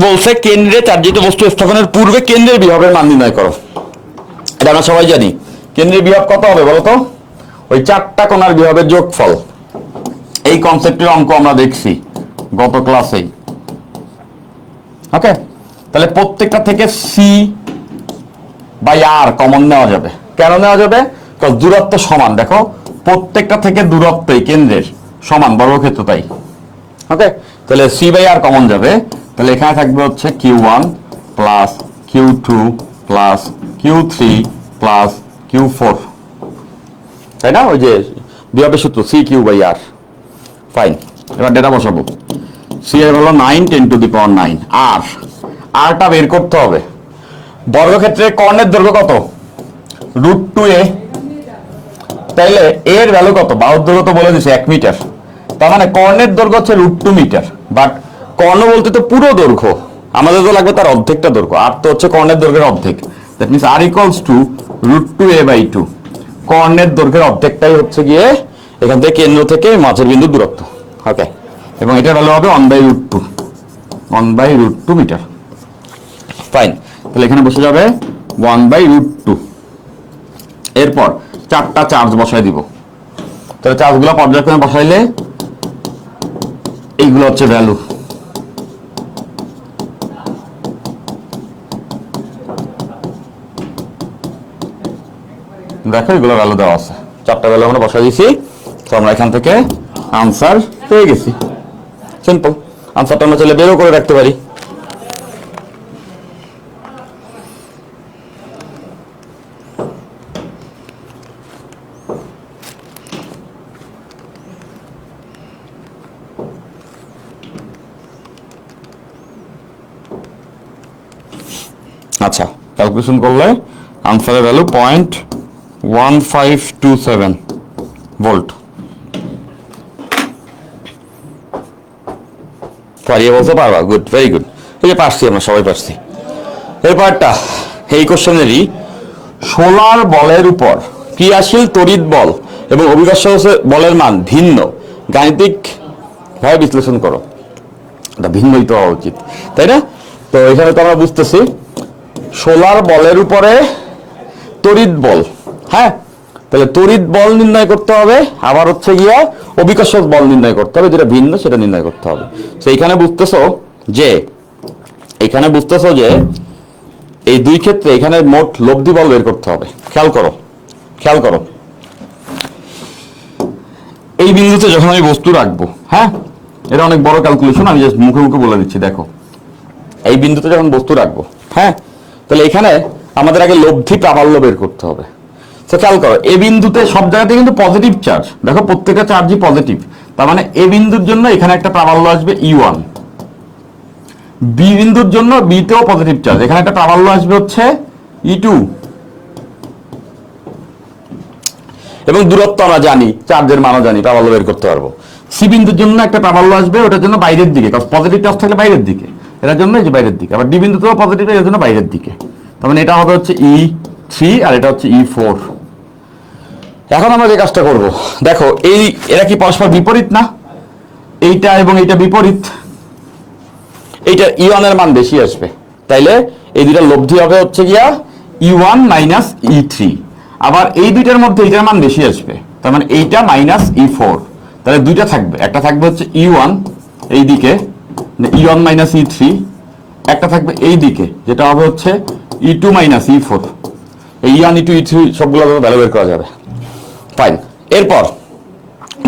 বলছে কেন্দ্রে চার্জিত বস্তু স্থাপনের পূর্বে কেন্দ্রের বিভবের মান নির্ণয় করো। এটা আমরা সবাই জানি। কেন্দ্রের বিভব কত হবে বলো তো? ওই 4টা কোণার বিভবের যোগফল। এই কনসেপ্টের অঙ্ক আমরা দেখছি গত ক্লাসেই। ওকে, তাহলে প্রত্যেকটা থেকে C/R কমন নেওয়া যাবে। কেন নেওয়া যাবে? কারণ দূরত্ব সমান। দেখো, প্রত্যেকটা থেকে দূরত্বই কেন্দ্রের সমান, বর্গক্ষেত্র তাই। ওকে, তাহলে C/R কমন যাবে। তাহলে এখানে থাকবে হচ্ছে Q1 plus Q2 plus Q3 plus Q4, তাই না? ওই যে বিভবের সূত্র CQ/R। ফাইন, এবার ডেটা বসাবো। C হলো 9 × 10⁹। আরটা বের করতে হবে। বর্গক্ষেত্রের কর্ণের দৈর্ঘ্য কত? √2a। তাইলে এর ভ্যালু কত? বাহুর দৈর্ঘ্য তো বলে দিছে 1 মিটার। তার মানে কর্ণের দৈর্ঘ্য হচ্ছে √2 মিটার। বাট কর্ণ বলতে তো পুরো দৈর্ঘ্য, আমাদের তো লাগবে তার অর্ধেকটা দৈর্ঘ্য। আর তো হচ্ছে কর্ণের দৈর্ঘ্যের অর্ধেক। That means R = √2a/2। কর্ণের দৈর্ঘ্যের অর্ধেকটাই হচ্ছে গিয়ে এখান থেকে কেন্দ্র থেকে মাঝের বিন্দু দূরত্ব। ওকে, এবং এটার ভ্যালু হবে 1/√2 মিটার। ফাইন, তাহলে এখানে বসে যাবে 1/√2। এরপর 4টা চার্জ বসাই দিব। তাহলে চার্জগুলো পর্যায়ক্রমে বসাইলে এইগুলো হচ্ছে ভ্যালু। দেখো, এগুলো ভ্যালু দেওয়া আছে। 4টা ভ্যালু আমরা বসাই দিয়েছি। তো আমরা এখান থেকে আনসার পেয়ে গেছি। সিম্পল। আনসারটা আমরা চাইলে বেরও করে রাখতে পারি। আচ্ছা, ক্যালকুলেশন করলে আনসারের ভ্যালু 0.1527 ভোল্ট। পারিয়ে বলতে পারবা? Good, very good. এই যে পারছি, আমরা সবাই পারছি। এরপরটা এই কোশ্চেনেরই, সোলার বলের উপর ক্রিয়াশীল তড়িৎ বল এবং অভিকর্ষ বলের মান ভিন্ন, গাণিতিক ভাবে বিশ্লেষণ করো। এটা ভিন্নই তো হওয়া উচিত, তাই না? তো এখানে তো আমরা বুঝতেছি সোলার বলের উপরে তড়িৎ বল। হ্যাঁ, তাহলে তড়িৎ বল নির্ণয় করতে হবে, আবার হচ্ছে গিয়া অভিকর্ষ বল নির্ণয় করতে হবে, যেটা ভিন্ন সেটা নির্ণয় করতে হবে। সেইখানে বুঝতেছো যে এই দুই ক্ষেত্রে এখানে মোট লব্ধি বল বের করতে হবে। খেয়াল করো, এই বিন্দুতে যখন আমি বস্তু রাখবো, হ্যাঁ, এটা অনেক বড় ক্যালকুলেশন, আমি জাস্ট মুখে মুখে বলে দিচ্ছি। দেখো, এই বিন্দুতে যখন বস্তু রাখবো, হ্যাঁ, তাহলে এখানে আমাদের আগে লব্ধি প্রাবল্য বের করতে হবে। তো খেয়াল করো, এ বিন্দুতে সব জায়গাতে কিন্তু পজিটিভ চার্জ। দেখো, প্রত্যেকটা চার্জই পজিটিভ। তার মানে এ বিন্দুর জন্য এখানে একটা প্রাবল্য আসবে E1। বি বিন্দুর জন্য বিতেও পজিটিভ চার্জ, এখানে একটা প্রাবল্য আসবে হচ্ছে E2। এবং দূরত্ব আমরা জানি, চার্জের মানও জানি, প্রাবল্য বের করতে পারবো। সি বিন্দুর জন্য একটা প্রাবল্য আসবে, ওটার জন্য বাইরের দিকে, কারণ পজিটিভ চার্জ থাকলে বাইরের দিকে, এটার জন্য এই যে বাইরের দিকে। আবার ডি বিন্দুতেও পজিটিভ, এর জন্য বাইরের দিকে। তার মানে এটা হবে হচ্ছে E3 আর এটা হচ্ছে E4। এখন আমরা যে কাজটা করব, দেখো, এরা কি পরস্পর বিপরীত না? এইটা এবং এইটা বিপরীত। এইটা E1 এর মান বেশি আসবে, তাইলে এই দুইটা লব্ধি হবে হচ্ছে গিয়া E1 মাইনাস E3। আবার এই দুইটার মধ্যে এইটার মান বেশি আসবে, তার মানে এইটা মাইনাস E4। তাহলে দুইটা থাকবে, একটা থাকবে হচ্ছে E1 এই দিকে, E1 মাইনাস E3, একটা থাকবে এই দিকে যেটা হবে হচ্ছে E2 মাইনাস E4। এই E1 E2 E3 সবগুলো ভ্যালু বের করা যাবে। ফাইন, এরপর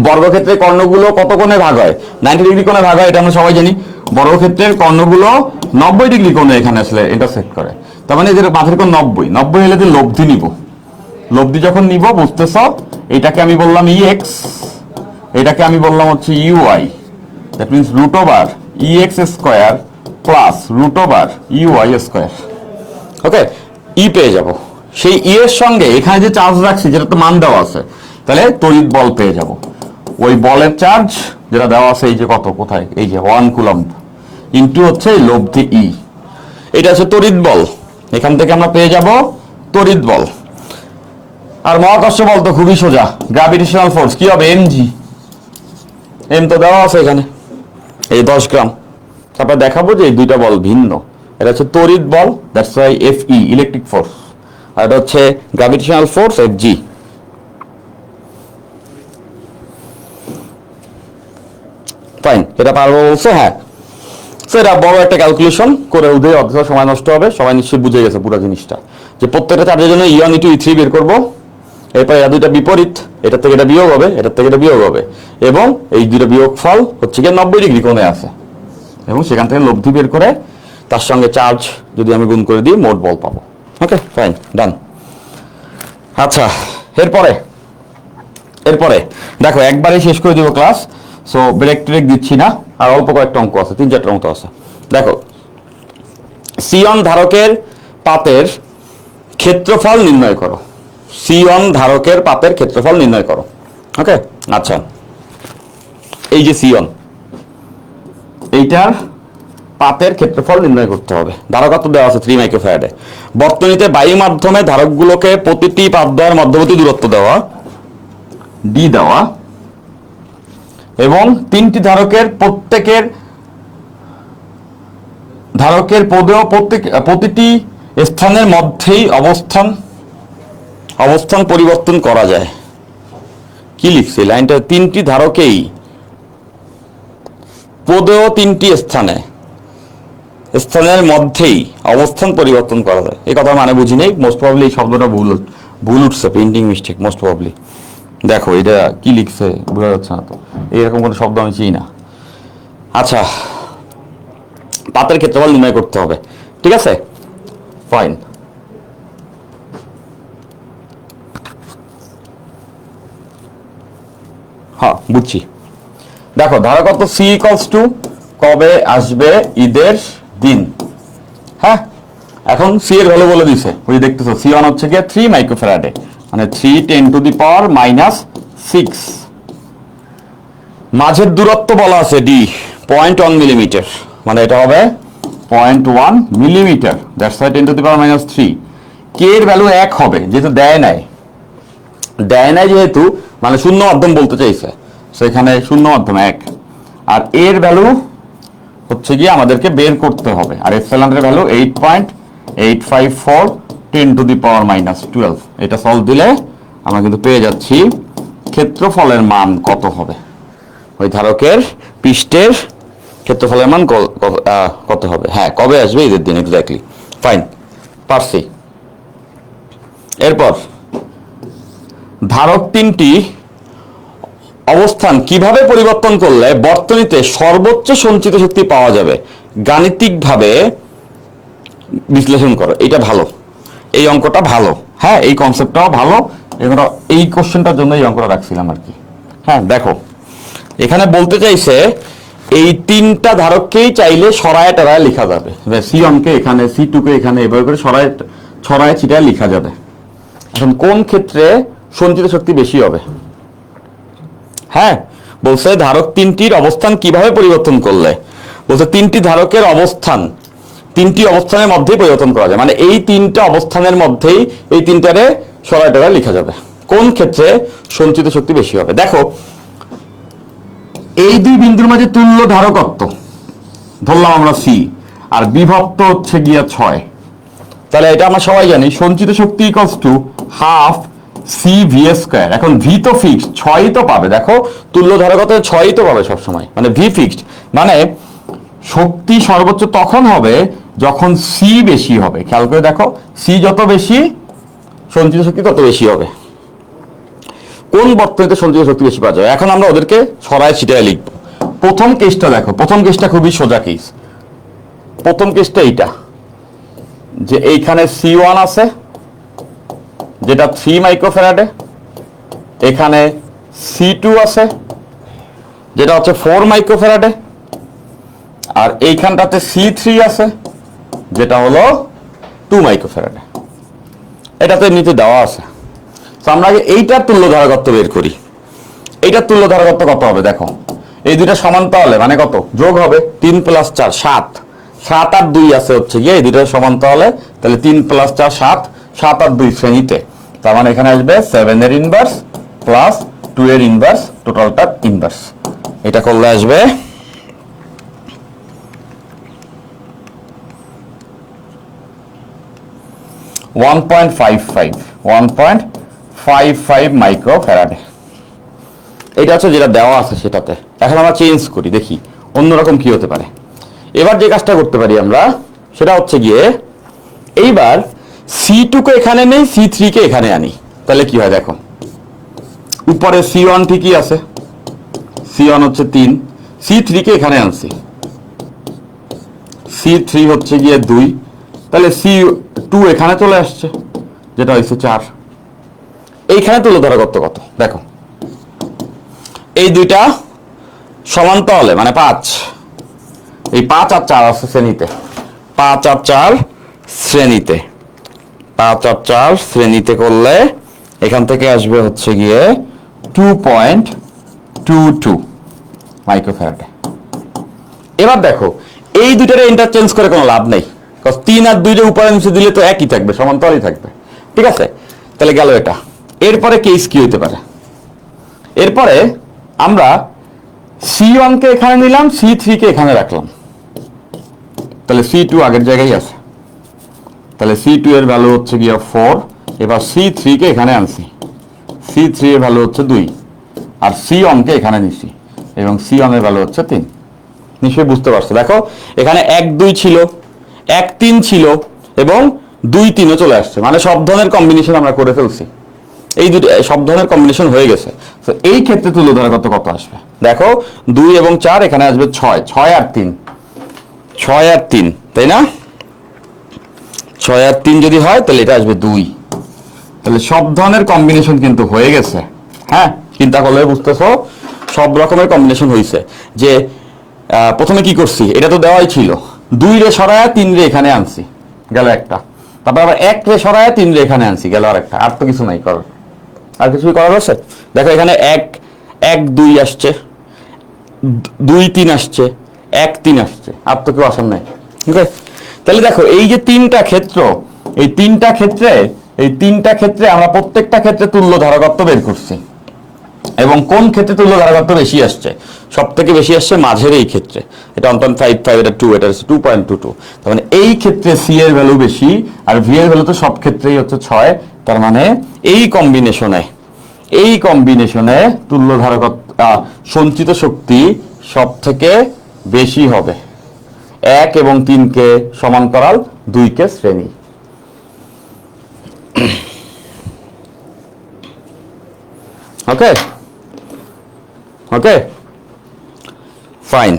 বর্গক্ষেত্রের কর্ণগুলো কত কোণে ভাগ হয়? 90 ডিগ্রি কোণে ভাগ হয়, এটা আমরা সবাই জানি। বর্গক্ষেত্রের কর্ণগুলো 90 ডিগ্রি কোণে এখানে আসলে ইন্টারসেক্ট করে। তার মানে এদের মাথার কোণ 90 হলে যে লব্ধি নিব, লব্ধি যখন নিব, বুঝতেছ, এটাকে আমি বললাম ইএক্স, এটাকে আমি বললাম হচ্ছে UI. That means root over EX square plus root over UI square. Okay, ই পেয়ে যাব। সেই ই এর সঙ্গে এখানে যে চার্জ রাখছি, যেটা তো মান দেওয়া আছে, তাহলে তড়িৎ বল পেয়ে যাব। ওই বলের চার্জ যেটা দেওয়া আছে, এই যে কত, কোথায়, এই যে 1 কুলম্ব ইন্টু হচ্ছে লব্ধি ই, এটা হচ্ছে তড়িৎ বল। এখান থেকে আমরা পেয়ে যাব তড়িৎ বল। আর মহাকর্ষ বল তো খুবই সোজা, গ্র্যাভিটেশনাল ফোর্স কি হবে? এমজি। এম তো দেওয়া আছে এখানে, এই 10 গ্রাম। তারপর দেখাবো যে এই দুইটা বল ভিন্ন। এটা হচ্ছে তড়িৎ বল, that's why FE, electric force, আর এটা হচ্ছে গ্র্যাভিটেশনাল ফোর্স, এফজি। ফাইন, এটা পারবো বলছো? হ্যাঁ। সেটা বড় একটা ক্যালকুলেশন করে উদয় অর্ধ সময় নষ্ট হবে। সবাই নিশ্চয়ই বুঝে গেছে পুরো জিনিসটা, যে প্রত্যেকটা চার্জের জন্য ই1 ই2 ই3 বের করবো। এরপর এরা দুইটা বিপরীত, এটার থেকে এটা বিয়োগ হবে, এটার থেকে এটা বিয়োগ হবে, এবং এই দুইটা বিয়োগ ফল হচ্ছে গিয়ে 90 ডিগ্রি কোণে আছে, এবং সেখান থেকে লব্ধি বের করে তার সঙ্গে চার্জ যদি আমি গুণ করে দিই, মোট বল পাবো। ওকে, ফাইন, ডান। আচ্ছা, এরপরে দেখো, একবারে শেষ করে দিব ক্লাস, সো ব্রেক ট্রেক দিচ্ছি না, আর অল্প কয়েকটা অঙ্ক আছে, 3-4টা অঙ্ক আছে। দেখো, সিয়ন ধারকের পাতের ক্ষেত্রফল নির্ণয় করো। সিয়ন ধারকের পাতের ক্ষেত্রফল নির্ণয় করো। ওকে, আচ্ছা, এই যে সিয়ন, এইটার পাতের ক্ষেত্রফল নির্ণয় করতে হবে। ধারকত্ব দেওয়া আছে 3 মাইক্রোফ্যারাডে। বর্তনীতে বায়ু মাধ্যমে ধারকগুলোকে প্রতিটি পাতদ্বয়ের মধ্যবর্তী দূরত্ব দেওয়া, ডি দেওয়া, এবং 3টি ধারকের ধারকের পদেও প্রতিটি স্থানের মধ্যেই অবস্থান পরিবর্তন করা যায়। কি লিখছে লাইনটা? 3টি ধারকেই পদেও 3টি স্থানের মধ্যেই অবস্থান পরিবর্তন করা যায়। এই কথা মানে বুঝি নেই, মোস্ট প্রবাবলি এই শব্দটা ভুল উঠছে, প্রিন্টিং মিস্টেক মোস্ট প্রবাবলি। দেখো এটা কি লিখছে, বোঝা যাচ্ছে না তো, এইরকম কোনো শব্দ আমি চিনি না। আচ্ছা, পাতের ক্ষেত্রফল নির্ণয় করতে হবে, ঠিক আছে, ফাইন। হ্যাঁ, বুঝছি। দেখো, ধারকত্ব সি ইকুয়ালস টু কবে আসবে? ঈদের দিন। হ্যাঁ, এখন সি এর ভ্যালু বলে দিছে, ওই দেখতেছো, সি1 হচ্ছে গিয়ে 3 মাইক্রোফ্যারাডে, মানে 3 × 10⁻⁶। মাঝের দূরত্ব বলা আছে ডি 0.1 মিলিমিটার, মানে এটা হবে 0.1 মিলিমিটার, দ্যাটস ওয়াই 10⁻³ কে এর ভ্যালু 1 হবে, যেহেতু দেয় নাই যেহেতু, মানে শূন্য মাধ্যম বলতে চাইছে, সেখানে শূন্য মাধ্যম 1, আর এর ভ্যালু হচ্ছে গিয়ে আমাদেরকে বের করতে হবে, আর এপসিলনের ভ্যালু 8.854 10⁻⁻12। এটা সলভ দিলে আমরা কিন্তু পেয়ে যাচ্ছি ক্ষেত্রফলের মান কত হবে, ওই ধারকের পৃষ্ঠের ক্ষেত্রফলের মান কত হবে। হ্যাঁ, কবে আসবে? ঈদের দিন, এক্স্যাক্টলি, ফাইন, পারছি। এরপর ধারক 3টি অবস্থান কিভাবে পরিবর্তন করলে বর্তনীতে সর্বোচ্চ সঞ্চিত শক্তি পাওয়া যাবে, গাণিতিকভাবে বিশ্লেষণ করো। এটা ভালো, এই অঙ্কটা ভালো, হ্যাঁ, এই কনসেপ্টটাও ভালো। এই কোশ্চেনটার জন্য এই অঙ্কটা রাখছিলাম আর কি। হ্যাঁ, দেখো, এখানে বলতে চাইছে এই 3টা ধারককেই চাইলে সরায় টরায় লেখা যাবে। সি1কে এখানে, সি2কে এখানে, এভাবে করে ছড়ায় ছিটায় লেখা যাবে। এখন কোন ক্ষেত্রে সঞ্চিত শক্তি বেশি হবে? হ্যাঁ, বলছে ধারক 3টির অবস্থান কিভাবে পরিবর্তন করলে, বলছে 3টি ধারকের অবস্থান 3টি অবস্থানের মধ্যেই পরিবর্তন করা যায়, মানে এই 3টা অবস্থানের মধ্যেই এই 3টারে সরায় টরায় লেখা যাবে। কোন ক্ষেত্রে সঞ্চিত শক্তি বেশি হবে? দেখো, এই দুই বিন্দুর মাঝে তুল্য ধারকত্ব ধরলাম আমরা সি, আর বিভক্ত হচ্ছে গিয়া 6, তাহলে এটা আমরা সবাই জানি, সঞ্চিত শক্তি ইকুয়ালস টু হাফ CV²। এখন ভি তো ফিক্সড, 6ই তো পাবে, দেখো তুল্য ধারকত্ব 6ই তো পাবে সবসময়, মানে ভি ফিক্সড, মানে শক্তি সর্বোচ্চ তখন হবে যখন সি বেশি হবে। খেয়াল করে দেখো, সি যত বেশি সঞ্চিত শক্তি তত বেশি হবে। কোন বর্তনীতে সঞ্চিত শক্তি বেশি পাওয়া যাবে। এখন আমরা ওদেরকে ছড়ায় ছিটায় লিখব। প্রথম কেসটা দেখো, প্রথম কেসটা খুবই সোজা কেস। প্রথম কেসটা এইটা, যে এইখানে C1 আছে যেটা 3 মাইক্রোফ্যারাডে, এখানে C2 আছে যেটা হচ্ছে 4 মাইক্রোফ্যারাডে, আর এইখানটাতে C3 আছে যেটা হলো 2 মাইক্রোফ্যারাডে। এটাতে নিচে দেওয়া আছে। তো আমরা আগে এইটার তুল্য ধারকত্ব বের করি। এইটার তুল্য ধারকত্ব কত হবে দেখো, এই দুইটা সমান্তরালে মানে কত যোগ হবে 3 + 4 7, 7 আর 2 আছে হচ্ছে গিয়ে এই দুইটা সমান্তরালে, তাহলে 3 + 4 7, 7 আর 2 শ্রেণীতে, তার মানে এখানে আসবে 7 এর ইনভার্স প্লাস 2 এর ইনভার্স, টোটালটা ইনভার্স। এটা করলে আসবে 1.55 মাইক্রোফ্যারাডে। এটা হচ্ছে যেটা দেওয়া আছে সেটাতে। এখন আমরা চেঞ্জ করি, দেখি অন্যরকম কি হতে পারে। এবার যে কাজটা করতে পারি আমরা সেটা হচ্ছে গিয়ে এইবার C2 কে এখানে নেই, C3 কে এখানে আনি, তাহলে কি হয় দেখো। উপরে C1 ঠিকই আছে, C1 হচ্ছে 3, C3 কে এখানে আনছি, C3 হচ্ছে গিয়ে 2, তাহলে C2 এখানে চলে আসছে যেটা হচ্ছে 4। এইখানে তুল্য ধারকত্ব কত দেখো, এই দুইটা সমান্তরালে মানে 5, এই 5 আর 4 আছে শ্রেণীতে, 5 আর 4 শ্রেণীতে, 5 আর 4 শ্রেণীতে করলে এখান থেকে আসবে হচ্ছে গিয়ে 2.22 মাইক্রোফ্যারাডে। এবার দেখো এই দুইটারে ইন্টারচেঞ্জ করে কোনো লাভ নেই, কারণ 3 আর 2 উপরে নিচে দিলে তো একই থাকবে, সমান্তরালই থাকবে, ঠিক আছে। তাহলে গেল এটা। এরপরে কেস কি হইতে পারে, এরপরে আমরা C1 কে এখানে নিলাম, C3 কে এখানে রাখলাম, তাহলে C2 আগের জায়গায় আছে, তাহলে C2 এর ভ্যালু হচ্ছে গিয়ে 4। এবার C3 কে এখানে আনছি, C3 এর ভ্যালু হচ্ছে 2, আর C1 কে এখানে নিছি এবং C1 এর ভ্যালু হচ্ছে 3। নিশ্চয়ই বুঝতে পারছো। দেখো এখানে 1 2 ছিল, 1 3 ছিল এবং 2 3ও চলে আসছে, মানে সব ধরনের কম্বিনেশন আমরা করে ফেলছি। এই দুটো সব ধরনের কম্বিনেশন হয়ে গেছে। তো এই ক্ষেত্রে তুল্য ধারকত্ব কত আসবে দেখো, 2 এবং 4 এখানে আসবে 6, 6 আর 3, 6 আর 3, তাই না? 6 আর 3 যদি হয় তাহলে এটা আসবে 2। তাহলে সব ধরনের কম্বিনেশন কিন্তু হয়ে গেছে। হ্যাঁ, চিন্তা করলে বুঝতেছো সব রকমের কম্বিনেশন হয়েছে। যে প্রথমে কি করছি, এটা তো দেওয়াই ছিল, 2 রে সরায়া 3 রে এখানে আনছি, গেল একটা। তারপর আবার 1 রে সরায়া 3 রে এখানে আনছি, গেল আরেকটা। আর তো কিছু নাই করার, আর কিছুই করার আছে। দেখো এখানে 1 1 2 আসছে, 2 3 আসছে, 1 3 আসছে, আর তো কেউ আসার নাই, ঠিক আছে। তাহলে দেখো এই যে তিনটা ক্ষেত্র, এই তিনটা ক্ষেত্রে আমরা প্রত্যেকটা ক্ষেত্রে তুল্য ধারকত্ব বের করছি, এবং কোন ক্ষেত্রে তুল্য ধারকত্ব বেশি আসছে, সব থেকে বেশি আসছে মাঝের এই ক্ষেত্রে। এটা 1.55, এটা 2, এটা হচ্ছে 2.22। তার মানে এই ক্ষেত্রে সি এর ভ্যালু বেশি, আর ভি এর ভ্যালু তো সব ক্ষেত্রেই হচ্ছে 6। তার মানে এই কম্বিনেশনে তুল্য ধারকত্ব সঞ্চিত শক্তি সব থেকে বেশি হবে। 1 এবং 3 কে সমান্তরাল, 2 কে শ্রেণী। ওকে ওকে ফাইন।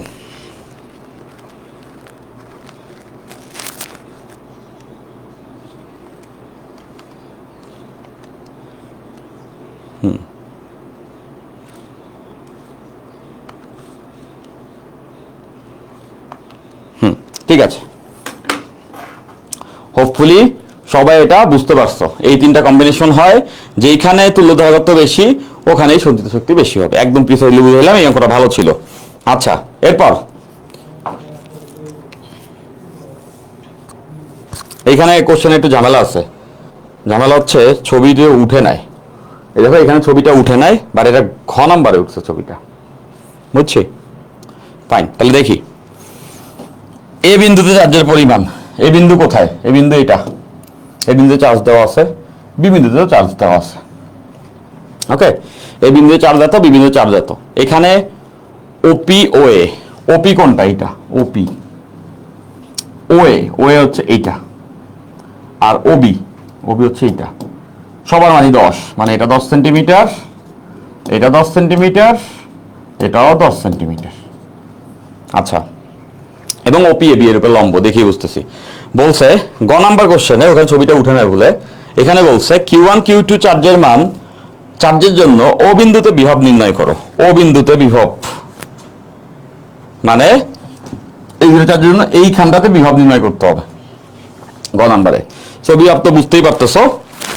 ঠিক আছে, হোপফুলি সবাই এটা বুঝতে পারছো। এই তিনটা কম্বিনেশন হয়, যেখানে তুল্য ধারকত্ব বেশি ওখানেই সঞ্চিত শক্তি বেশি হবে। একদম প্রিসাইজলি বুঝাইলাম, এই অঙ্কটা ভালো ছিল। আচ্ছা, এরপর এইখানে কোশ্চেনে একটু ঝামেলা আছে। ঝামেলা হচ্ছে ছবিটা উঠে নাই। এই দেখো এখানে ছবিটা উঠে নাই, বাট এটা ঘ নাম্বারে উঠছে ছবিটা, বুঝছি? ফাইন, তাহলে দেখি এ বিন্দুতে চার্জের পরিমাণ। এ বিন্দু কোথায়? এ বিন্দু এটা, এ বিন্দুতে চার্জ দেওয়া আছে, বি বিন্দুতেও চার্জ দেওয়া আছে। ওকে, এ বিন্দুতে চার্জ এত, বি বিন্দুতে চার্জ এত। এখানে ওপি ও এ, ওপি কোনটা? এটা ওপি। ও এ হচ্ছে এইটা, আর ওবি হচ্ছে এইটা। সবার মানে 10, মানে এটা 10 সেন্টিমিটার এটা 10 সেন্টিমিটার, এটাও 10 সেন্টিমিটার। আচ্ছা, এবং ওপি এবি এর উপর লম্ব দেখিয়ে বুঝতেছি। বলছে গ নাম্বার কোশ্চেনে, ওখানে ছবিটা উঠে নেয় ভুলে, এখানে বলছে Q1 Q2 চার্জের মান, চার্জের জন্য ও বিন্দুতে বিভব নির্ণয় করো। ও বিন্দুতে বিভব মানে এই চার্জের জন্য এইখানটাতে বিভব নির্ণয় করতে হবে গ নাম্বারে। সো বিভব তো বুঝতেই পারতেছো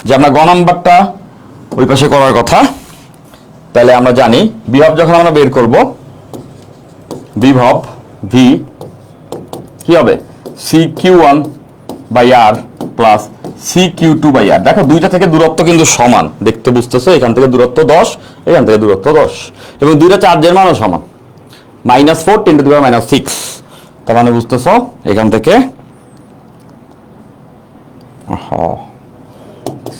যে আমরা গ নাম্বারটা ওই পাশে করার কথা। তাহলে আমরা জানি বিভব যখন আমরা বের করব, বিভব ভি কি হবে, CQ1 by r plus CQ2 by r. দেখো দুইটা থেকে দূরত্ব কিন্তু সমান, দেখতে বুঝতেছো, এখান থেকে দূরত্ব 10, এখান থেকে দূরত্ব 10, এবং দুইটা চার্জের মানও সমান, -4 × 10⁻⁶। তার মানে বুঝতেছো এখান থেকে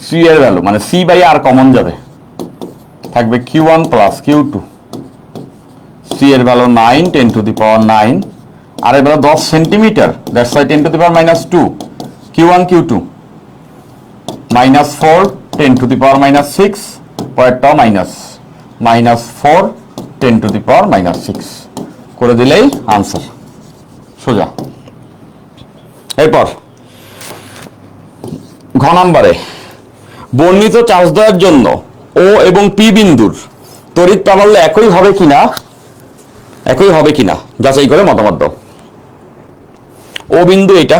সি এর ভ্যালু মানে সি বাই আর কমন যাবে, থাকবে Q1 প্লাস Q2। সি এর ভ্যালু 9 × 10⁹, আর এর value 10 centimetre, that's Y 10⁻²। Q1 Q2 -4 × 10⁻⁶, পরেরটাও -4 × 10⁻⁶, করে দিলেই আনসার সোজা। এরপর ঘ নম্বরে বর্ণিত চার্জ দেওয়ার জন্য ও এবং পি বিন্দুর তড়িৎ প্রাবল্য একই হবে কিনা যাচাই করে মতামত দাও। ও বিন্দু এটা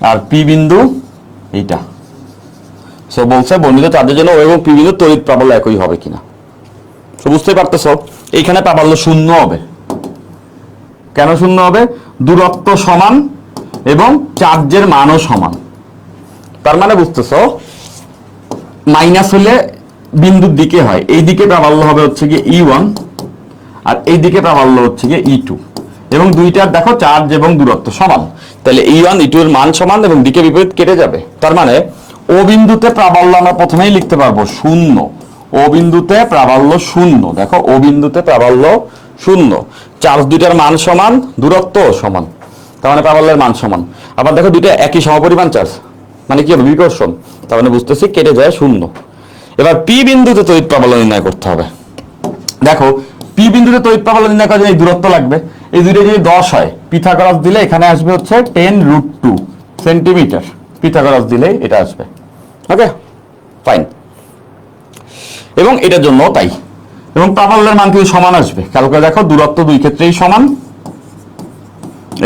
আর পি বিন্দু এইটা। সো বলছে বর্ণিত চার্জের জন্য ও এবং পি বিন্দুর তড়িৎ প্রাবল্য একই হবে কিনা। সো বুঝতে পারতেছো এইখানে প্রাবল্য শূন্য হবে। কেন শূন্য হবে? দূরত্ব সমান এবং চার্জের মানও সমান। তার মানে বুঝতেছো মাইনাস হলে বিন্দুর দিকে হয়, এই দিকে প্রাবল্য হবে হচ্ছে গিয়ে E1 আর এই দিকে প্রাবল্য হচ্ছে গিয়ে E2, এবং দুইটার দেখো চার্জ এবং দূরত্ব সমান, তাহলে E1 E2 এর মান সমান এবং দিকে বিপরীত কেটে যাবে। তার মানে ও বিন্দুতে প্রাবল্য আমরা প্রথমেই লিখতে পারবো শূন্য। ও বিন্দুতে প্রাবল্য শূন্য, দেখো ও বিন্দুতে প্রাবল্য শূন্য, চার্জ দুইটার মান সমান, দূরত্ব সমান, তার মানে প্রাবল্যের মান সমান। আবার দেখো দুইটা একই সমপরিমাণ চার্জ, মানে কি হবে, বিকর্ষণ, তার মানে বুঝতেছি কেটে যায় শূন্য। এবার পি বিন্দুতে তড়িৎ প্রাবল্য নির্ণয় করতে হবে। দেখো পি বিন্দুতে তড়িৎ প্রাবল্য নির্ণয় করার জন্য এই দূরত্ব লাগবে, এই দুইটা যদি 10 হয় পিথাগোরাস দিলে এখানে আসবে হচ্ছে 10√2 সেন্টিমিটার, পিথাগোরাস দিলেই এটা আসবে। ওকে ফাইন, এবং এটার জন্য তাই, এবং প্রাবল্যের মান কিন্তু সমান আসবে। খেয়াল করে দেখো দূরত্ব দুই ক্ষেত্রেই সমান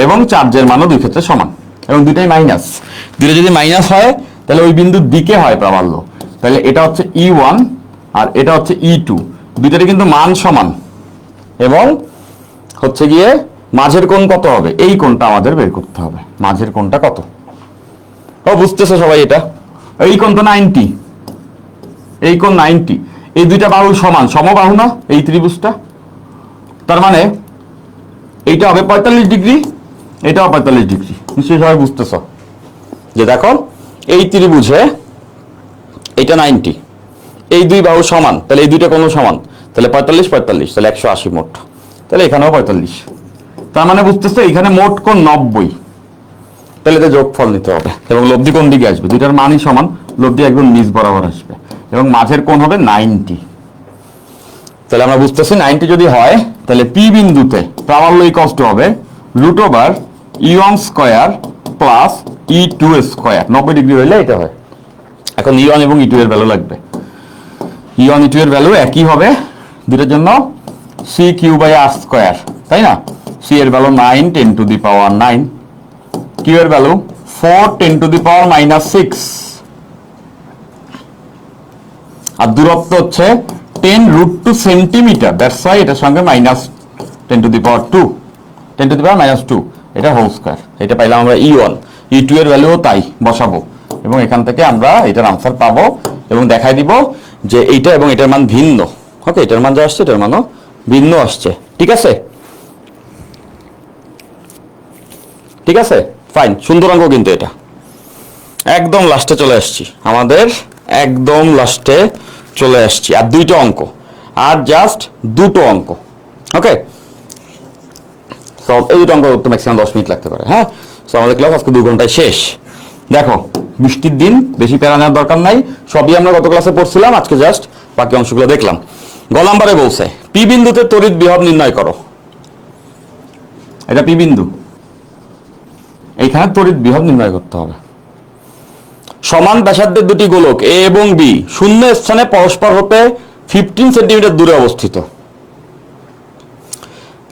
এবং চার্জের মানও দুই ক্ষেত্রে সমান, এবং দুইটাই মাইনাস। দুইটা যদি মাইনাস হয় তাহলে ওই বিন্দুর দিকে হয় প্রাবল্য, তাহলে এটা হচ্ছে E1 আর এটা হচ্ছে E2, দুইটারই কিন্তু মান সমান, এবং হচ্ছে গিয়ে মাঝের কোণ কত হবে, এই কোণটা আমাদের বের করতে হবে, মাঝের কোণটা কত। ও বুঝতেছো সবাই এটা, এই কোণ তো 90, এই কোণ 90, এই দুইটা বাহু সমান, সমবাহু না এই ত্রিভুজটা, তার মানে এইটা হবে 45 ডিগ্রি, এটাও 45 ডিগ্রি। নিশ্চয়ই সবাই বুঝতেছ যে দেখো এই ত্রিভুজে এটা 90, এই দুই বাহু সমান, তাহলে এই দুইটা কোণ সমান, তাহলে 45 45, তাহলে 180 মোট, তাহলে এখানেও 45, তার মানে বুঝতেছো এখানে মোট কোণ 90, তাহলে এতে যোগফল নিতে হবে, এবং লব্ধি কোন দিকে আসবে, দুইটার মানই সমান, লব্ধি একদম নিচ বরাবর আসবে, এবং মাঝের কোণ হবে 90। তাহলে আমরা বুঝতেছি 90 যদি হয় তাহলে পি বিন্দুতে প্রাবল্য ইকুয়ালস টু হবে √E1² প্লাস E2² 90 ডিগ্রি হইলে এটা হয়। এখন E1 এবং E2 এর ভ্যালু লাগবে, E1 E2 এর ভ্যালু একই হবে দুটোর জন্য, CQ/R², তাই না? C এর ভ্যালু 9 × 10⁻⁹, Q এর ভ্যালু 4 × 10⁻⁶, আর দূরত্ব হচ্ছে 10√2 সেন্টিমিটার, দ্যাটস ওয়াই এটার সঙ্গে -10⁻², 10⁻², এটা হোল স্কয়ার। এটা পাইলাম আমরা E1, E2 এর ভ্যালুও তাই বসাবো, এবং এখান থেকে আমরা এটার আনসার পাবো, এবং দেখাই দিব যে এইটা এবং এটার মান ভিন্ন। ওকে, এটার মান যা আসছে এটার মানও ভিন্ন আসছে, ঠিক আছে? ঠিক আছে, ফাইন, সুন্দর অঙ্ক কিন্তু এটা। একদম লাস্টে চলে আসছি, আমাদের একদম লাস্টে চলে আসছি, আর দুইটা অঙ্ক, আর জাস্ট দুটো অঙ্ক। ওকে, সো এই দুটো অঙ্ক করতে ম্যাক্সিমাম 10 মিনিট লাগতে পারে। হ্যাঁ, সো আমাদের ক্লাস আজকে 2 ঘন্টায় শেষ। দেখো বৃষ্টির দিন, বেশি প্যারা নেওয়ার দরকার নাই, সবই আমরা গত ক্লাসে পড়ছিলাম, আজকে জাস্ট বাকি অংশগুলো দেখলাম। গ নম্বরে বলছে পি বিন্দুতে তড়িৎ বিভব নির্ণয় করো। এটা পি বিন্দু, এইখানে তড়িৎ বিভব নির্ণয় করতে হবে। সমান ব্যাসার্ধের দুটি গোলক এ এবং বি শূন্য স্থানে পরস্পর হতে 15 সেন্টিমিটার দূরে অবস্থিত।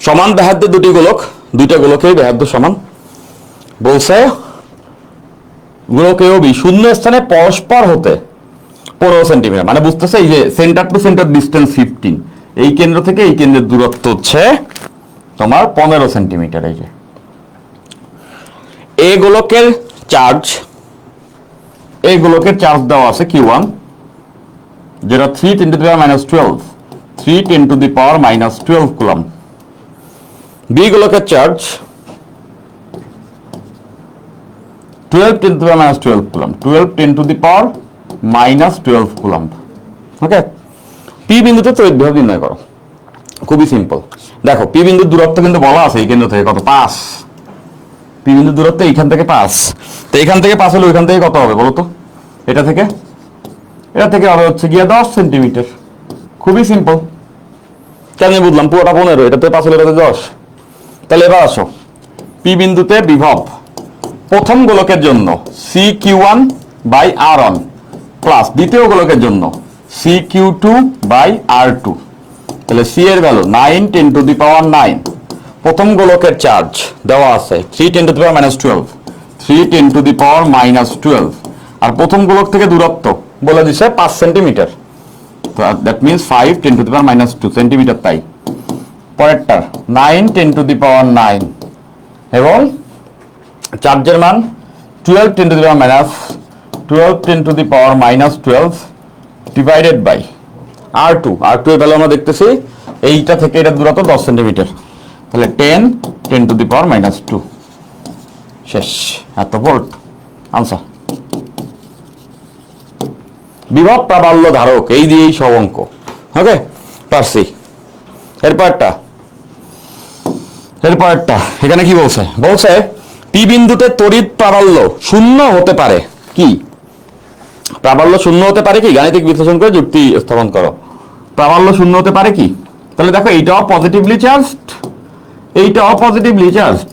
সমান ব্যাসার্ধের দুটি গোলক, দুইটা গোলকের ব্যাসার্ধ সমান, বলছে গোলক এ ও বি শূন্য স্থানে পরস্পর হতে 15 সেন্টিমিটার, মানে বুঝতেছে এই যে সেন্টার টু সেন্টার ডিস্টেন্স 15, এই কেন্দ্র থেকে এই কেন্দ্রের দূরত্ব হচ্ছে তোমার 15 সেন্টিমিটার। এই যে এ গোলকের চার্জ, এই গোলকের চার্জ দেওয়া আছে Q1, যেটা 3 × 10⁻12, 3 × 10⁻12 কুলম্ব। বি গোলকের চার্জ 12 × 10⁻12 কুলম্ব, 12 × 10⁻12 কুলম্ব। ওকে, পি বিন্দুতে তড়িৎ বিভব নির্ণয় করো। খুবই সিম্পল। দেখো পি বিন্দুর দূরত্ব কিন্তু বলা আছে এই কেন্দ্র থেকে কত, 5। পি বিন্দুর দূরত্ব এইখান থেকে 5, তো এখান থেকে 5 হলে ওইখান থেকে কত হবে বলো তো? এটা থেকে হবে হচ্ছে গিয়ে 10 সেন্টিমিটার। খুবই সিম্পল। কেন বুঝলাম, পুরোটা 15, এটাতে 5 হলে এটাতে 10। তাহলে এবার আসো, পি বিন্দুতে বিভব প্রথম গোলকের জন্য CQ1/R1 প্লাস দ্বিতীয় গোলকের জন্য CQ2/R2। তাহলে সি এর ভ্যালু 9 × 10⁻9। প্রথম গোলকের চার্জ দেওয়া আছে 3 × 10⁻12, 3 × 10⁻12, আর প্রথম গোলক থেকে দূরত্ব বলে দিছে 5 সেন্টিমিটার, তো দ্যাট মিন্স 5 × 10⁻2 সেন্টিমিটার। তাই পরেরটার 9 × 10⁻9 এবং চার্জের মান 12 × 10⁻12 ডিভাইডেড বাই R2। R2 এর ভ্যালু আমরা দেখতেছি এইটা থেকে এটা দূরত্ব 10 সেন্টিমিটার, তাহলে 10 × 10⁻2। শেষ, এত ভোল্ট আনসার। বিভব প্রাবল্য ধারক, এই দিয়েই সব অঙ্ক। ওকে, পারছি। এরপরটা এখানে কি বলছে? বলছে পি বিন্দুতে তড়িৎ প্রাবল্য শূন্য হতে পারে কি? প্রাবল্য শূন্য হতে পারে কি? গাণিতিক বিশ্লেষণ করে যুক্তি স্থাপন করো। প্রাবল্য শূন্য হতে পারে কি? তাহলে দেখো এইটাও পজিটিভলি চার্জড, এইটাও পজিটিভলি চার্জড।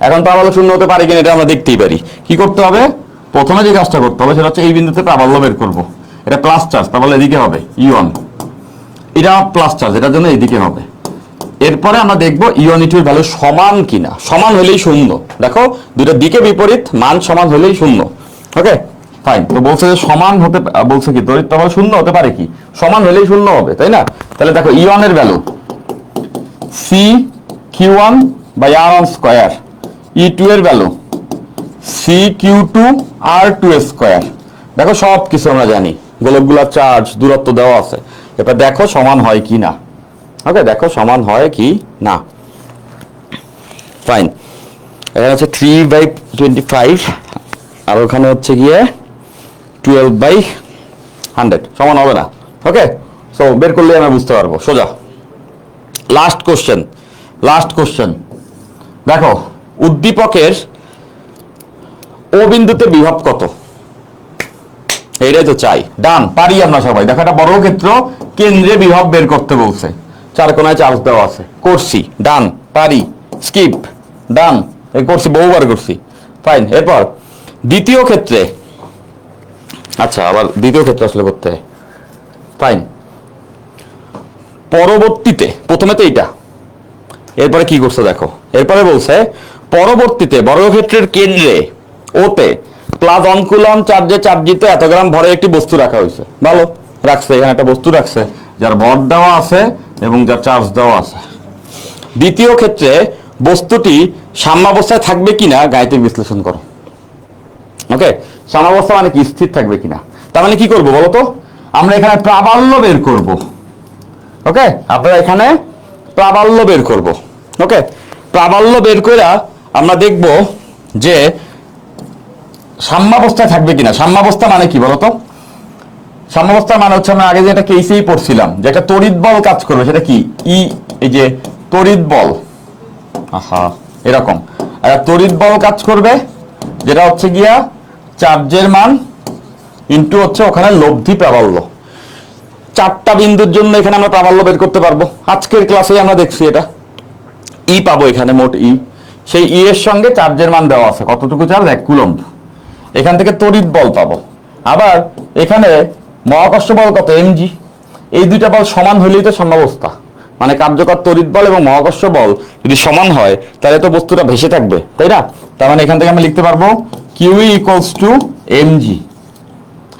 এখন প্রাবল্য শূন্য হতে পারে কিনা এটা আমরা দেখতেই পারি। কি করতে হবে? প্রথমে যে কাজটা করতে হবে সেটা হচ্ছে এই বিন্দুতে প্রাবল্য বের করব। এটা প্লাস চার্জ, প্রাবল্য এদিকে হবে ইয়ন, এটা প্লাস চার্জ, এটার জন্য এইদিকে হবে। এরপরে আমরা দেখব ইয়ন ইটুর ভ্যালু সমান কিনা। সমান হলেই শূন্য। দেখো দুটো দিকে বিপরীত, মান সমান হলেই শূন্য। Okay fine. তো বলছে যে সমান হতে, বলছে কি তড়িৎ প্রবাহ শূন্য হতে পারে কি? সমান হলেই শূন্য হবে, তাই না? তাহলে দেখো ইয়নের ভ্যালু CQ1/R1², E2 এর ভ্যালু CQ2R2²। দেখো সব কিছু আমরা জানি, গোলকগুলোর চার্জ, দূরত্ব দেওয়া আছে। এবার দেখো সমান হয় কি না। ওকে, দেখো সমান হয় কি না। ফাইন। এখানে হচ্ছে 3/25 আর ওখানে হচ্ছে গিয়ে 12/100, সমান হবে না। ওকে, সো বের করলে আমরা বুঝতে পারবো সোজা। লাস্ট কোশ্চেন দেখো, উদ্দীপকের ও বিন্দুতে বিভব কত? এইটাই তো চাই। ডান, পারি আমরা সবাই। দেখো একটা বড় ক্ষেত্র, কেন্দ্রে বিভব বের করতে বলছে, চার কোণায় চার্জ দেওয়া আছে, করছি। ডান, পারি। স্কিপ, ডান, এই করছি, বহুবার করছি। ফাইন। এরপর দ্বিতীয় ক্ষেত্রে, আচ্ছা আবার দ্বিতীয় ক্ষেত্রে আসলে করতে হয়। ফাইন। পরবর্তীতে, প্রথমে তো এইটা, এরপরে কি করছে দেখো। এরপরে বলছে পরবর্তীতে বর্গক্ষেত্রের কেন্দ্রে ওতে +1 কুলম্ব চার্জে চার্জিত এত গ্রাম ভরে একটি বস্তু রাখা হয়েছে। ভালো রাখছে, এখানে একটা বস্তু রাখছে যার ভর দেওয়া আছে এবং যার চার্জ দেওয়া আছে। দ্বিতীয় ক্ষেত্রে বস্তুটি সাম্যাবস্থায় থাকবে কিনা গাণিতিক বিশ্লেষণ করো। ওকে, সাম্যাবস্থা মানে কি? স্থির থাকবে কিনা। তার মানে কি করবো বলো তো? আমরা এখানে প্রাবল্য বের করব। ওকে, আপনারা এখানে প্রাবল্য বের করব। ওকে, প্রাবল্য বের করে আমরা দেখব যে সাম্যাবস্থায় থাকবে কিনা। সাম্যাবস্থা মানে কি বলতো? সাম্যাবস্থা মানে হচ্ছে আমরা আগে যেটা কেসেই পড়ছিলাম, যে একটা তড়িৎ বল কাজ করবে, সেটা কি? এই যে তড়িৎ বল, এরকম একটা তড়িৎ বল কাজ করবে, যেটা হচ্ছে গিয়া চার্জের মান ইনটু হচ্ছে ওখানে লব্ধি প্রাবল্য। 4টা বিন্দুর জন্য এখানে আমরা প্রাবল্য বের করতে পারবো। আজকের ক্লাসে আমরা দেখছি এটা ই পাবো, এখানে মোট ই, সেই ই এর সঙ্গে চার্জের মান দেওয়া আছে, কতটুকু চার্জ, 1 কুলম্ব। এখান থেকে তড়িৎ বল পাবো। আবার এখানে মহাকর্ষ বল কত, এমজি। এই দুইটা বল সমান হলেই তো সাম্যাবস্থা, মানে কার্যকর তড়িৎ বল এবং মহাকর্ষ বল যদি সমান হয় তাহলে তো বস্তুটা ভেসে থাকবে, তাই না? তার মানে এখান থেকে আমরা লিখতে পারবো কিউই ইকুয়ালস টু এমজি।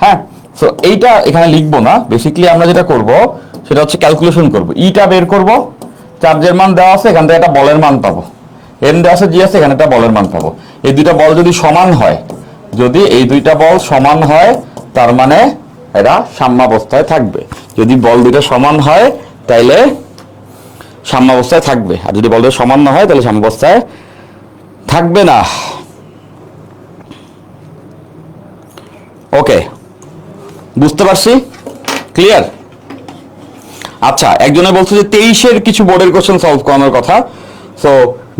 হ্যাঁ, সো এইটা এখানে লিখবো না, বেসিক্যালি আমরা যেটা করব সেটা হচ্ছে ক্যালকুলেশন করব। ইটা বের করব, চার্জের মান দেওয়া আছে, এখান থেকে একটা বলের মান পাবো। এম দেওয়া আছে, জি আছে, এখানে একটা বলের মান পাবো। এই দুইটা বল যদি সমান হয়, যদি এই দুইটা বল সমান হয় তার মানে এরা সাম্যাবস্থায় থাকবে। যদি বল দুইটা সমান হয় তাইলে সাম্যাবস্থায় থাকবে, আর যদি বল দুটো সমান না হয় তাহলে সাম্যাবস্থায় থাকবে না। ওকে, বুঝতে পারছি? ক্লিয়ার? আচ্ছা, একজনে বলছে যে 23-এর কিছু বোর্ডের কোশ্চেন সলভ করানোর কথা। সো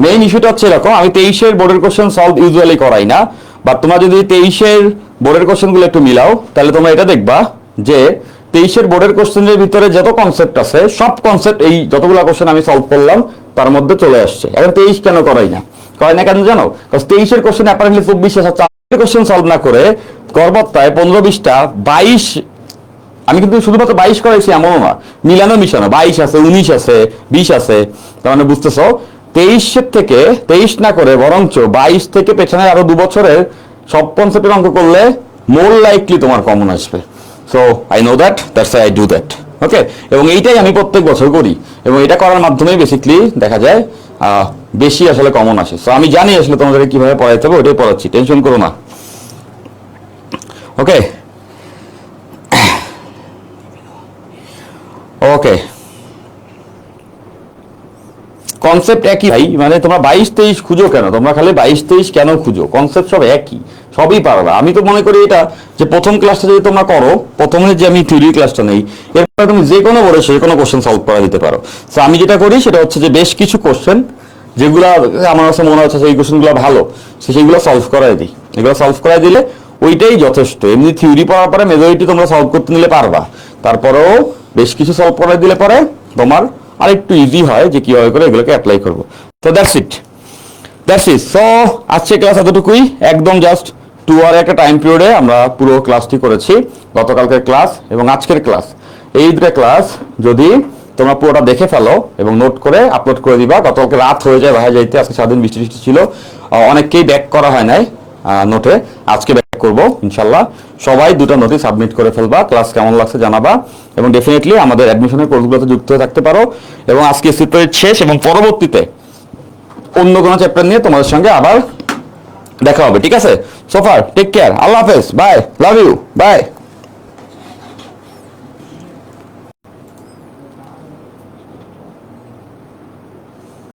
মেইন ইস্যুটা হচ্ছে এরকম, আমি 23-এর বোর্ডের কোশ্চেন সলভ ইউজুয়ালি করাই না, বাট তোমরা যদি 23-এর বোর্ডের কোশ্চেনগুলো একটু মিলাও তাহলে তোমরা এটা দেখবা যে 23-এর বোর্ডের কোশ্চেনের ভিতরে যত কনসেপ্ট আছে সব কনসেপ্ট এই যতগুলো কোশ্চেন আমি সলভ করলাম তার মধ্যে চলে আসছে। এখন 23 কেন করাই না কেন জানো? কারণ 23-এর কোশ্চেন অ্যাপারেন্টলি 24 আছে, 4 কোশ্চেন সলভ না করে গড়বত্তায় 15-20টা 22, আমি কিন্তু শুধুমাত্র 22 করাইছি এমনও না, মিলানো মিশানো 22 আছে, 19 আছে, 20 আছে। তার মানে বুঝতেছো 23-এর থেকে 23 না করে বরঞ্চ 22 থেকে পেছনের আরো 2 বছরের সব কনসেপ্টের অঙ্ক করলে মোর লাইকলি তোমার কমন আসবে। So I know that, that's I do that. Okay, এবং এইটাই আমি প্রত্যেক বছর করি, এবং এটা করার মাধ্যমে বেসিক্যালি দেখা যায় বেশি আসলে কমন আসে। সো আমি জানি আসলে তোমাদেরকে কিভাবে পড়াইতে হবে, ওটাই পড়াচ্ছি, টেনশন করো না। ওকে ওকে, কনসেপ্ট একই ভাই, মানে তোমরা 22-23 খুঁজো কেন? তোমরা খালি 22-23 কেন খুঁজো? কনসেপ্ট সব একই, সবই পারবা। আমি তো মনে করি এটা যে প্রথম ক্লাসটা যদি তোমরা করো, প্রথমে যে আমি থিওরি ক্লাসটা নেই, এরপরে তুমি যে কোনো বোর্ডে সে কোনো কোশ্চেন সলভ করা দিতে পারো। সো আমি যেটা করি সেটা হচ্ছে যে বেশ কিছু কোশ্চেন যেগুলো আমার কাছে মনে হচ্ছে সেই কোশ্চেনগুলো ভালো, সেইগুলো সলভ করাই দিই। এগুলো সলভ করাই দিলে ওইটাই যথেষ্ট। এমনি থিওরি পড়ার পরে মেজরিটি তোমরা সলভ করতে নিলে পারবা, তারপরেও বেশ কিছু সলভ করাই দিলে পরে তোমার আরেকটু ইজি হয় যে কিভাবে করে এগুলোকে অ্যাপ্লাই করবো। তো দ্যাটস ইট। সো আজকে ক্লাস এতটুকুই, একদম জাস্ট 2 আওয়ার একটা টাইম পিরিয়ডে আমরা পুরো ক্লাসটি করেছি। গতকালকের ক্লাস এবং আজকের ক্লাস, এই দুটো ক্লাস যদি তোমরা পুরোটা দেখে ফেলো এবং নোট করে আপলোড করে দিবা। গতকালকে রাত হয়ে যায় বাসায় যাইতে, আজকে সারাদিন বৃষ্টি ছিল, অনেককেই ব্যাক করা হয় নাই নোটে, আজকে ব্যাক করবো ইনশাল্লাহ। সবাই 2টা নোটই সাবমিট করে ফেলবা, ক্লাস কেমন লাগছে জানাবা, এবং ডেফিনেটলি আমাদের অ্যাডমিশনের কোর্সগুলোতে যুক্ত হয়ে থাকতে পারো। এবং আজকে সিপ্রেট শেষ, এবং পরবর্তীতে অন্য কোনো চ্যাপ্টার নিয়ে তোমাদের সঙ্গে আবার দেখা হবে, ঠিক আছে? সোফার টেক কেয়ার, আল্লাহ হাফেজ, বাই, লাভ ইউ, বাই।